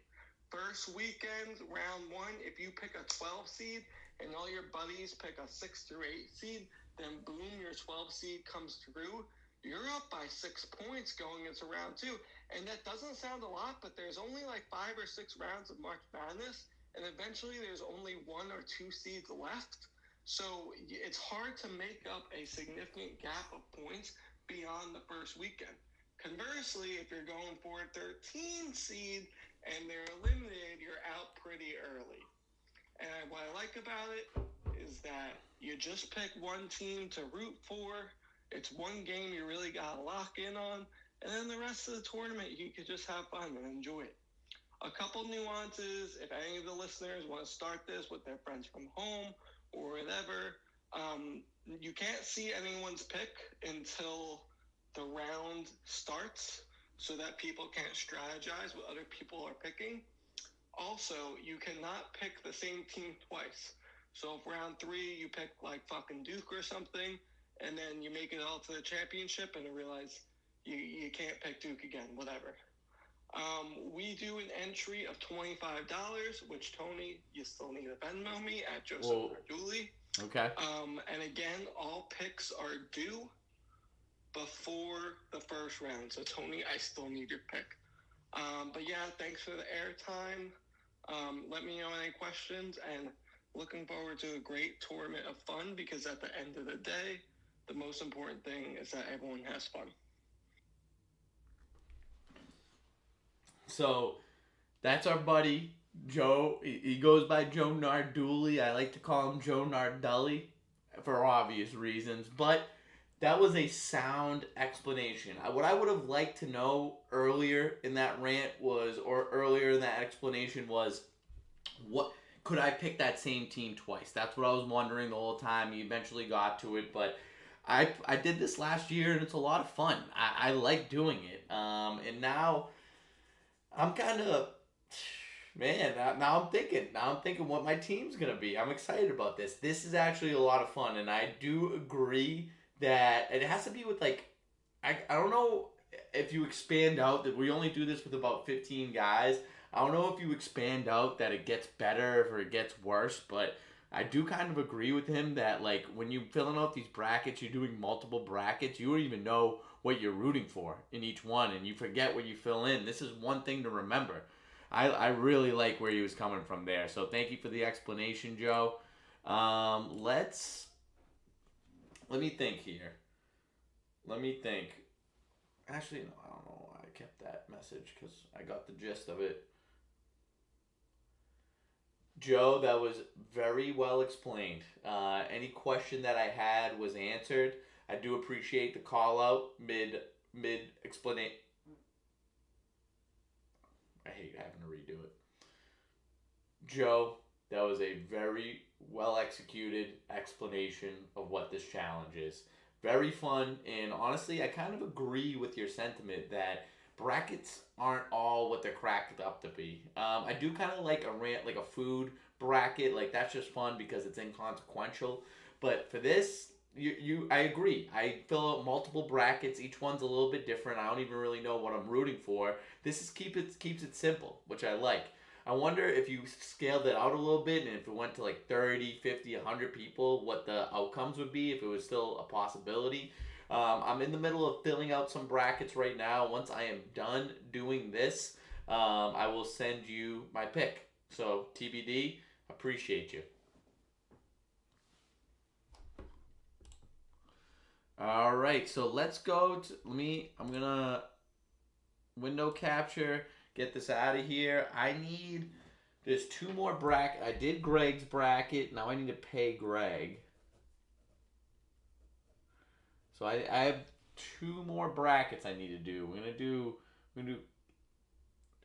First weekend, round one, if you pick a 12 seed and all your buddies pick a 6 through 8 seed, then boom, your 12 seed comes through. You're up by 6 points going into round two. And that doesn't sound a lot, but there's only like 5 or 6 rounds of March Madness, and eventually there's only 1 or 2 seeds left. So it's hard to make up a significant gap of points beyond the first weekend. Conversely, if you're going for a 13 seed and they're eliminated, you're out pretty early. And what I like about it is that you just pick one team to root for. It's one game you really got to lock in on. And then the rest of the tournament, you could just have fun and enjoy it. A couple nuances, if any of the listeners want to start this with their friends from home or whatever, you can't see anyone's pick until the round starts so that people can't strategize what other people are picking. Also, you cannot pick the same team twice. So if round 3 you pick like fucking Duke or something, and then you make it all to the championship and realize you can't pick Duke again, whatever. We do an entry of $25, which Tony, you still need to Venmo me at Joseph Dooley. Okay. And again, all picks are due before the first round. So Tony, I still need your pick. But yeah, thanks for the airtime. Let me know any questions, and looking forward to a great tournament of fun, because at the end of the day, the most important thing is that everyone has fun. So that's our buddy Joe. He goes by Joe Narduli. I like to call him Joe Nardelli for obvious reasons, but that was a sound explanation. What I would have liked to know earlier in that rant was, or earlier in that explanation was, what could I pick that same team twice? That's what I was wondering the whole time. You eventually got to it, but I did this last year and it's a lot of fun. I like doing it. And now I'm kind of, man, now I'm thinking what my team's going to be. I'm excited about this. This is actually a lot of fun, and I do agree that it has to be with, like, I don't know if you expand out that we only do this with about 15 guys. I don't know if you expand out that it gets better or it gets worse, but I do kind of agree with him that, like, when you're filling out these brackets, you're doing multiple brackets, you don't even know what you're rooting for in each one, and you forget what you fill in. This is one thing to remember. I really like where he was coming from there, so thank you for the explanation, Joe. Let me think here. Let me think. Actually, no, I don't know why I kept that message, because I got the gist of it. Joe, that was very well explained. Any question that I had was answered. I do appreciate the call out mid explanation. I hate having to redo it. Joe, that was a very well executed explanation of what this challenge is. Very fun, and honestly, I kind of agree with your sentiment that brackets aren't all what they're cracked up to be. I do kind of like a food bracket, like that's just fun because it's inconsequential. But for this, I agree. I fill out multiple brackets. Each one's a little bit different. I don't even really know what I'm rooting for. This is keeps it simple, which I like. I wonder if you scaled it out a little bit and if it went to like 30, 50, 100 people, what the outcomes would be if it was still a possibility. I'm in the middle of filling out some brackets right now. Once I am done doing this, I will send you my pick. So TBD, appreciate you. All right, so let's go to I'm gonna window capture, get this out of here. There's 2 more bracket. I did Greg's bracket. Now I need to pay Greg. So I have 2 more brackets I need to do. Do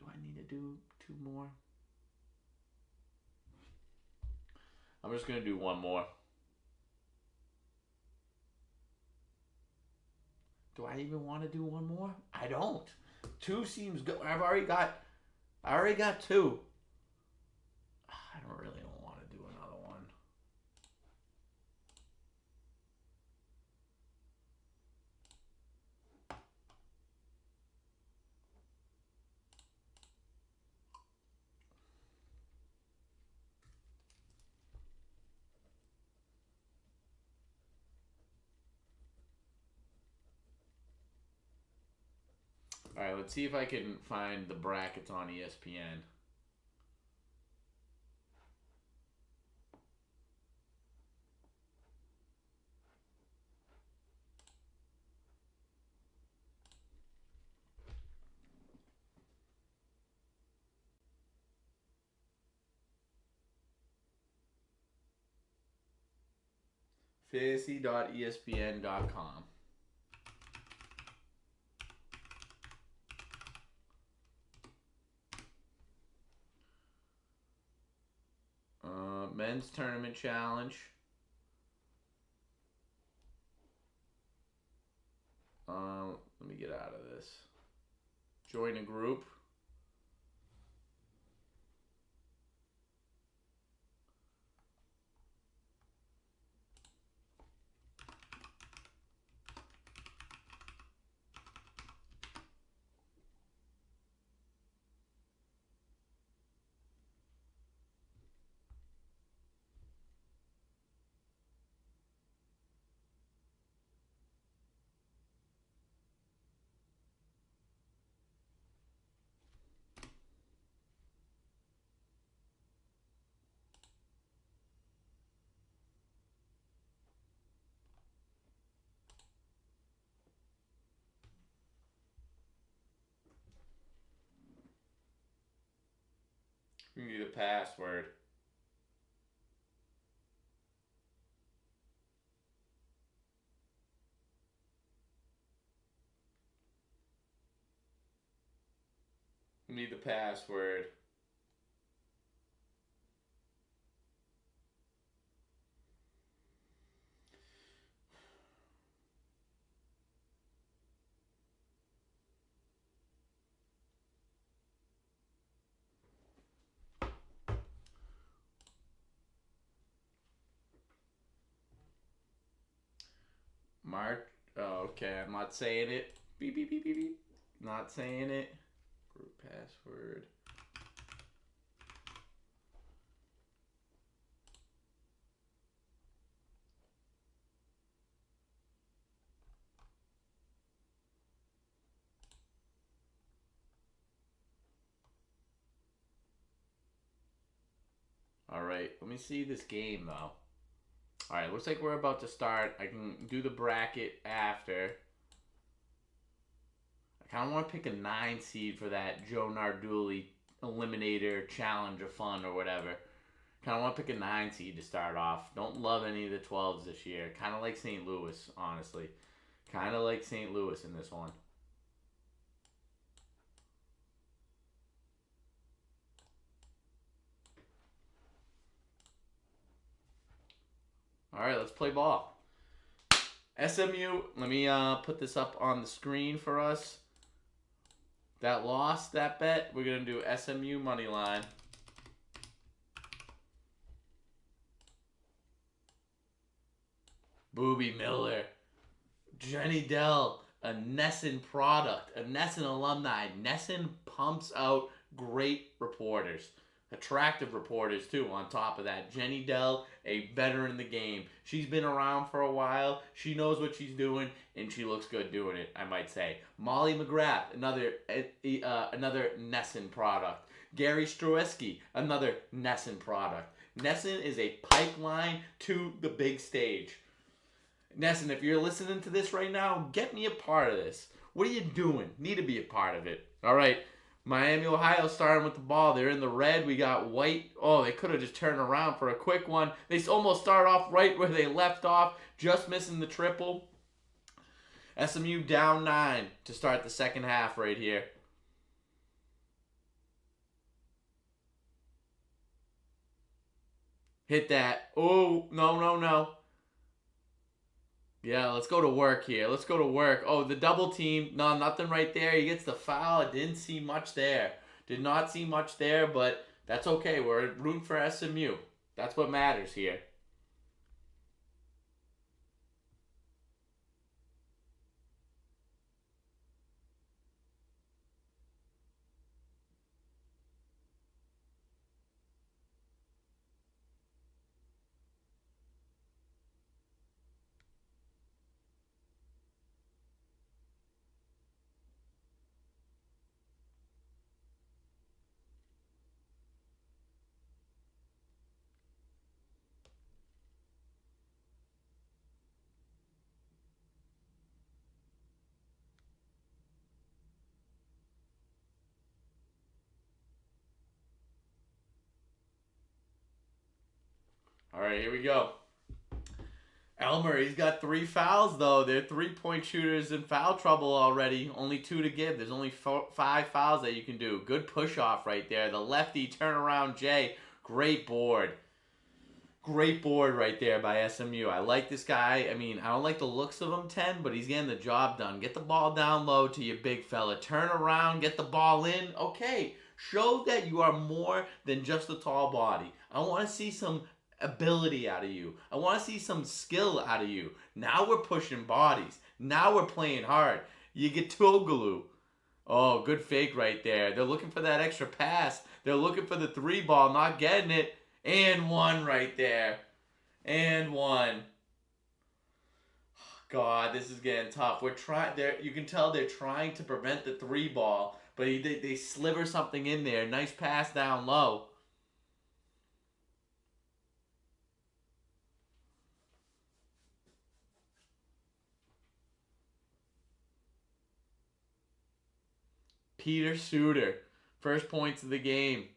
I need to do 2 more? I'm just gonna do 1 more. Do I even want to do 1 more? I don't. 2 seems good. I already got 2. I don't really want to do another one. All right, let's see if I can find the brackets on ESPN. Fantasy.espn.com. Men's tournament challenge. Let me get out of this. Join a group. You need a password. You need the password. Mark. Oh, okay, I'm not saying it. Beep, beep, beep, beep, beep. Not saying it. Group password. All right, let me see this game though. All right, looks like we're about to start. I can do the bracket after. I kind of want to pick a 9 seed for that Joe Narduli Eliminator Challenge of Fun or whatever. Kind of want to pick a 9 seed to start off. Don't love any of the 12s this year. Kind of like St. Louis, honestly. Kind of like St. Louis in this one. All right, let's play ball. SMU, let me put this up on the screen for us. That lost that bet, we're going to do SMU money line. Booby Miller. Jenny Dell, a Nesson product, a Nesson alumni. Nesson pumps out great reporters. Attractive reporters, too, on top of that. Jenny Dell, a veteran in the game. She's been around for a while. She knows what she's doing, and she looks good doing it, I might say. Molly McGrath, another Nesson product. Gary Strueski, another Nesson product. Nesson is a pipeline to the big stage. Nesson, if you're listening to this right now, get me a part of this. What are you doing? Need to be a part of it. All right. Miami, Ohio starting with the ball. They're in the red. We got white. Oh, they could have just turned around for a quick one. They almost start off right where they left off, just missing the triple. SMU down 9 to start the second half right here. Hit that. Oh, no. Yeah, let's go to work here. Let's go to work. Oh, the double team. No, nothing right there. He gets the foul. I didn't see much there. Did not see much there, but that's okay. We're rooting for SMU. That's what matters here. All right, here we go. Elmer, he's got 3 fouls, though. They're 3-point shooters in foul trouble already. Only 2 to give. There's only 5 fouls that you can do. Good push-off right there. The lefty turnaround Jay. Great board. Great board right there by SMU. I like this guy. I mean, I don't like the looks of him, 10, but he's getting the job done. Get the ball down low to your big fella. Turn around, get the ball in. Okay, show that you are more than just a tall body. I want to see some ability out of you. I want to see some skill out of you. Now we're pushing bodies. Now we're playing hard. You get Togaloo. Oh, good fake right there. They're looking for that extra pass. They're looking for the 3 ball, not getting it. And 1 right there. And 1. God, this is getting tough. We're trying. You can tell they're trying to prevent the 3 ball, but they sliver something in there. Nice pass down low. Peter Suter, first points of the game.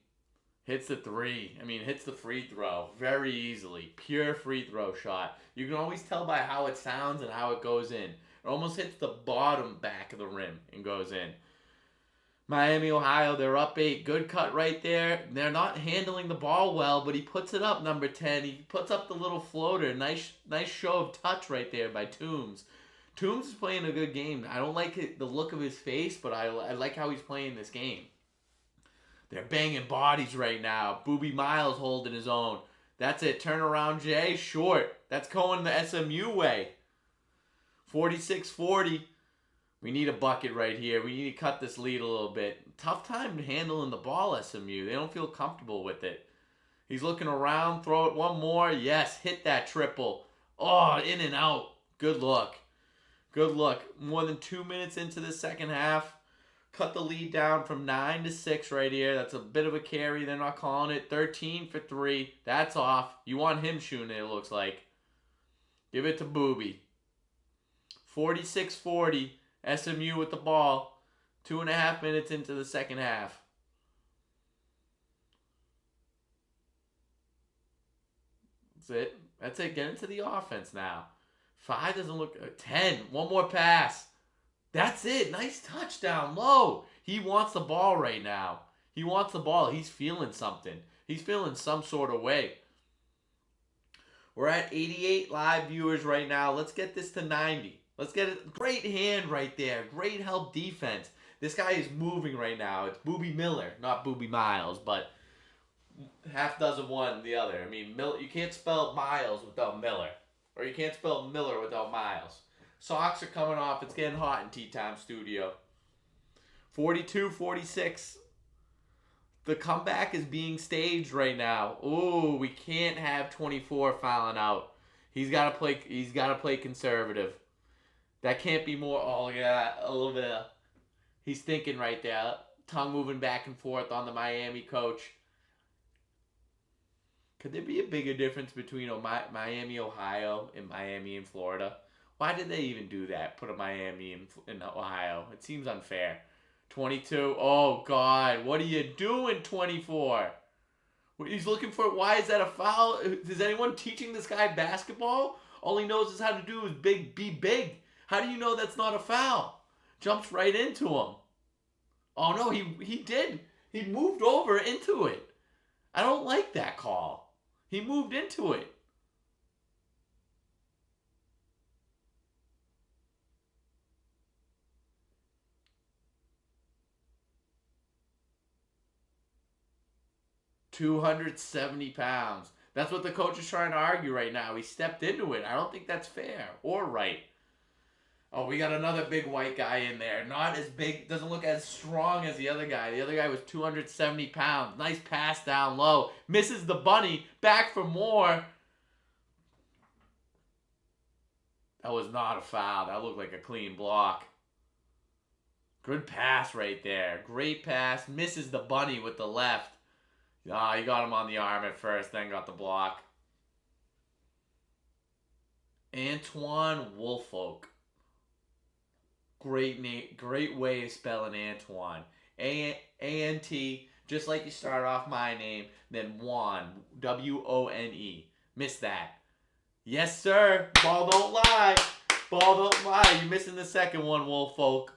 Hits the 3. I mean, hits the free throw very easily. Pure free throw shot. You can always tell by how it sounds and how it goes in. It almost hits the bottom back of the rim and goes in. Miami, Ohio, they're up 8. Good cut right there. They're not handling the ball well, but he puts it up, number 10. He puts up the little floater. Nice show of touch right there by Toombs. Toombs is playing a good game. I don't like the look of his face, but I like how he's playing this game. They're banging bodies right now. Booby Miles holding his own. That's it. Turnaround Jay. Short. That's going the SMU way. 46-40. We need a bucket right here. We need to cut this lead a little bit. Tough time handling the ball, SMU. They don't feel comfortable with it. He's looking around. Throw it one more. Yes. Hit that triple. Oh, in and out. Good look. Good look. More than 2 minutes into the second half. Cut the lead down from 9 to 6 right here. That's a bit of a carry. They're not calling it. 13 for 3. That's off. You want him shooting it looks like. Give it to Booby. 46-40. SMU with the ball. 2.5 minutes into the second half. That's it. That's it. Get into the offense now. 5 doesn't look... 10. One more pass. That's it. Nice touchdown low. He wants the ball right now. He wants the ball. He's feeling something. He's feeling some sort of way. We're at 88 live viewers right now. Let's get this to 90. Let's get it. Great hand right there. Great help defense. This guy is moving right now. It's Booby Miller, not Booby Miles, but half dozen one the other. I mean, you can't spell Miles without Miller. Or you can't spell Miller without Miles. Socks are coming off. It's getting hot in Tea Time Studio. 42-46. The comeback is being staged right now. Ooh, we can't have 24 fouling out. He's got to play conservative. That can't be more. Oh yeah, a little bit. He's thinking right there. Tongue moving back and forth on the Miami coach. Could there be a bigger difference between Miami, Ohio, and Miami in Florida? Why did they even do that? Put a Miami in Ohio. It seems unfair. 22. Oh, God. What are you doing, 24? He's looking for... Why is that a foul? Is anyone teaching this guy basketball? All he knows is how to do is be big. How do you know that's not a foul? Jumps right into him. Oh, no, he did. He moved over into it. I don't like that call. He moved into it. £270. That's what the coach is trying to argue right now. He stepped into it. I don't think that's fair or right. Oh, we got another big white guy in there. Not as big, doesn't look as strong as the other guy. The other guy was 270 pounds. Nice pass down low. Misses the bunny. Back for more. That was not a foul. That looked like a clean block. Good pass right there. Great pass. Misses the bunny with the left. Ah, he got him on the arm at first, then got the block. Antoine Woolfolk. Great way of spelling Antoine. A-N-T, just like you start off my name, then Juan, W-O-N-E. Missed that. Yes, sir. Ball don't lie. Ball don't lie. You're missing the second one, Wolf Folk.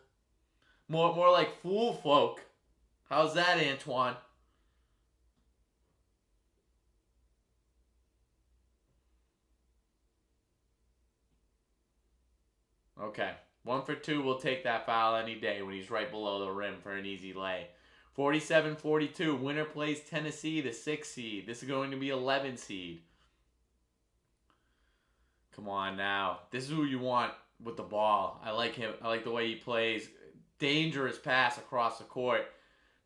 More like Fool Folk. How's that, Antoine? Okay. 1 for 2. We'll take that foul any day when he's right below the rim for an easy lay. 47-42. Winner plays Tennessee, the 6 seed. This is going to be 11 seed. Come on now. This is who you want with the ball. I like him. I like the way he plays. Dangerous pass across the court.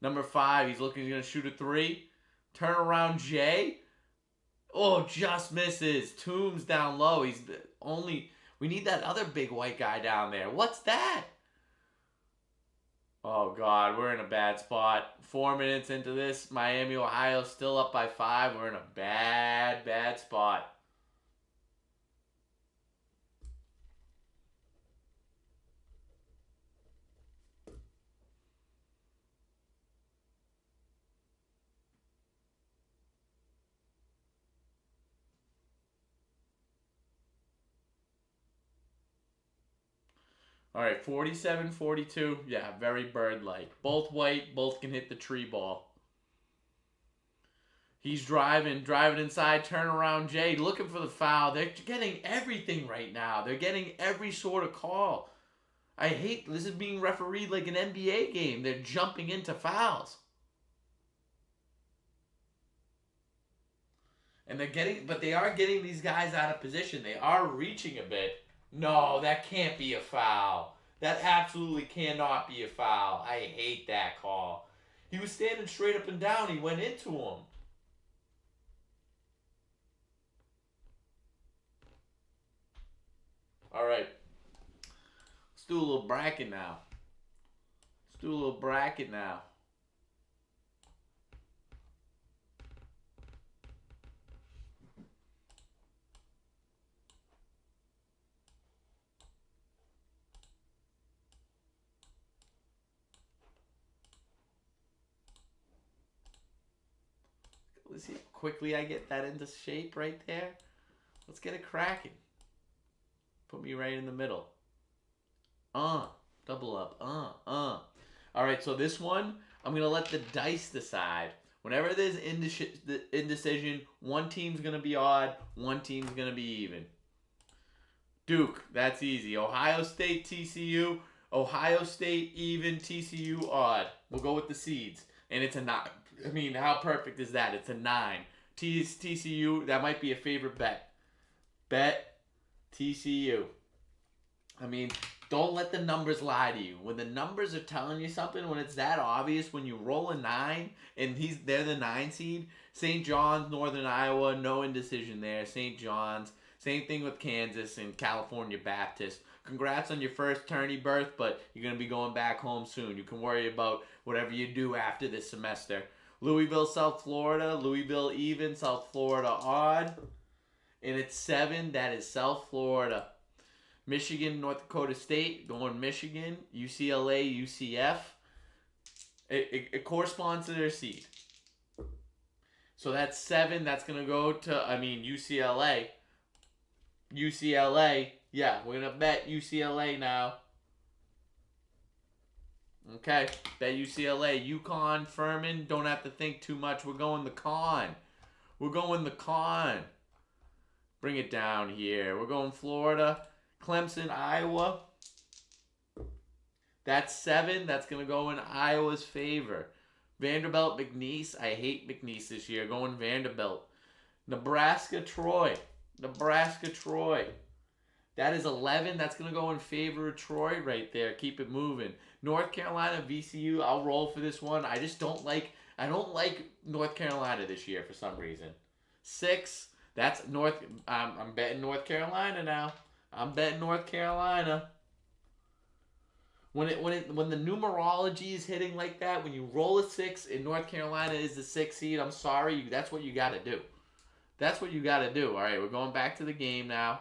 Number 5, he's going to shoot a 3. Turn around Jay. Oh, just misses. Toombs down low. He's only... We need that other big white guy down there. What's that? Oh, God. We're in a bad spot. 4 minutes into this. Miami, Ohio still up by 5. We're in a bad, bad spot. All right, 47-42. Yeah, very bird-like. Both white, both can hit the tree ball. He's driving inside, turn around Jay, looking for the foul. They're getting everything right now. They're getting every sort of call. I hate this is being refereed like an NBA game. They're jumping into fouls. And they are getting these guys out of position. They are reaching a bit. No, that can't be a foul. That absolutely cannot be a foul. I hate that call. He was standing straight up and down. He went into him. All right. Let's do a little bracket now. Let's see how quickly I get that into shape right there. Let's get it cracking. Put me right in the middle. Double up. All right, so this one, I'm going to let the dice decide. Whenever there's indecision, one team's going to be odd, one team's going to be even. Duke, that's easy. Ohio State, TCU. Ohio State, even. TCU, odd. We'll go with the seeds. And it's a 9. I mean, how perfect is that? It's a 9. TCU, that might be a favorite bet. Bet TCU. I mean, don't let the numbers lie to you. When the numbers are telling you something, when it's that obvious, when you roll a 9 and they're the 9 seed, St. John's, Northern Iowa, no indecision there. St. John's, same thing with Kansas and California Baptist. Congrats on your first tourney berth, but you're going to be going back home soon. You can worry about whatever you do after this semester. Louisville, South Florida. Louisville even, South Florida odd. And it's 7. That is South Florida. Michigan, North Dakota State, going Michigan. UCLA, UCF. It corresponds to their seed. So that's 7. That's going to go to, UCLA. UCLA. Yeah, we're going to bet UCLA now. Okay, bet UCLA. UConn, Furman, don't have to think too much. We're going the con. Bring it down here. We're going Florida. Clemson, Iowa. That's 7. That's going to go in Iowa's favor. Vanderbilt, McNeese. I hate McNeese this year. Going Vanderbilt. Nebraska, Troy. That is 11. That's going to go in favor of Troy right there. Keep it moving. North Carolina, VCU. I'll roll for this one. I don't like North Carolina this year for some reason. 6. That's I'm betting North Carolina now. I'm betting North Carolina. When the numerology is hitting like that, when you roll a 6 and North Carolina is the 6th seed, I'm sorry, that's what you got to do. All right, we're going back to the game now.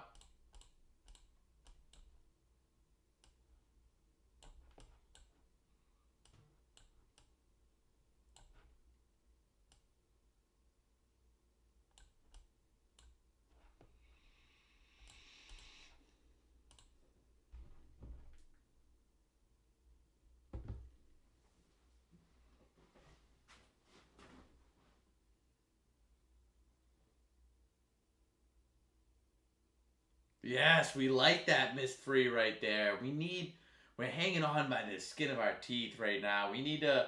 Yes, we like that missed free right there. We're hanging on by the skin of our teeth right now. We need to.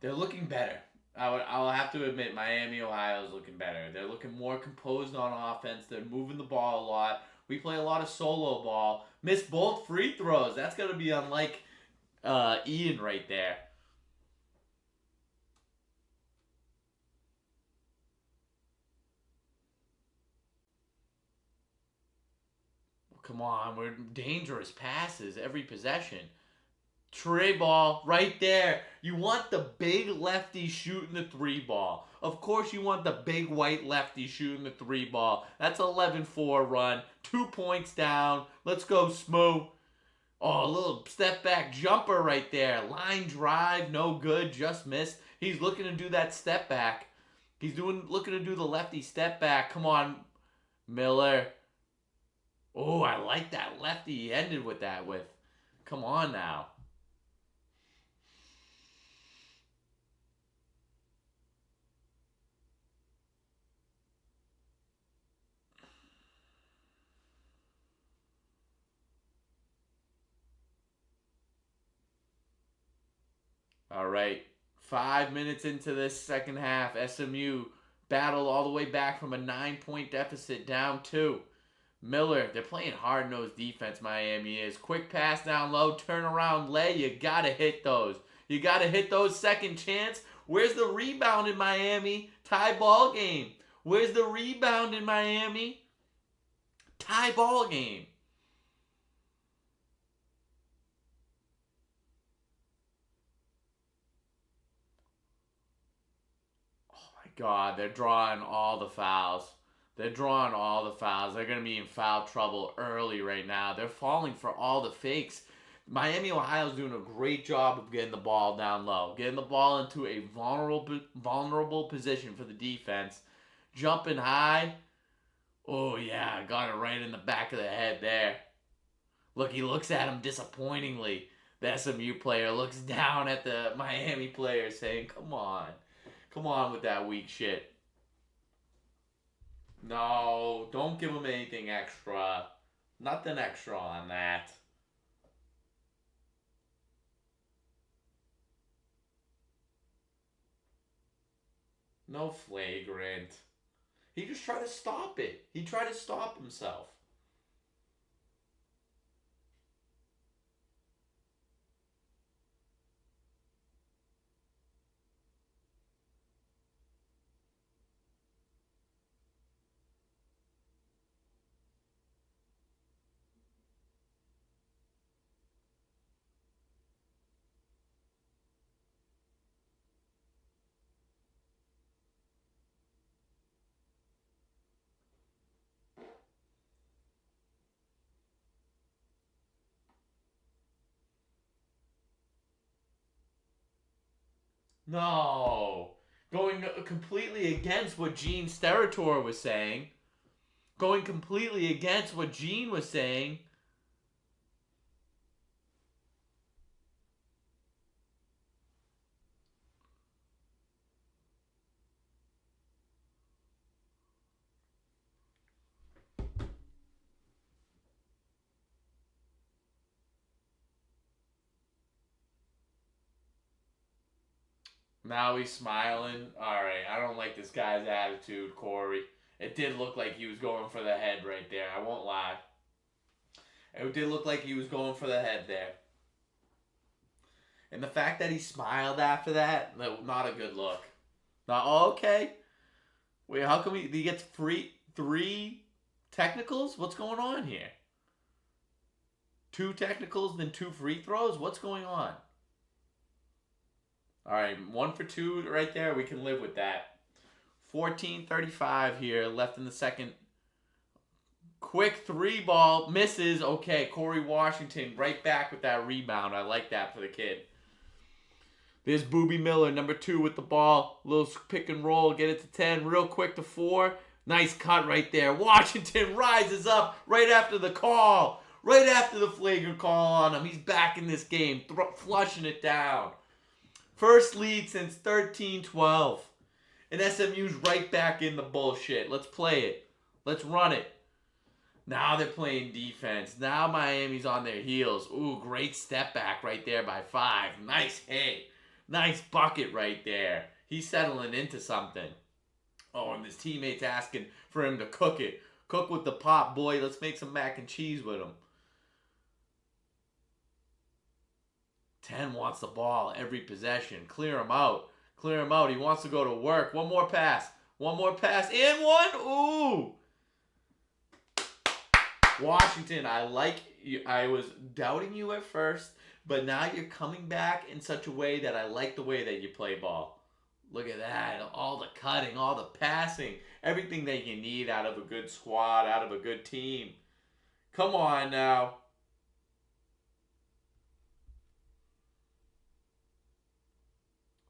They're looking better. I'll have to admit, Miami, Ohio is looking better. They're looking more composed on offense. They're moving the ball a lot. We play a lot of solo ball. Missed both free throws. That's gonna be unlike Ian right there. Come on, we're dangerous passes every possession. Tray ball right there. You want the big lefty shooting the three ball. Of course, you want the big white lefty shooting the three ball. That's 11-4 run. 2 points down. Let's go, SMU. Oh, a little step back jumper right there. Line drive, no good, just missed. He's looking to do that step back. Looking to do the lefty step back. Come on, Miller. Oh, I like that lefty he ended with that with. Come on now. All right. 5 minutes into this second half, SMU battled all the way back from a 9-point deficit down 2. Miller, they're playing hard-nosed defense, Miami is. Quick pass down low, turn around, lay. You got to hit those. You got to hit those second chance. Where's the rebound in Miami? Tie ball game. Where's the rebound in Miami? Tie ball game. God, they're drawing all the fouls. They're drawing all the fouls. They're going to be in foul trouble early right now. They're falling for all the fakes. Miami, Ohio is doing a great job of getting the ball down low, getting the ball into a vulnerable position for the defense. Jumping high. Oh, yeah, got it right in the back of the head there. Look, he looks at him disappointingly. The SMU player looks down at the Miami player saying, come on. Come on with that weak shit. No, don't give him anything extra. Nothing extra on that. No flagrant. He just tried to stop it. He tried to stop himself. No. Going completely against what Gene Steratore was saying. Going completely against what Gene was saying. Now he's smiling. Alright, I don't like this guy's attitude, Corey. It did look like he was going for the head right there. I won't lie. It did look like he was going for the head there. And the fact that he smiled after that, not a good look. Not, oh, okay. Wait, how come he gets three technicals? What's going on here? 2 technicals, then 2 free throws? What's going on? All right, 1 for 2 right there. We can live with that. 14:35 here left in the second. Quick 3 ball. Misses. Okay, Corey Washington right back with that rebound. I like that for the kid. There's Booby Miller, number 2 with the ball. Little pick and roll. Get it to 10. Real quick to 4. Nice cut right there. Washington rises up right after the call. Right after the flagrant call on him. He's back in this game. Flushing it down. First lead since 13-12. And SMU's right back in the bullshit. Let's play it. Let's run it. Now they're playing defense. Now Miami's on their heels. Ooh, great step back right there by 5. Nice hit. Nice bucket right there. He's settling into something. Oh, and his teammates asking for him to cook it. Cook with the pop, boy. Let's make some mac and cheese with him. 10 wants the ball every possession. Clear him out. Clear him out. He wants to go to work. One more pass. One more pass. And one. Ooh. Washington, I like you. I was doubting you at first, but now you're coming back in such a way that I like the way that you play ball. Look at that. All the cutting, all the passing, everything that you need out of a good squad, out of a good team. Come on now.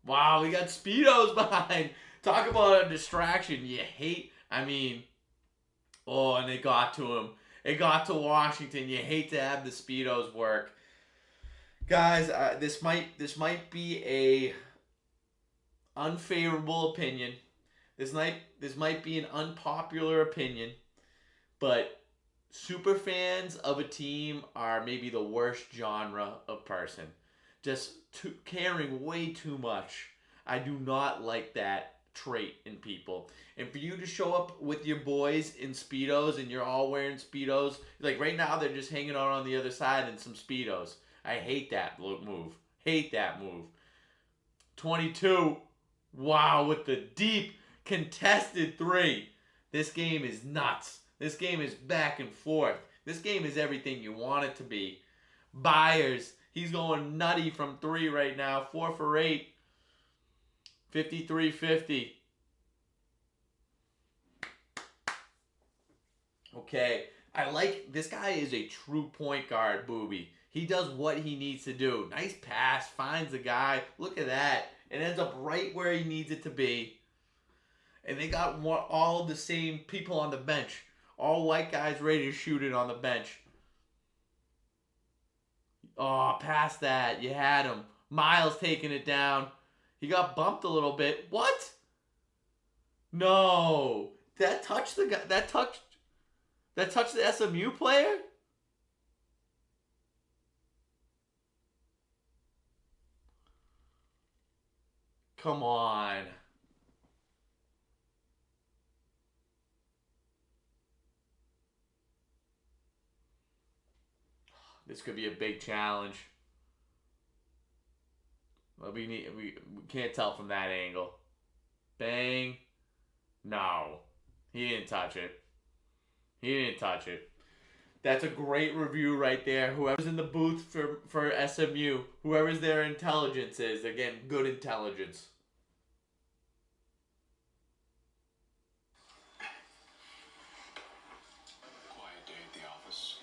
Wow, we got Speedos behind. Talk about a distraction. You hate, oh, and they got to him. It got to Washington. You hate to have the Speedos work. Guys, this might be a unfavorable opinion. This might be an unpopular opinion, but super fans of a team are maybe the worst genre of person. Just caring way too much. I do not like that trait in people. And for you to show up with your boys in Speedos and you're all wearing Speedos, like right now they're just hanging out on the other side in some Speedos. I hate that move. Hate that move. 22. Wow, with the deep contested 3. This game is nuts. This game is back and forth. This game is everything you want it to be. Byers, he's going nutty from 3 right now. 4 for 8. 53-50. Okay, I like, this guy is a true point guard, Booby. He does what he needs to do. Nice pass, finds the guy. Look at that. It ends up right where he needs it to be. And they got all of the same people on the bench. All white guys ready to shoot it on the bench. Oh, past that. You had him. Miles taking it down. He got bumped a little bit. What? No. That touched the guy. That touched the SMU player? Come on. This could be a big challenge. Well, we can't tell from that angle. Bang. No. He didn't touch it. He didn't touch it. That's a great review right there. Whoever's in the booth for SMU, whoever's their intelligence is, again, good intelligence. Quiet day at the office.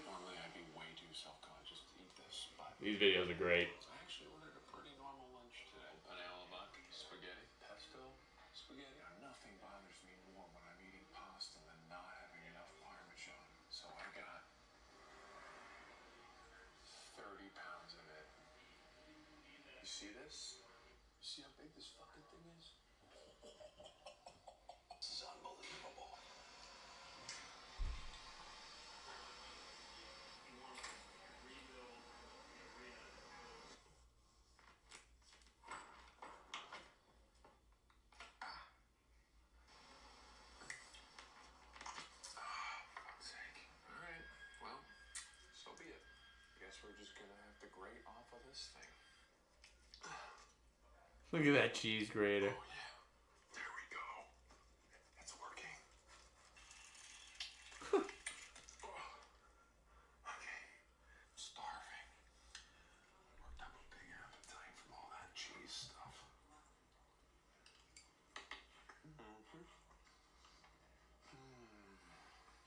Normally I'd be way too self-conscious to eat this, but These videos are great. I actually ordered a pretty normal lunch today. Banana buck, spaghetti, pesto, spaghetti. Now, nothing bothers me more when I'm eating pasta than not having enough Parmesan. So I got 30 pounds of it. You see this? See how big this fucking thing is? This is unbelievable. Fuck's sake. Alright, well, so be it. Guess we're just gonna have to grate off of this thing. Look at that cheese grater. Oh yeah, there we go. It's working. Okay, I'm starving. Worked up a big appetite from all that cheese stuff.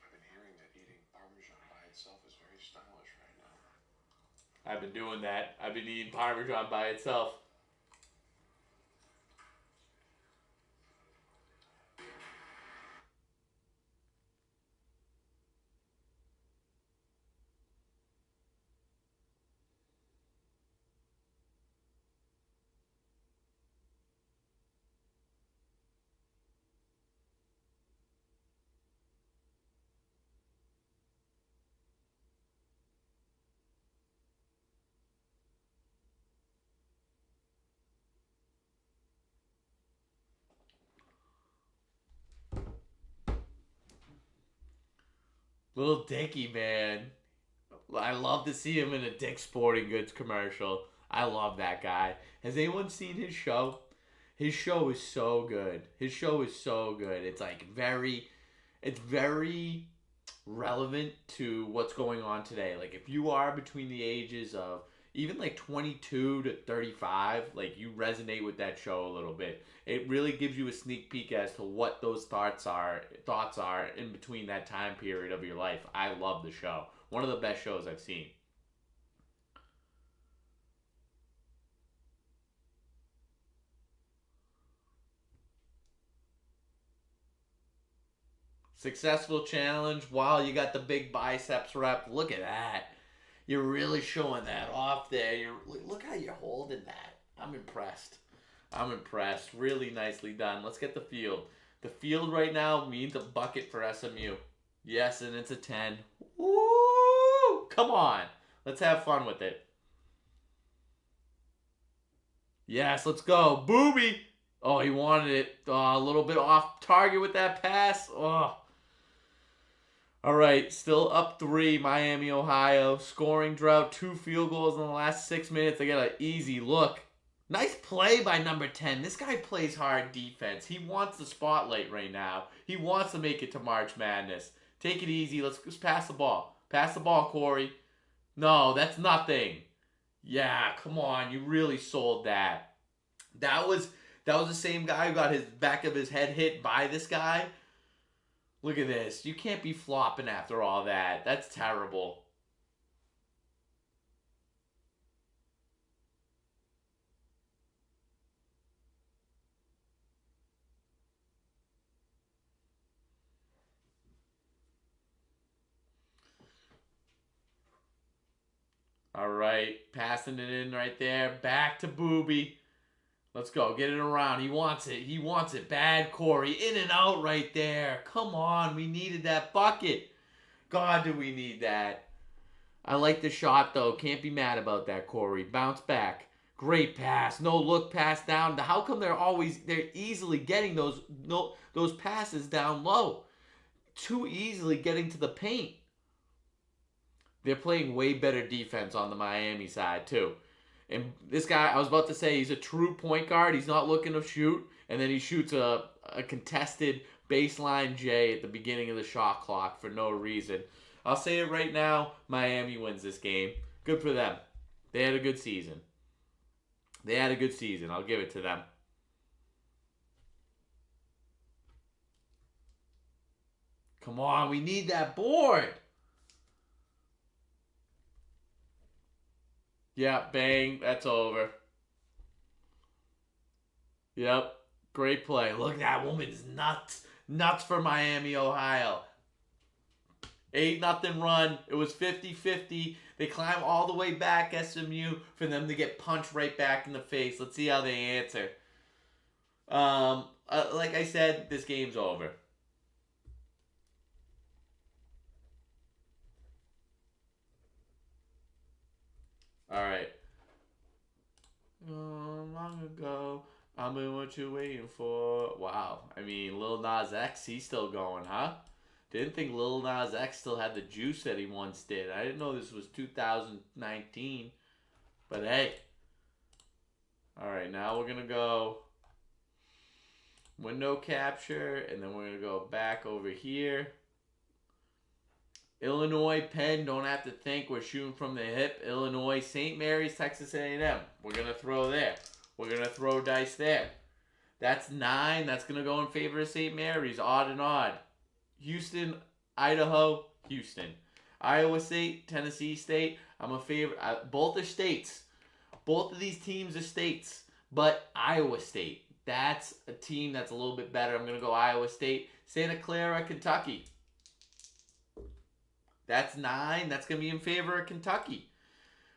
I've been hearing that eating Parmesan by itself is very stylish right now. I've been doing that. I've been eating Parmesan by itself. Little Dicky, man. I love to see him in a Dick's Sporting Goods commercial. I love that guy. Has anyone seen his show? His show is so good. His show is so good. It's like it's very relevant to what's going on today. Like if you are between the ages of even like 22 to 35, like you resonate with that show a little bit. It really gives you a sneak peek as to what those thoughts are in between that time period of your life. I love the show. One of the best shows I've seen. Successful challenge. Wow, you got the big biceps rep. Look at that. You're really showing that off there. Look how you're holding that. I'm impressed. I'm impressed. Really nicely done. Let's get the field. The field right now means a bucket for SMU. Yes, and it's a 10. Woo! Come on. Let's have fun with it. Yes, let's go. Booby! Oh, he wanted it a little bit off target with that pass. Oh. All right, still up 3, Miami, Ohio. Scoring drought, 2 field goals in the last 6 minutes. They got an easy look. Nice play by number 10. This guy plays hard defense. He wants the spotlight right now. He wants to make it to March Madness. Take it easy. Let's just pass the ball. Pass the ball, Corey. No, that's nothing. Yeah, come on. You really sold that. That was the same guy who got his back of his head hit by this guy. Look at this. You can't be flopping after all that. That's terrible. All right. Passing it in right there. Back to Booby. Let's go. Get it around. He wants it. He wants it. Bad Corey. In and out right there. Come on. We needed that bucket. God, do we need that. I like the shot, though. Can't be mad about that, Corey. Bounce back. Great pass. No look pass down. How come they're easily getting those passes down low? Too easily getting to the paint. They're playing way better defense on the Miami side, too. And this guy, I was about to say, he's a true point guard. He's not looking to shoot. And then he shoots a contested baseline J at the beginning of the shot clock for no reason. I'll say it right now, Miami wins this game. Good for them. They had a good season. I'll give it to them. Come on, we need that board. Yeah, bang, that's over. Yep, great play. Look, that woman's nuts. Nuts for Miami, Ohio. 8-0 run. It was 50-50. They climb all the way back, SMU, for them to get punched right back in the face. Let's see how they answer. Like I said, this game's over. All right. Long ago, I mean, what you waiting for? Wow. I mean, Lil Nas X, he's still going, huh? Didn't think Lil Nas X still had the juice that he once did. I didn't know this was 2019. But hey. All right, now we're going to go window capture, and then we're going to go back over here. Illinois, Penn, don't have to think. We're shooting from the hip. Illinois, St. Mary's, Texas A&M. We're going to throw there. We're going to throw dice there. That's 9. That's going to go in favor of St. Mary's. Odd and odd. Houston, Idaho, Houston. Iowa State, Tennessee State. I'm a favorite. Both are states. Both of these teams are states. But Iowa State. That's a team that's a little bit better. I'm going to go Iowa State. Santa Clara, Kentucky. That's 9. That's going to be in favor of Kentucky.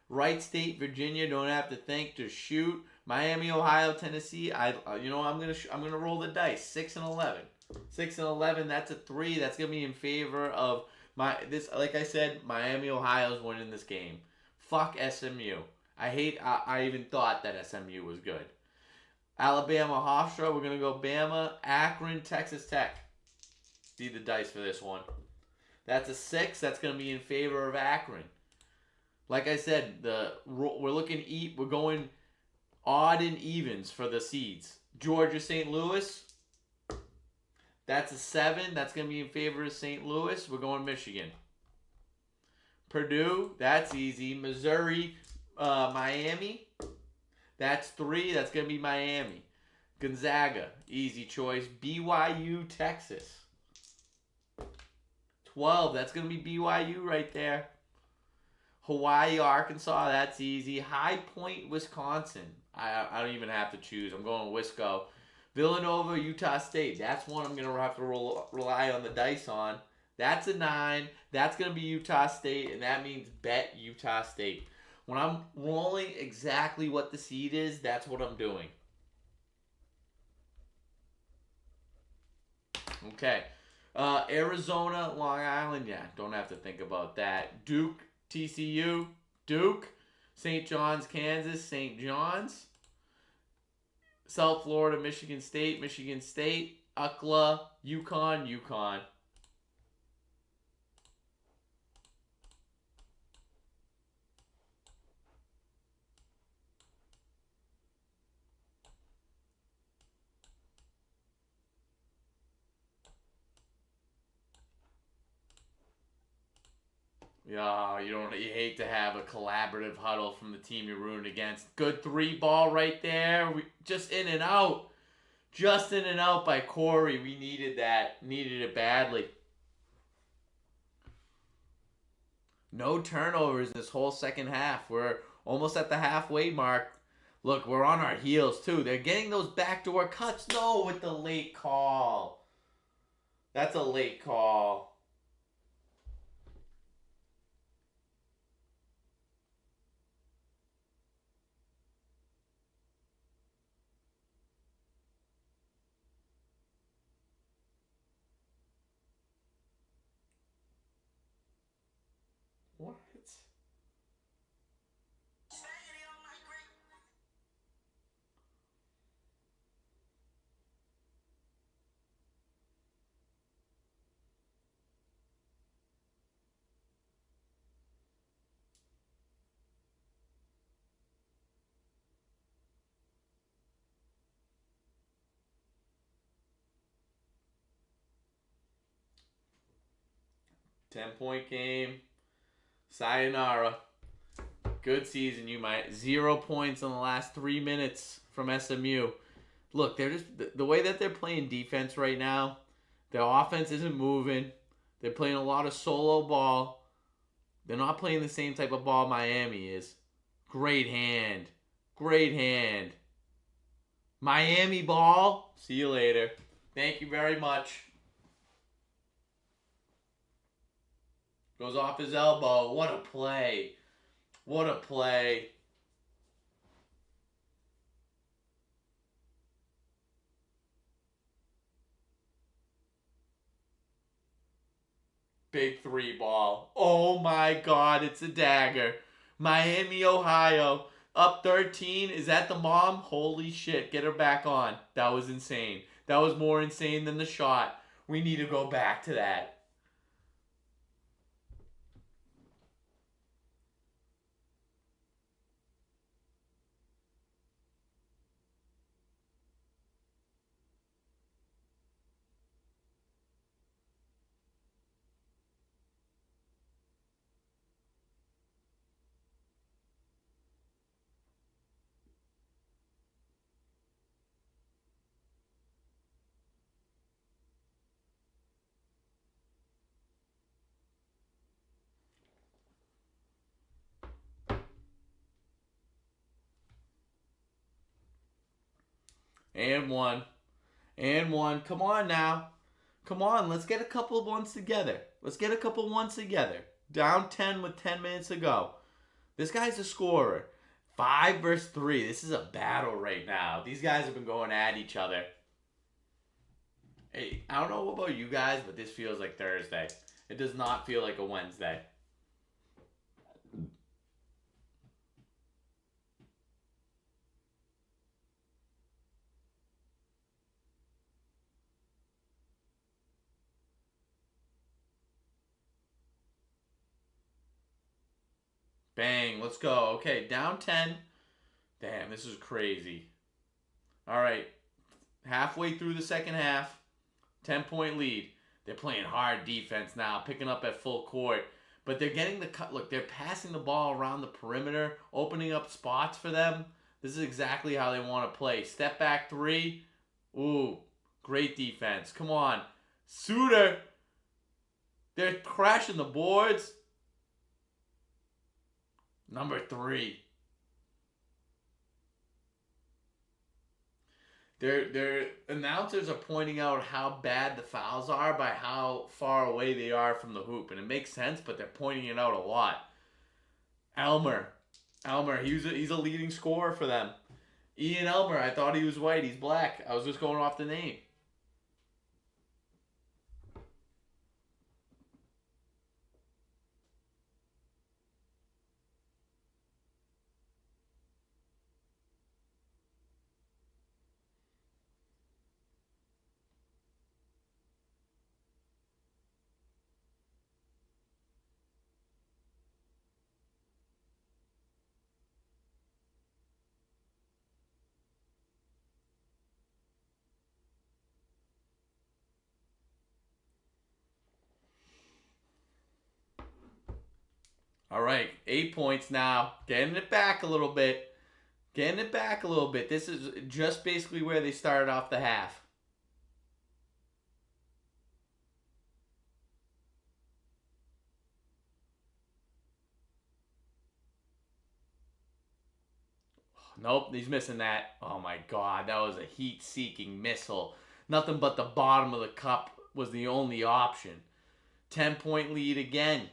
Wright State, Virginia, don't have to think, just shoot. Miami, Ohio, Tennessee. I'm gonna roll the dice. 6 and 11. 6 and 11. That's a 3. That's gonna be in favor of like I said, Miami, Ohio's winning this game. Fuck SMU. I even thought that SMU was good. Alabama, Hofstra. We're gonna go Bama, Akron, Texas Tech. Need the dice for this one. That's a 6. That's going to be in favor of Akron. Like I said, we're going odd and evens for the seeds. Georgia St. Louis, that's a 7. That's going to be in favor of St. Louis. We're going Michigan. Purdue, that's easy. Missouri, Miami, that's 3. That's going to be Miami. Gonzaga, easy choice. BYU, Texas. 12, that's going to be BYU right there. Hawaii, Arkansas, that's easy. High Point, Wisconsin. I don't even have to choose. I'm going with Wisco. Villanova, Utah State. That's one I'm going to have to rely on the dice on. That's a 9. That's going to be Utah State, and that means bet Utah State. When I'm rolling exactly what the seed is, that's what I'm doing. Okay. Arizona, Long Island, yeah, don't have to think about that. Duke, TCU, Duke. St. John's, Kansas, St. John's. South Florida, Michigan State, Michigan State. UCLA, UConn, UConn. Yeah, you hate to have a collaborative huddle from the team you're rooting against. Good 3 ball right there. Just in and out. Just in and out by Corey. We needed that. Needed it badly. No turnovers this whole second half. We're almost at the halfway mark. Look, we're on our heels too. They're getting those backdoor cuts. No, with the late call. That's a late call. What? 10-point game. Sayonara. Good season, you might. 0 points in the last 3 minutes from SMU. Look, they're just the way that they're playing defense right now. Their offense isn't moving. They're playing a lot of solo ball. They're not playing the same type of ball Miami is. Great hand. Great hand. Miami ball. See you later. Thank you very much. Goes off his elbow. What a play. What a play. Big 3 ball. Oh my God, it's a dagger. Miami, Ohio. Up 13. Is that the mom? Holy shit. Get her back on. That was insane. That was more insane than the shot. We need to go back to that. And one. And one. Come on now. Come on, let's get a couple of ones together. Let's get a couple of ones together. Down 10 with 10 minutes to go. This guy's a scorer. 5 versus 3. This is a battle right now. These guys have been going at each other. Hey, I don't know about you guys, but this feels like Thursday. It does not feel like a Wednesday. Bang. Let's go. Okay, down 10. Damn, this is crazy. All right. Halfway through the second half, 10-point lead. They're playing hard defense now, picking up at full court. But they're getting the cut. Look, they're passing the ball around the perimeter, opening up spots for them. This is exactly how they want to play. Step back three. Ooh, great defense. Come on. Suter. They're crashing the boards. Number 3. Their announcers are pointing out how bad the fouls are by how far away they are from the hoop. And it makes sense, but they're pointing it out a lot. Elmer, he's a leading scorer for them. Ian Elmer, I thought he was white. He's black. I was just going off the name. All right, 8 points now. Getting it back a little bit. This is just basically where they started off the half. Nope, he's missing that. Oh my God, that was a heat-seeking missile. Nothing but the bottom of the cup was the only option. 10-point lead again.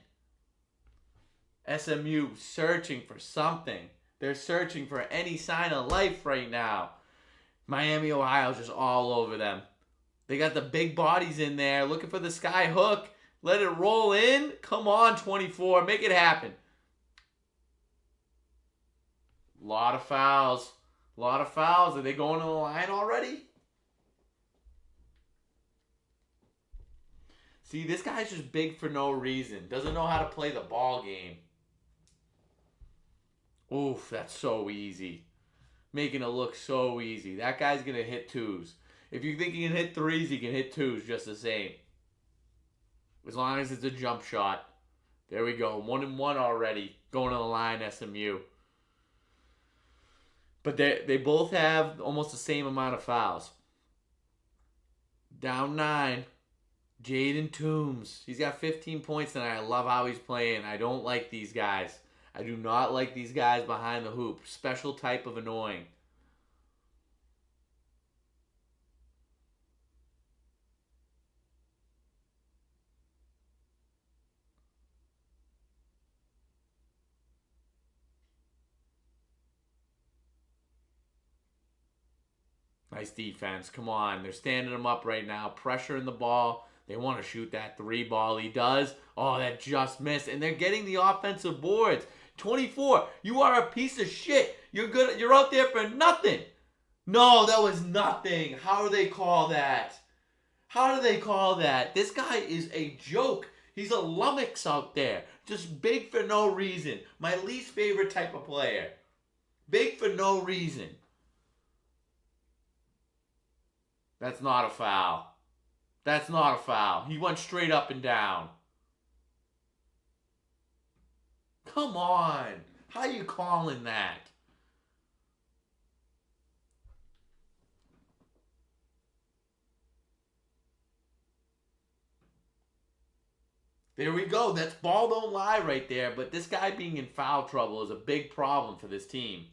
SMU searching for something. They're searching for any sign of life right now. Miami, Ohio's just all over them. They got the big bodies in there looking for the sky hook. Let it roll in. Come on, 24. Make it happen. Lot of fouls. Are they going to the line already? See, this guy's just big for no reason. Doesn't know how to play the ball game. Oof, that's so easy. Making it look so easy. That guy's going to hit 2s. If you think he can hit 3s, he can hit 2s just the same. As long as it's a jump shot. There we go. 1-1 already. Going to the line, SMU. But they both have almost the same amount of fouls. Down 9. Jaden Toombs. He's got 15 points tonight. I love how he's playing. I don't like these guys. I do not like these guys behind the hoop. Special type of annoying. Nice defense. Come on. They're standing him up right now. Pressuring the ball. They want to shoot that 3 ball. He does. Oh, that just missed. And they're getting the offensive boards. 24. You are a piece of shit. You're good. You're out there for nothing. No, that was nothing. How do they call that? This guy is a joke. He's a lummox out there. Just big for no reason. My least favorite type of player. Big for no reason. That's not a foul. He went straight up and down. Come on. How you calling that? There we go. That's ball don't lie right there. But this guy being in foul trouble is a big problem for this team.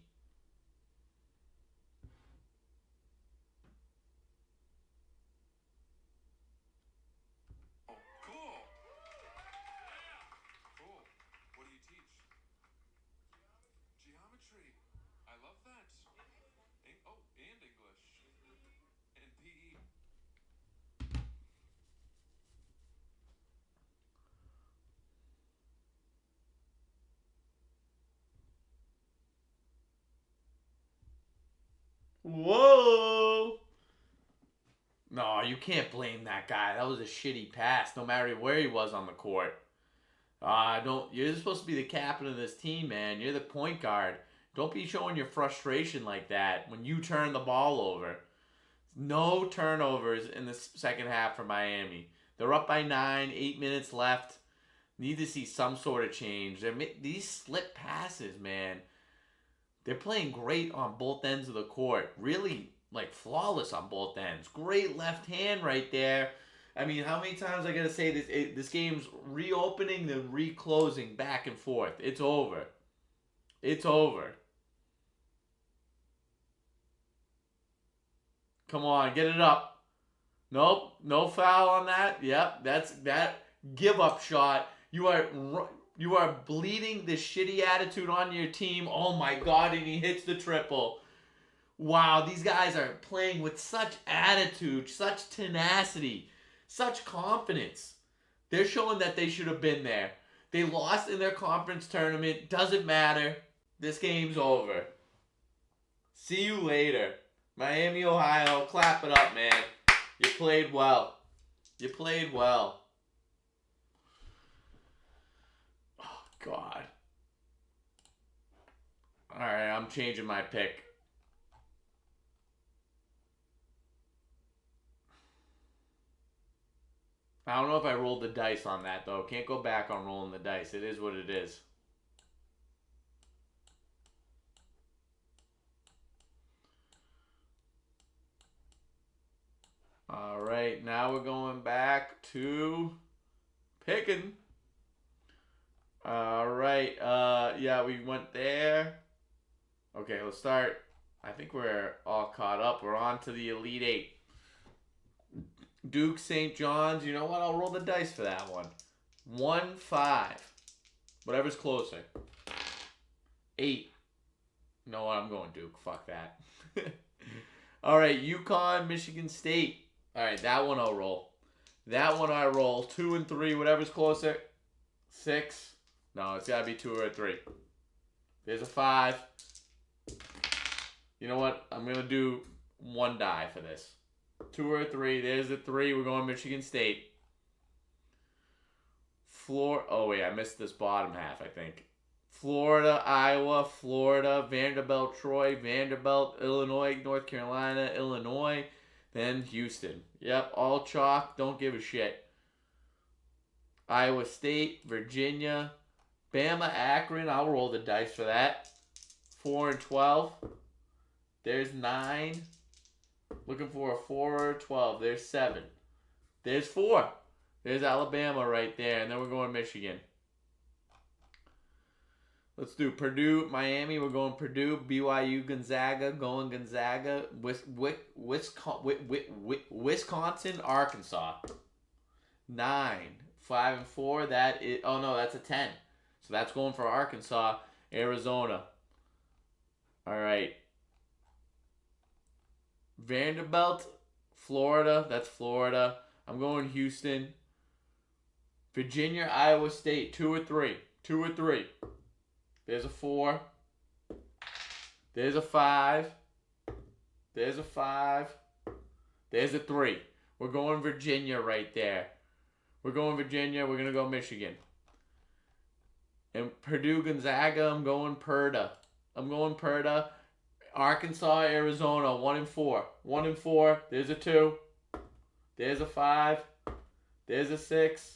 Whoa! No, you can't blame that guy. That was a shitty pass, no matter where he was on the court. Don't. You're supposed to be the captain of this team, man. You're the point guard. Don't be showing your frustration like that when you turn the ball over. No turnovers in the second half for Miami. They're up by 9, 8 minutes left. Need to see some sort of change. These slip passes, man. They're playing great on both ends of the court. Really, like, flawless on both ends. Great left hand right there. I mean, how many times I gotta say this? This game's reopening, then reclosing, back and forth. It's over. It's over. Come on, get it up. Nope, no foul on that. Yep, that's that give up shot. You are bleeding this shitty attitude on your team. Oh my god, and he hits the triple. Wow, these guys are playing with such attitude, such tenacity, such confidence. They're showing that they should have been there. They lost in their conference tournament. Doesn't matter. This game's over. See you later. Miami, Ohio. Clap it up, man. You played well. You played well. Oh, God. Alright, I'm changing my pick. I don't know if I rolled the dice on that, though. Can't go back on rolling the dice. It is what it is. All right, now we're going back to picking. All right, yeah, we went there. Okay, let's start. I think we're all caught up. We're on to the Elite Eight. Duke, St. John's. You know what? I'll roll the dice for that one. 1-5. Whatever's closer. 8. You know what? I'm going Duke. Fuck that. All right, UConn, Michigan State. All right, that one I'll roll. That one I roll. 2 and 3. Whatever's closer. 6. No, it's got to be 2 or 3. There's a 5. You know what? I'm going to do 1 die for this. 2 or 3. There's the 3. We're going Michigan State. Oh, wait. I missed this bottom half, I think. Florida, Iowa, Florida, Vanderbilt, Troy, Vanderbilt, Illinois, North Carolina, Illinois, then Houston. Yep, all chalk. Don't give a shit. Iowa State, Virginia, Bama, Akron. I'll roll the dice for that. 4 and 12. There's 9. Looking for a 4 or 12. There's 7. There's 4. There's Alabama right there. And then we're going Michigan. Let's do Purdue, Miami. We're going Purdue, BYU, Gonzaga. Going Gonzaga. Wisconsin, Arkansas. 9. 5 and 4. That is. Oh no, that's a 10. So that's going for Arkansas. Arizona. All right. Vanderbilt, Florida. That's Florida. I'm going Houston. Virginia, Iowa State. 2 or 3. 2 or 3. There's a 4. There's a 5. There's a 5. There's a 3. We're going Virginia right there. We're going Virginia. We're going to go Michigan. And Purdue, Gonzaga, I'm going Purda. I'm going Purda. Arkansas, Arizona, 1 and 4. 1 and 4. There's a 2. There's a 5. There's a 6.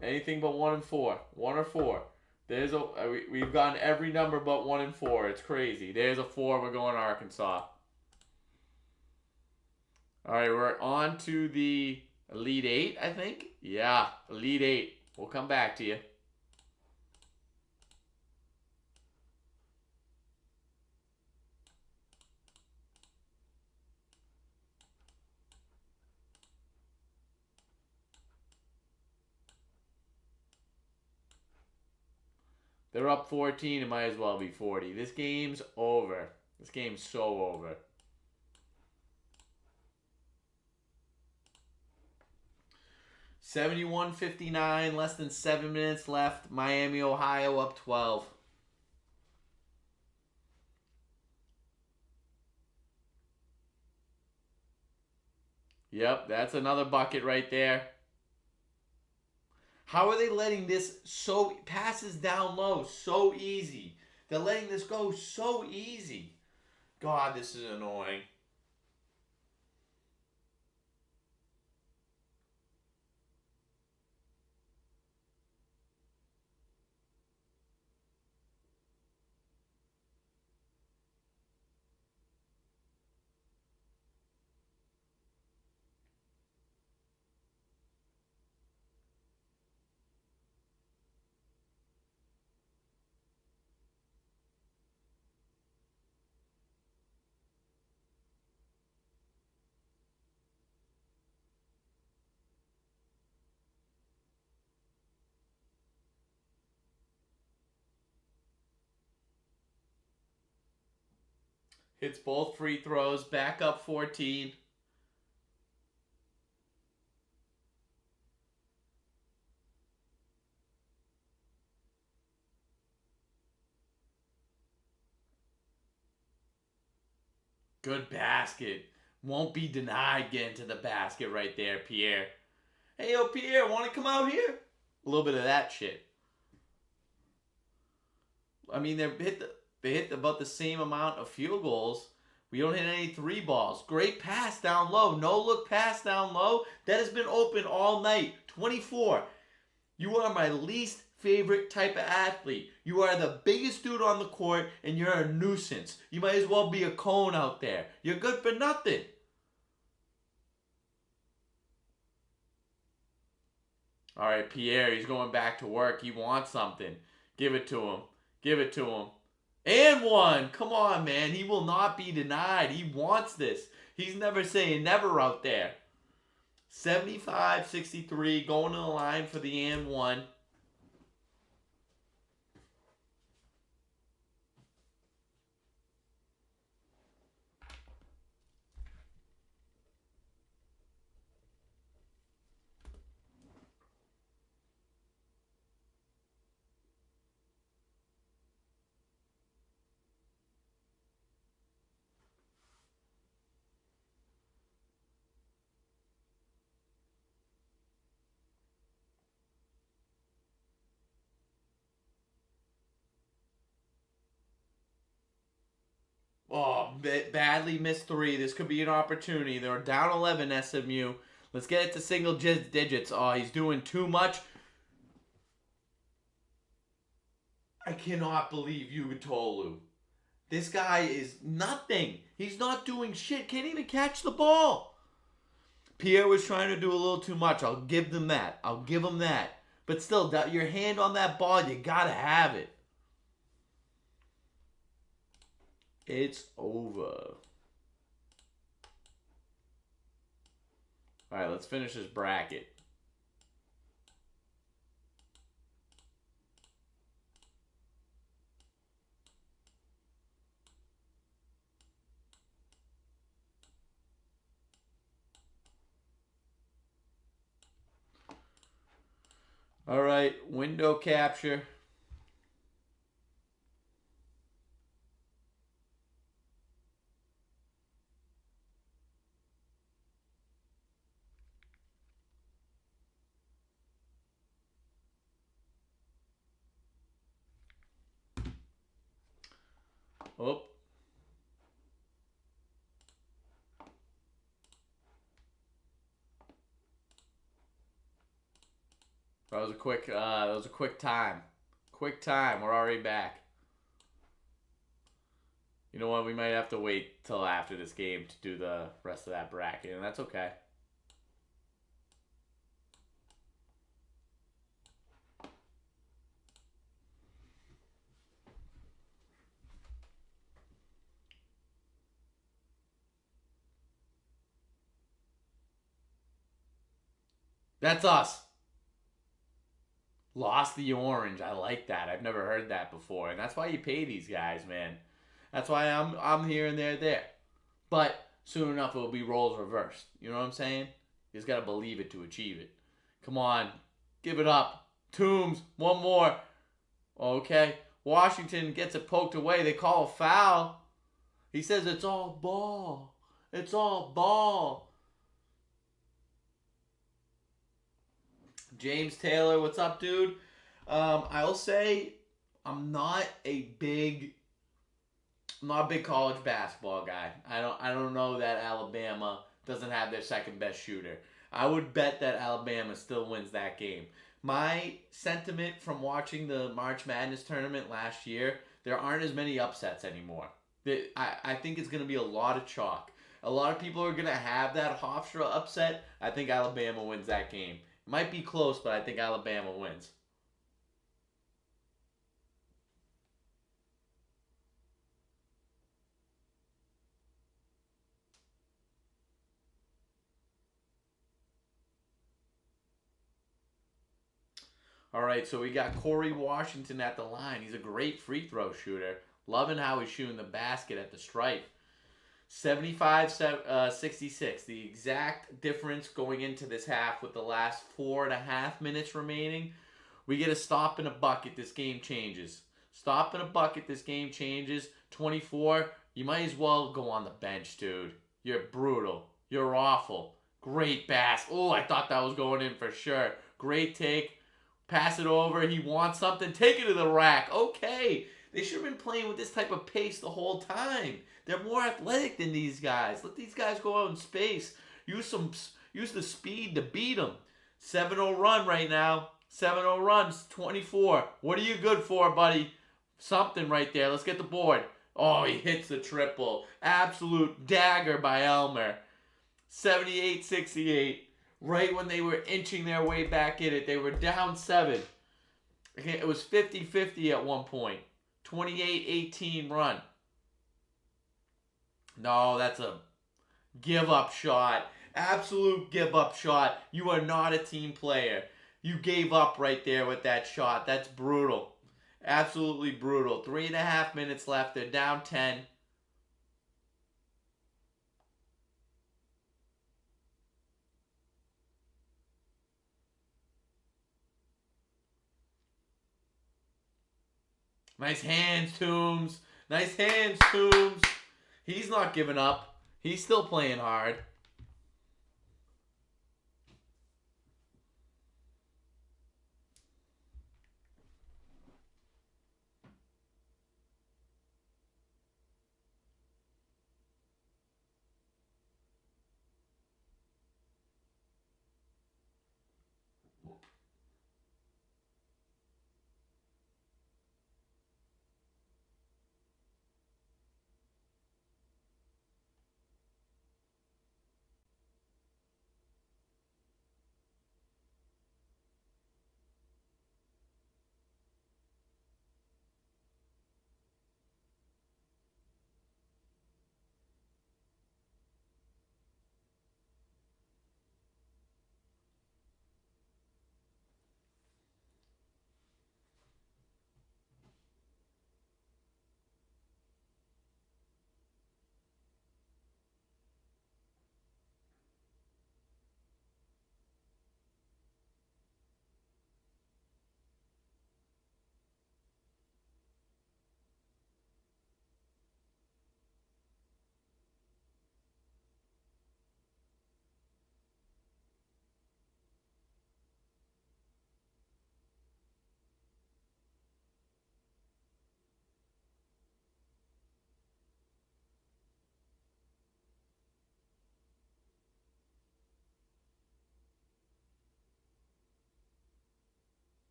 Anything but 1 and 4. 1 or 4. We've gotten every number but 1 and 4. It's crazy. There's a 4. We're going Arkansas. All right, we're on to the Elite Eight, I think. Yeah, Elite Eight. We'll come back to you. They're up 14. It might as well be 40. This game's over. This game's so over. $71-59. Less than 7 minutes left. Miami, Ohio up 12. Yep, that's another bucket right there. How are they letting this passes down low so easy? They're letting this go so easy. God, this is annoying. Hits both free throws, back up 14. Good basket. Won't be denied getting to the basket right there, Pierre. Hey, yo, Pierre, want to come out here? A little bit of that shit. I mean, they hit about the same amount of field goals. We don't hit any three balls. Great pass down low. No look pass down low. That has been open all night. 24. You are my least favorite type of athlete. You are the biggest dude on the court, and you're a nuisance. You might as well be a cone out there. You're good for nothing. All right, Pierre, he's going back to work. He wants something. Give it to him. Give it to him. And one. Come on, man. He will not be denied. He wants this. He's never saying never out there. 75-63, going to the line for the and one. Oh, badly missed three. This could be an opportunity. They're down 11, SMU. Let's get it to single digits. Oh, he's doing too much. I cannot believe Ugatolu. This guy is nothing. He's not doing shit. Can't even catch the ball. Pierre was trying to do a little too much. I'll give them that. I'll give him that. But still, your hand on that ball, you gotta have it. It's over. All right, let's finish this bracket. All right, window capture. Oh. That was a quick time. Quick time. We're already back. You know what? We might have to wait till after this game to do the rest of that bracket, and that's okay. That's us. Lost the orange. I like that. I've never heard that before, and that's why you pay these guys, man. That's why I'm here and they're there. But soon enough, it will be roles reversed. You know what I'm saying? You just gotta believe it to achieve it. Come on, give it up. Toombs, one more. Okay. Washington gets it poked away. They call a foul. He says it's all ball. It's all ball. James Taylor, what's up, dude? I'll say I'm not a big college basketball guy. I don't know that Alabama doesn't have their second best shooter. I would bet that Alabama still wins that game. My sentiment from watching the March Madness tournament last year, there aren't as many upsets anymore. I think it's going to be a lot of chalk. A lot of people are going to have that Hofstra upset. I think Alabama wins that game. It might be close, but I think Alabama wins. All right, so we got Corey Washington at the line. He's a great free throw shooter. Loving how he's shooting the basket at the stripe. 75-66. The exact difference going into this half with the last 4.5 minutes remaining. We get a stop and a bucket. This game changes. Stop and a bucket. This game changes. 24. You might as well go on the bench, dude. You're brutal. You're awful. Great pass. Oh, I thought that was going in for sure. Great take. Pass it over. He wants something. Take it to the rack. Okay. They should have been playing with this type of pace the whole time. They're more athletic than these guys. Let these guys go out in space. Use the speed to beat them. 7-0 run right now. 7-0 runs. 24. What are you good for, buddy? Something right there. Let's get the board. Oh, he hits the triple. Absolute dagger by Elmer. 78-68. Right when they were inching their way back in it, they were down 7. It was 50-50 at one point. 28-18 run. No, that's a give-up shot. Absolute give-up shot. You are not a team player. You gave up right there with that shot. That's brutal. Absolutely brutal. 3.5 minutes left. They're down 10. Nice hands, Toombs. Nice hands, Toombs. He's not giving up. He's still playing hard.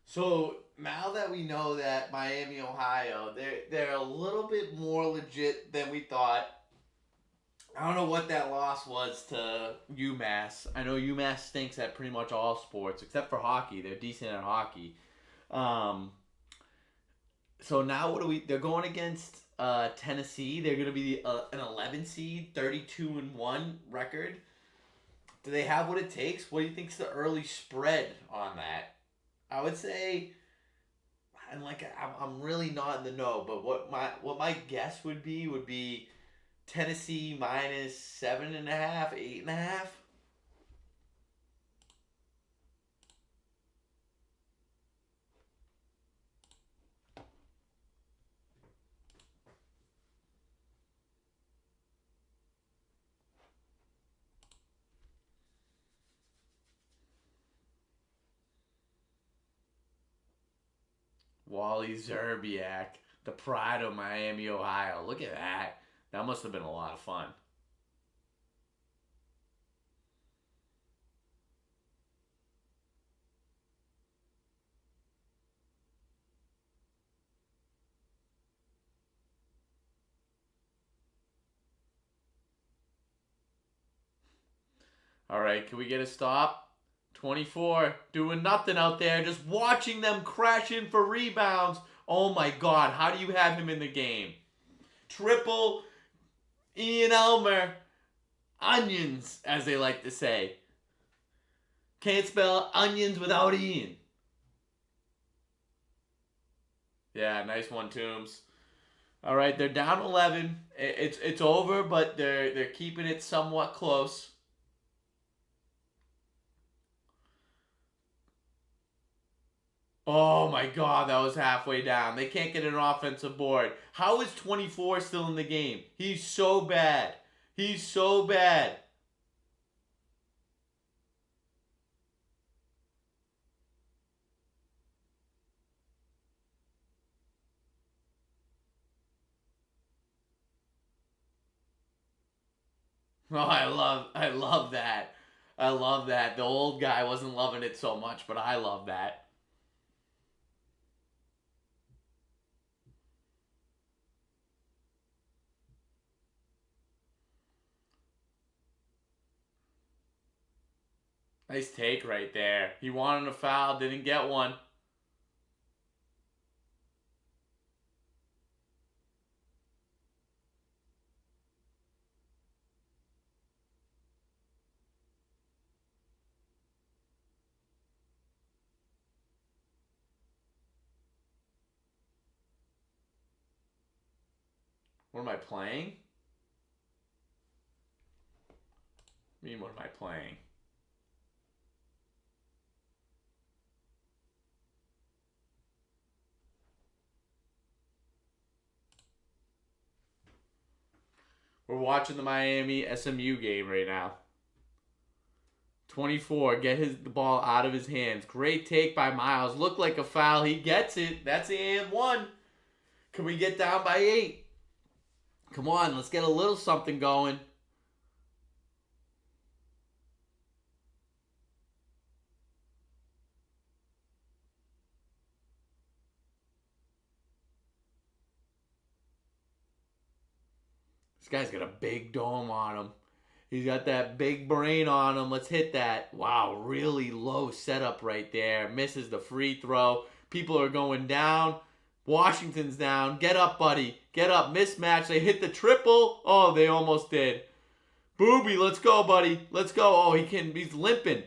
So now that we know that Miami, Ohio, they're a little bit more legit than we thought. I don't know what that loss was to UMass. I know UMass stinks at pretty much all sports except for hockey. They're decent at hockey. Um, so now what do we? They're going against Tennessee. They're going to be an 11 seed, 32-1 record. Do they have what it takes? What do you think's the early spread on that? I would say, and like I'm really not in the know, but what my guess would be Tennessee minus 7.5, 8.5. Wally Zerbiak, the pride of Miami, Ohio. Look at that. That must have been a lot of fun. All right, can we get a stop? 24, doing nothing out there, just watching them crash in for rebounds. Oh my God, how do you have him in the game? Triple Ian Elmer, onions, as they like to say. Can't spell onions without Ian. Yeah, nice one, Toombs. All right, they're down 11. It's over, but they're keeping it somewhat close. Oh my God, that was halfway down. They can't get an offensive board. How is 24 still in the game? He's so bad. He's so bad. Oh, I love that. I love that. The old guy wasn't loving it so much, but I love that. Nice take right there. He wanted a foul, didn't get one. What am I playing? I mean, what am I playing? We're watching the Miami SMU game right now. 24, get the ball out of his hands. Great take by Miles. Looked like a foul. He gets it. That's the and one. Can we get down by 8? Come on, let's get a little something going. This guy's got a big dome on him. He's got that big brain on him. Let's hit that. Wow, really low setup right there. Misses the free throw. People are going down. Washington's down. Get up, buddy. Get up. Mismatch. They hit the triple. Oh, they almost did. Booby, let's go, buddy. Let's go. Oh, he's limping.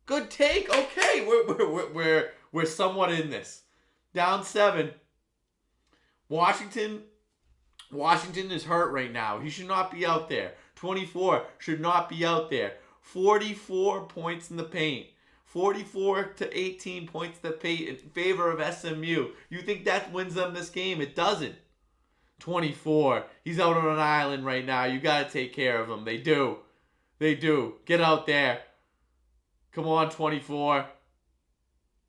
Good take. Okay, we're somewhat in this. Down 7. Washington is hurt right now. He should not be out there. 24 should not be out there. 44 points in the paint. 44 to 18 points in the paint in favor of SMU. You think that wins them this game? It doesn't. 24. He's out on an island right now. You got to take care of him. They do. They do. Get out there. Come on, 24.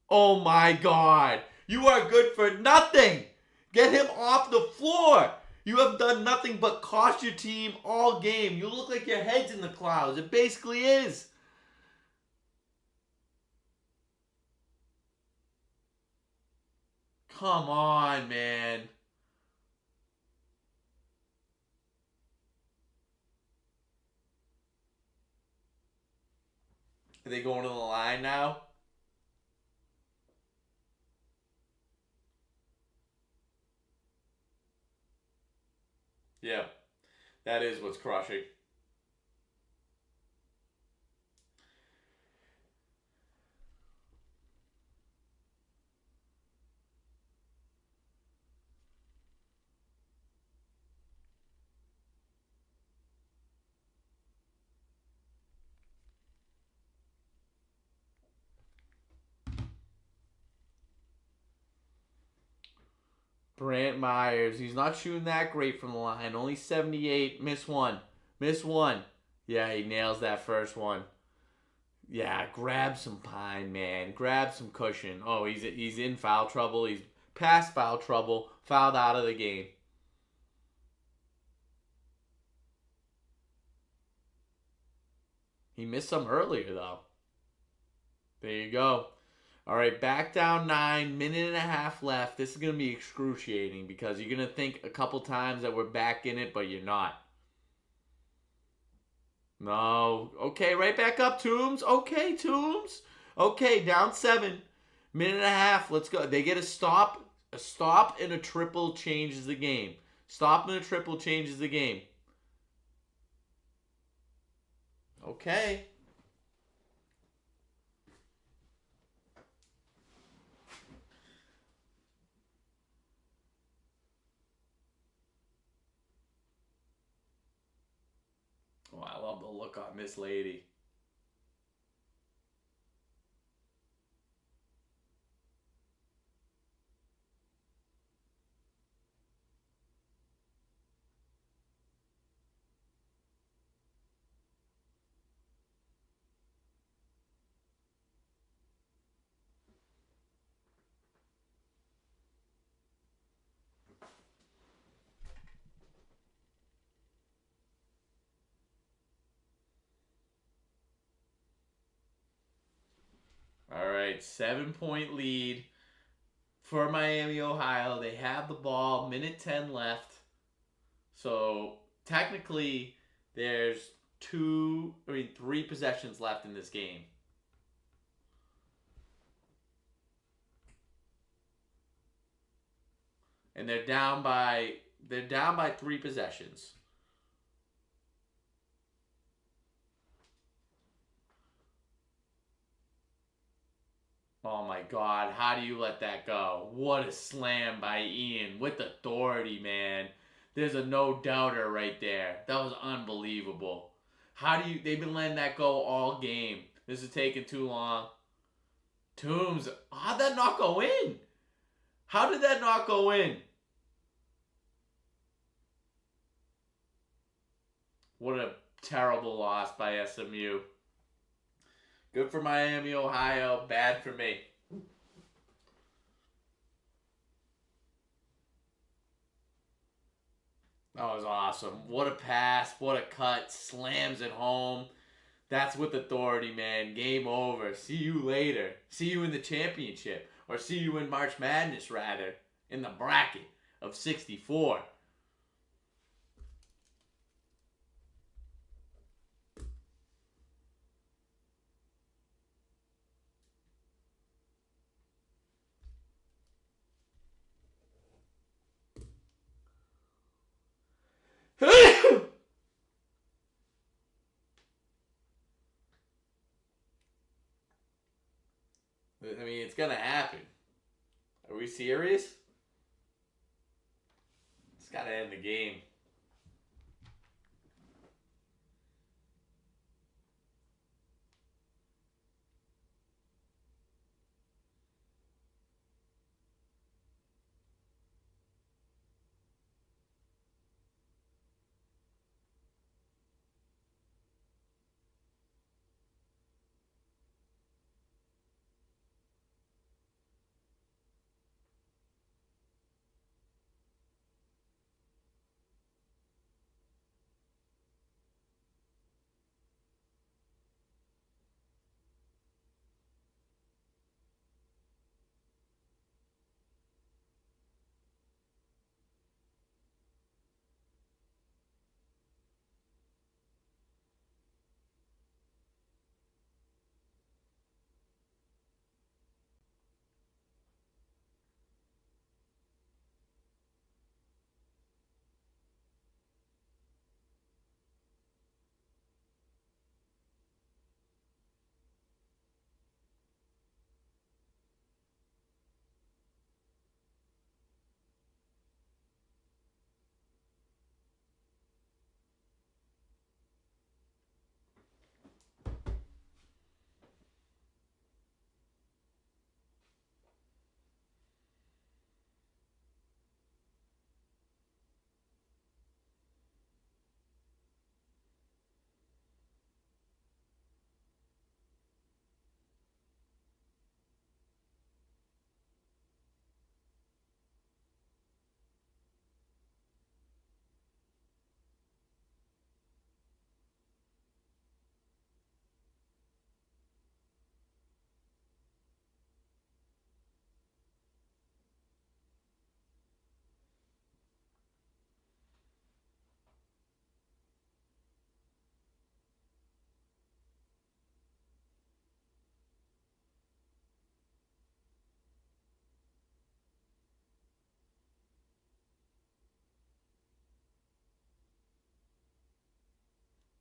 Oh my God. You are good for nothing. Get him off the floor. You have done nothing but cost your team all game. You look like your head's in the clouds. It basically is. Come on, man. Are they going to the line now? Yeah, that is what's crushing. Brant Myers, he's not shooting that great from the line. Only 78, miss one. Miss one. Yeah, he nails that first one. Yeah, grab some pine, man. Grab some cushion. Oh, he's in foul trouble. He's past foul trouble, fouled out of the game. He missed some earlier, though. There you go. All right, back down 9, minute and a half left. This is going to be excruciating because you're going to think a couple times that we're back in it, but you're not. No. Okay, right back up, Toombs. Okay, Toombs. Okay, down 7. Minute and a half. Let's go. They get a stop. A stop and a triple changes the game. Stop and a triple changes the game. Okay. Oh, I love the look on this lady. All right, 7-point lead for Miami, Ohio. They have the ball, minute 10 left. So technically, there's 3 possessions left in this game. And they're down by 3 possessions. Oh my God, how do you let that go? What a slam by Ian with authority, man. There's a no doubter right there. That was unbelievable. They've been letting that go all game. This is taking too long. Toombs, how'd that not go in? How did that not go in? What a terrible loss by SMU. Good for Miami, Ohio. Bad for me. That was awesome. What a pass. What a cut. Slams it home. That's with authority, man. Game over. See you later. See you in the championship. Or see you in March Madness, rather. In the bracket of 64. I mean, it's gonna happen. Are we serious? It's gotta end the game.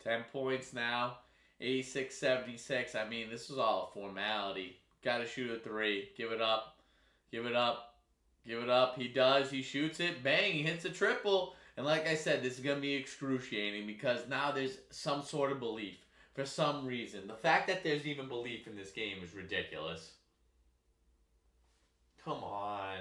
10 points now. 86-76. I mean, this was all a formality. Got to shoot a three. Give it up. Give it up. Give it up. He does. He shoots it. Bang. He hits a triple. And like I said, this is going to be excruciating because now there's some sort of belief for some reason. The fact that there's even belief in this game is ridiculous. Come on.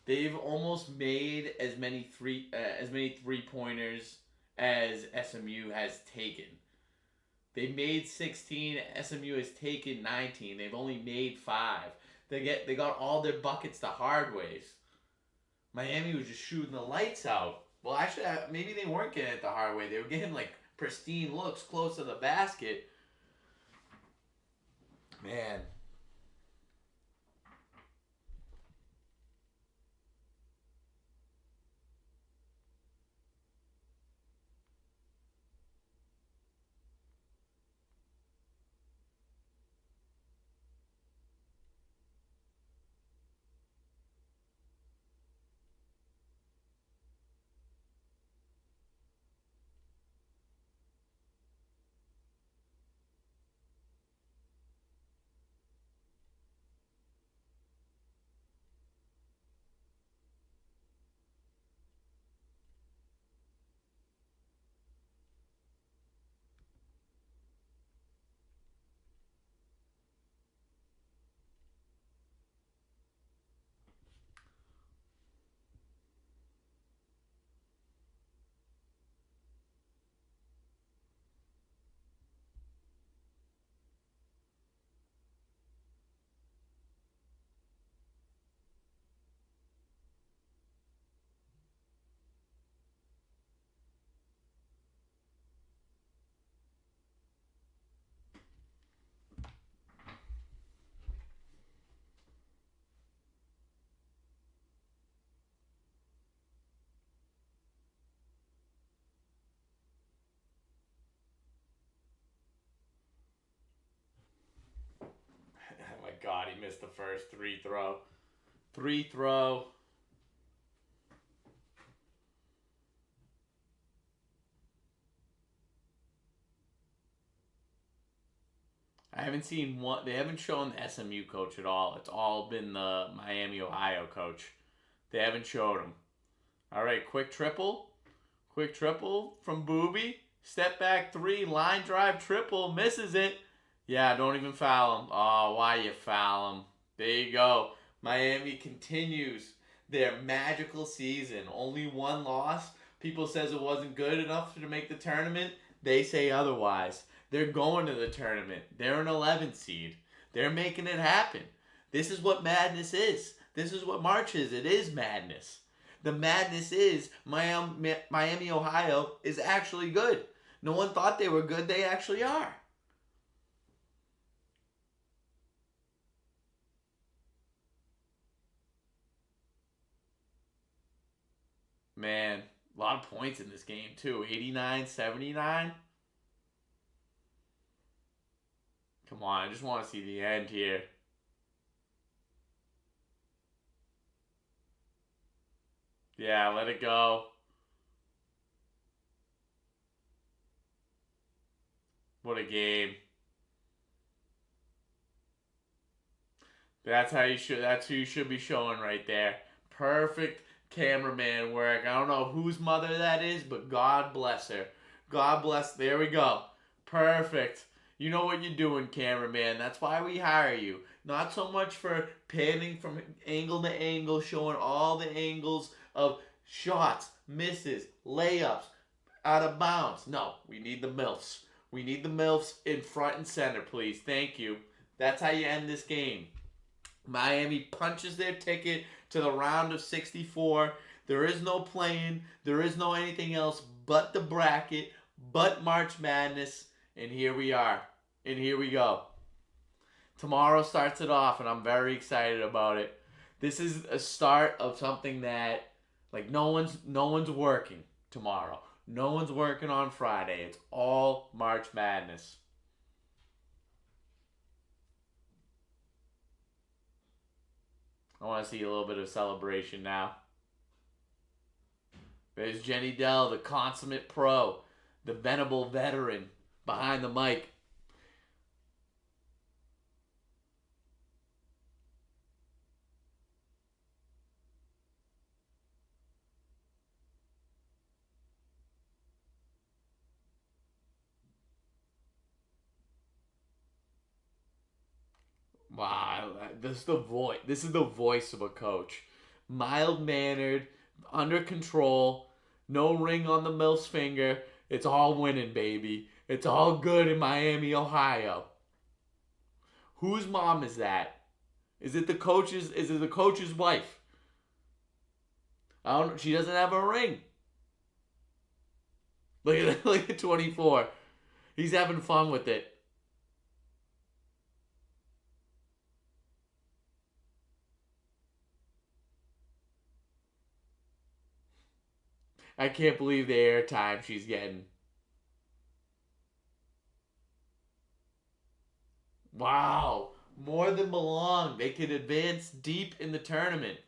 They've almost made as many three pointers as SMU has taken. They made 16. SMU has taken 19. They've only made 5. They got all their buckets the hard ways. Miami was just shooting the lights out. Well, actually, maybe they weren't getting it the hard way. They were getting like pristine looks close to the basket. Man. Oh my God, he missed the first free throw. Free throw. I haven't seen one. They haven't shown the SMU coach at all. It's all been the Miami, Ohio coach. They haven't showed him. All right, quick triple. Quick triple from Booby. Step back three, line drive triple. Misses it. Yeah, don't even foul him. Oh, why you foul him? There you go. Miami continues their magical season. Only one loss. People says it wasn't good enough to make the tournament. They say otherwise. They're going to the tournament. They're an 11th seed. They're making it happen. This is what madness is. This is what March is. It is madness. The madness is Miami, Ohio is actually good. No one thought they were good. They actually are. Man, a lot of points in this game too. 89-79. Come on, I just want to see the end here. Yeah, let it go. What a game. That's who you should be showing right there. Perfect cameraman work. I don't know whose mother that is, but God bless her. God bless. There we go. Perfect. You know what you're doing, cameraman. That's why we hire you. Not so much for panning from angle to angle, showing all the angles of shots, misses, layups, out of bounds. No, we need the MILFs. We need the MILFs in front and center, please. Thank you. That's how you end this game. Miami punches their ticket to the round of 64. There is no playing. There is no anything else but the bracket, but March Madness. And here we are. And here we go. Tomorrow starts it off, and I'm very excited about it. This is a start of something that, like, no one's working tomorrow. No one's working on Friday. It's all March Madness. I want to see a little bit of celebration now. There's Jenny Dell, the consummate pro, the venerable veteran behind the mic. Wow, this is the voice. This is the voice of a coach. Mild mannered, under control, no ring on the MILF's finger. It's all winning, baby. It's all good in Miami, Ohio. Whose mom is that? Is it the coach's? Is it the coach's wife? I don't. She doesn't have a ring. Look at 24. He's having fun with it. I can't believe the airtime she's getting. Wow. More than belong. They could advance deep in the tournament.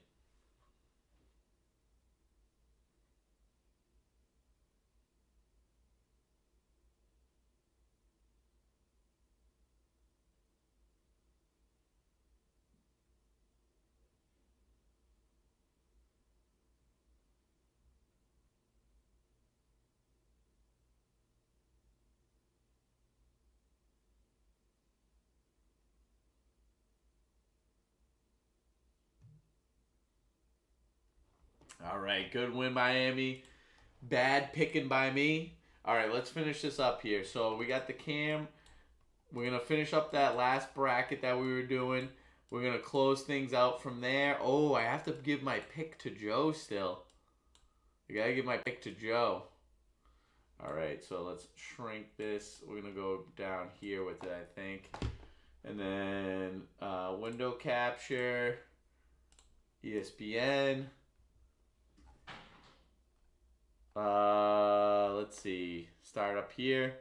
All right, good win, Miami. Bad picking by me. All right, let's finish this up here. So we got the cam. We're going to finish up that last bracket that we were doing. We're going to close things out from there. Oh, I have to give my pick to Joe still. I got to give my pick to Joe. All right, so let's shrink this. We're going to go down here with it, I think. And then window capture, ESPN. Let's see. Start up here.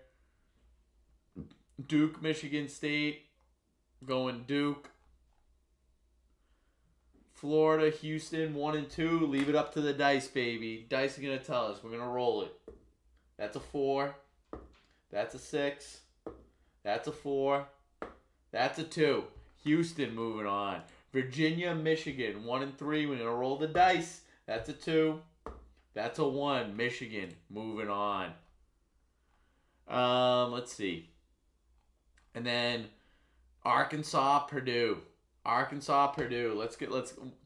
Duke, Michigan State. Going Duke. Florida, Houston, 1 and 2. Leave it up to the dice, baby. Dice are going to tell us. We're going to roll it. That's a 4. That's a 6. That's a 4. That's a 2. Houston moving on. Virginia, Michigan, 1 and 3. We're going to roll the dice. That's a 2. That's a 1. Michigan moving on. Let's see. And then Arkansas, Purdue. Arkansas, Purdue. Let's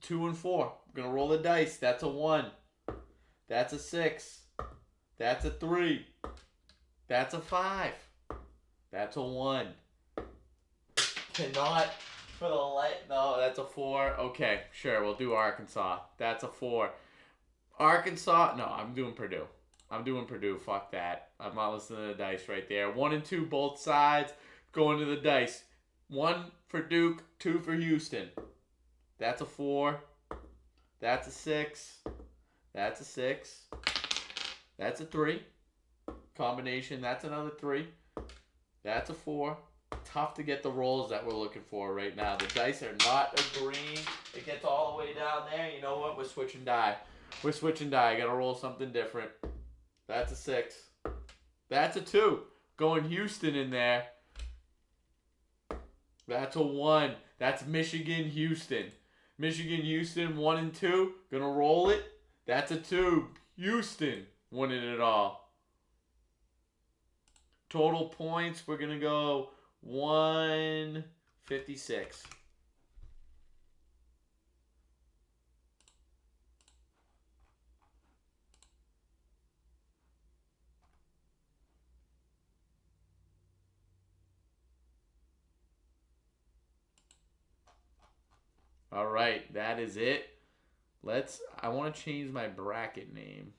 2 and 4. We're gonna roll the dice. That's a 1. That's a 6. That's a 3. That's a 5. That's a 1. Cannot for the light. No, that's a 4. Okay, sure. We'll do Arkansas. That's a 4. Arkansas. No, I'm doing Purdue. I'm doing Purdue. Fuck that. I'm not listening to the dice right there. 1 and 2 both sides. Going to the dice. 1 for Duke, 2 for Houston. That's a 4. That's a 6. That's a 6. That's a 3. Combination. That's another 3. That's a 4. Tough to get the rolls that we're looking for right now. The dice are not agreeing. It gets all the way down there. You know what? We're switching die. We're switching die. I gotta roll something different. That's a 6. That's a 2. Going Houston in there. That's a 1. That's Michigan, Houston. Michigan, Houston, 1 and 2. Gonna roll it. That's a 2. Houston winning it all. Total points, we're gonna go 156. All right, that is it. I want to change my bracket name.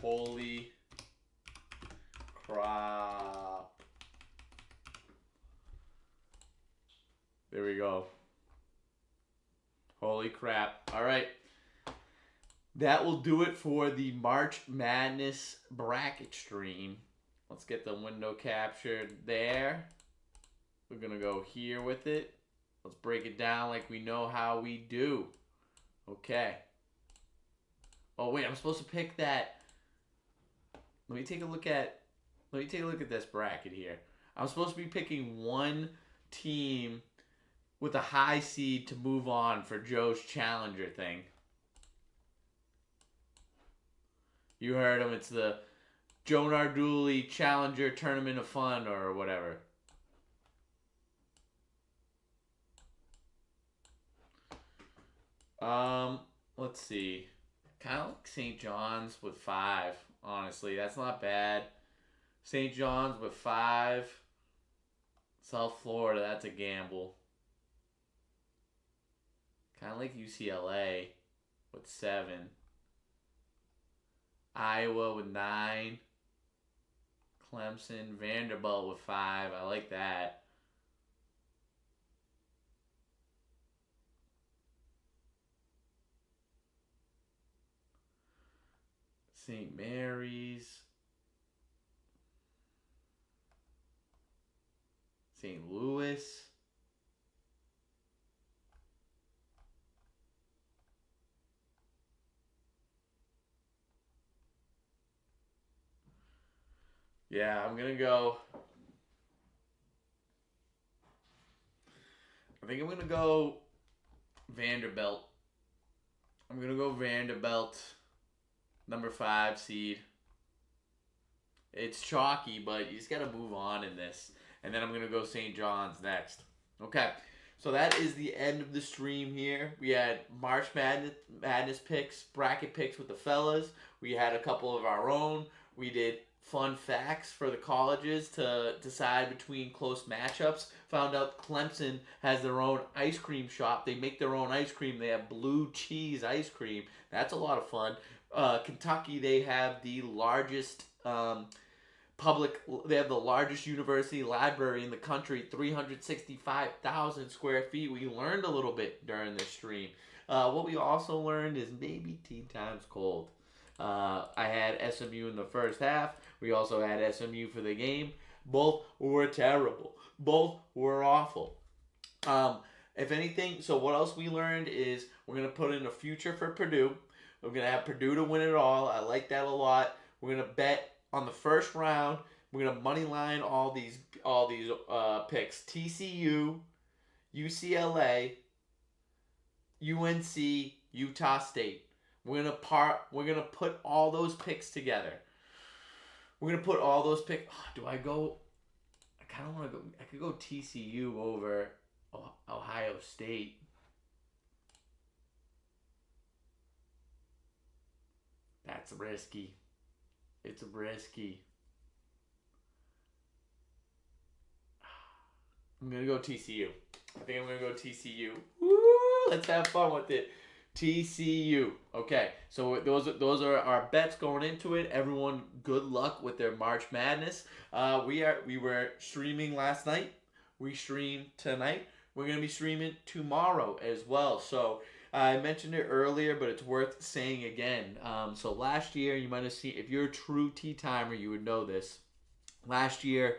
Holy crap. There we go. Holy crap. All right. That will do it for the March Madness bracket stream. Let's get the window captured there. We're going to go here with it. Let's break it down like we know how we do. Okay. Oh, wait. I'm supposed to pick that. Let me take a look at this bracket here. I'm supposed to be picking one team with a high seed to move on for Joe's Challenger thing. You heard him. It's the Joe Narduli Challenger Tournament of Fun or whatever. Let's see. Kind of like St. John's with 5. Honestly, that's not bad. St. John's with 5. South Florida, that's a gamble. Kind of like UCLA with 7. Iowa with 9. Clemson, Vanderbilt with 5. I like that. St. Mary's. St. Louis. Yeah, I'm going to go. I think I'm going to go Vanderbilt. I'm going to go Vanderbilt, number 5 seed. It's chalky, but you just got to move on in this. And then I'm going to go St. John's next. Okay, so that is the end of the stream here. We had March Madness picks, bracket picks with the fellas. We had a couple of our own. We did fun facts for the colleges to decide between close matchups. Found out Clemson has their own ice cream shop. They make their own ice cream. They have blue cheese ice cream. That's a lot of fun. Kentucky, they have the largest they have the largest university library in the country, 365,000 square feet. We learned a little bit during this stream. What we also learned is maybe tea time's cold. I had SMU in the first half. We also had SMU for the game. Both were terrible. Both were awful. If anything, so what else we learned is we're going to put in a future for Purdue. We're going to have Purdue to win it all. I like that a lot. We're going to bet on the first round. We're going to money line all these picks. TCU, UCLA, UNC, Utah State. We're gonna put all those picks together. We're gonna put all those picks. Do I go? I kind of want to go. I could go TCU over Ohio State. That's risky. It's risky. I'm gonna go TCU. I think I'm gonna go TCU. Woo! Let's have fun with it. TCU. Okay, so those are our bets going into it. Everyone, good luck with their March Madness. We were streaming last night. We streamed tonight. We're gonna be streaming tomorrow as well. So I mentioned it earlier, but it's worth saying again. So last year, you might have seen, if you're a true tea timer, you would know this. Last year,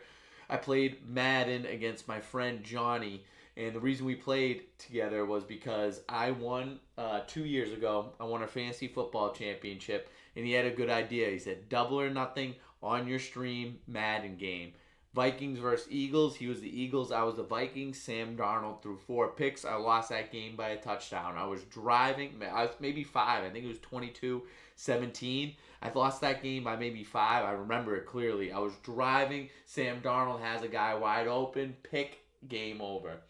I played Madden against my friend Johnny. And the reason we played together was because I won 2 years ago. I won a fantasy football championship, and he had a good idea. He said, double or nothing on your stream Madden game. Vikings versus Eagles. He was the Eagles. I was the Vikings. Sam Darnold threw 4 picks. I lost that game by a touchdown. I was driving. I was maybe 5. I think it was 22-17. I lost that game by maybe 5. I remember it clearly. I was driving. Sam Darnold has a guy wide open. Pick, game over.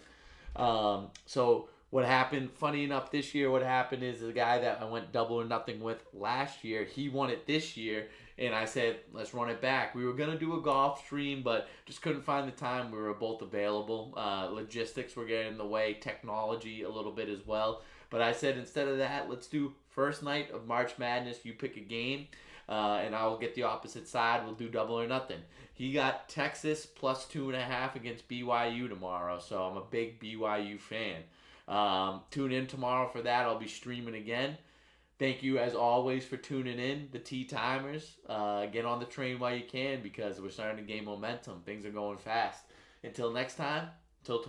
So what happened, funny enough, this year, what happened is the guy that I went double or nothing with last year, he won it this year, and I said, let's run it back. We were going to do a golf stream, but just couldn't find the time. We were both available. Logistics were getting in the way, technology a little bit as well. But I said, instead of that, let's do first night of March Madness. You pick a game. and I will get the opposite side. We'll do double or nothing. He got Texas plus 2.5 against BYU tomorrow, so I'm a big BYU fan. Tune in tomorrow for that. I'll be streaming again. Thank you as always for tuning in, the Tea Timers. Get on the train while you can because we're starting to gain momentum. Things are going fast. Until next time, until tomorrow.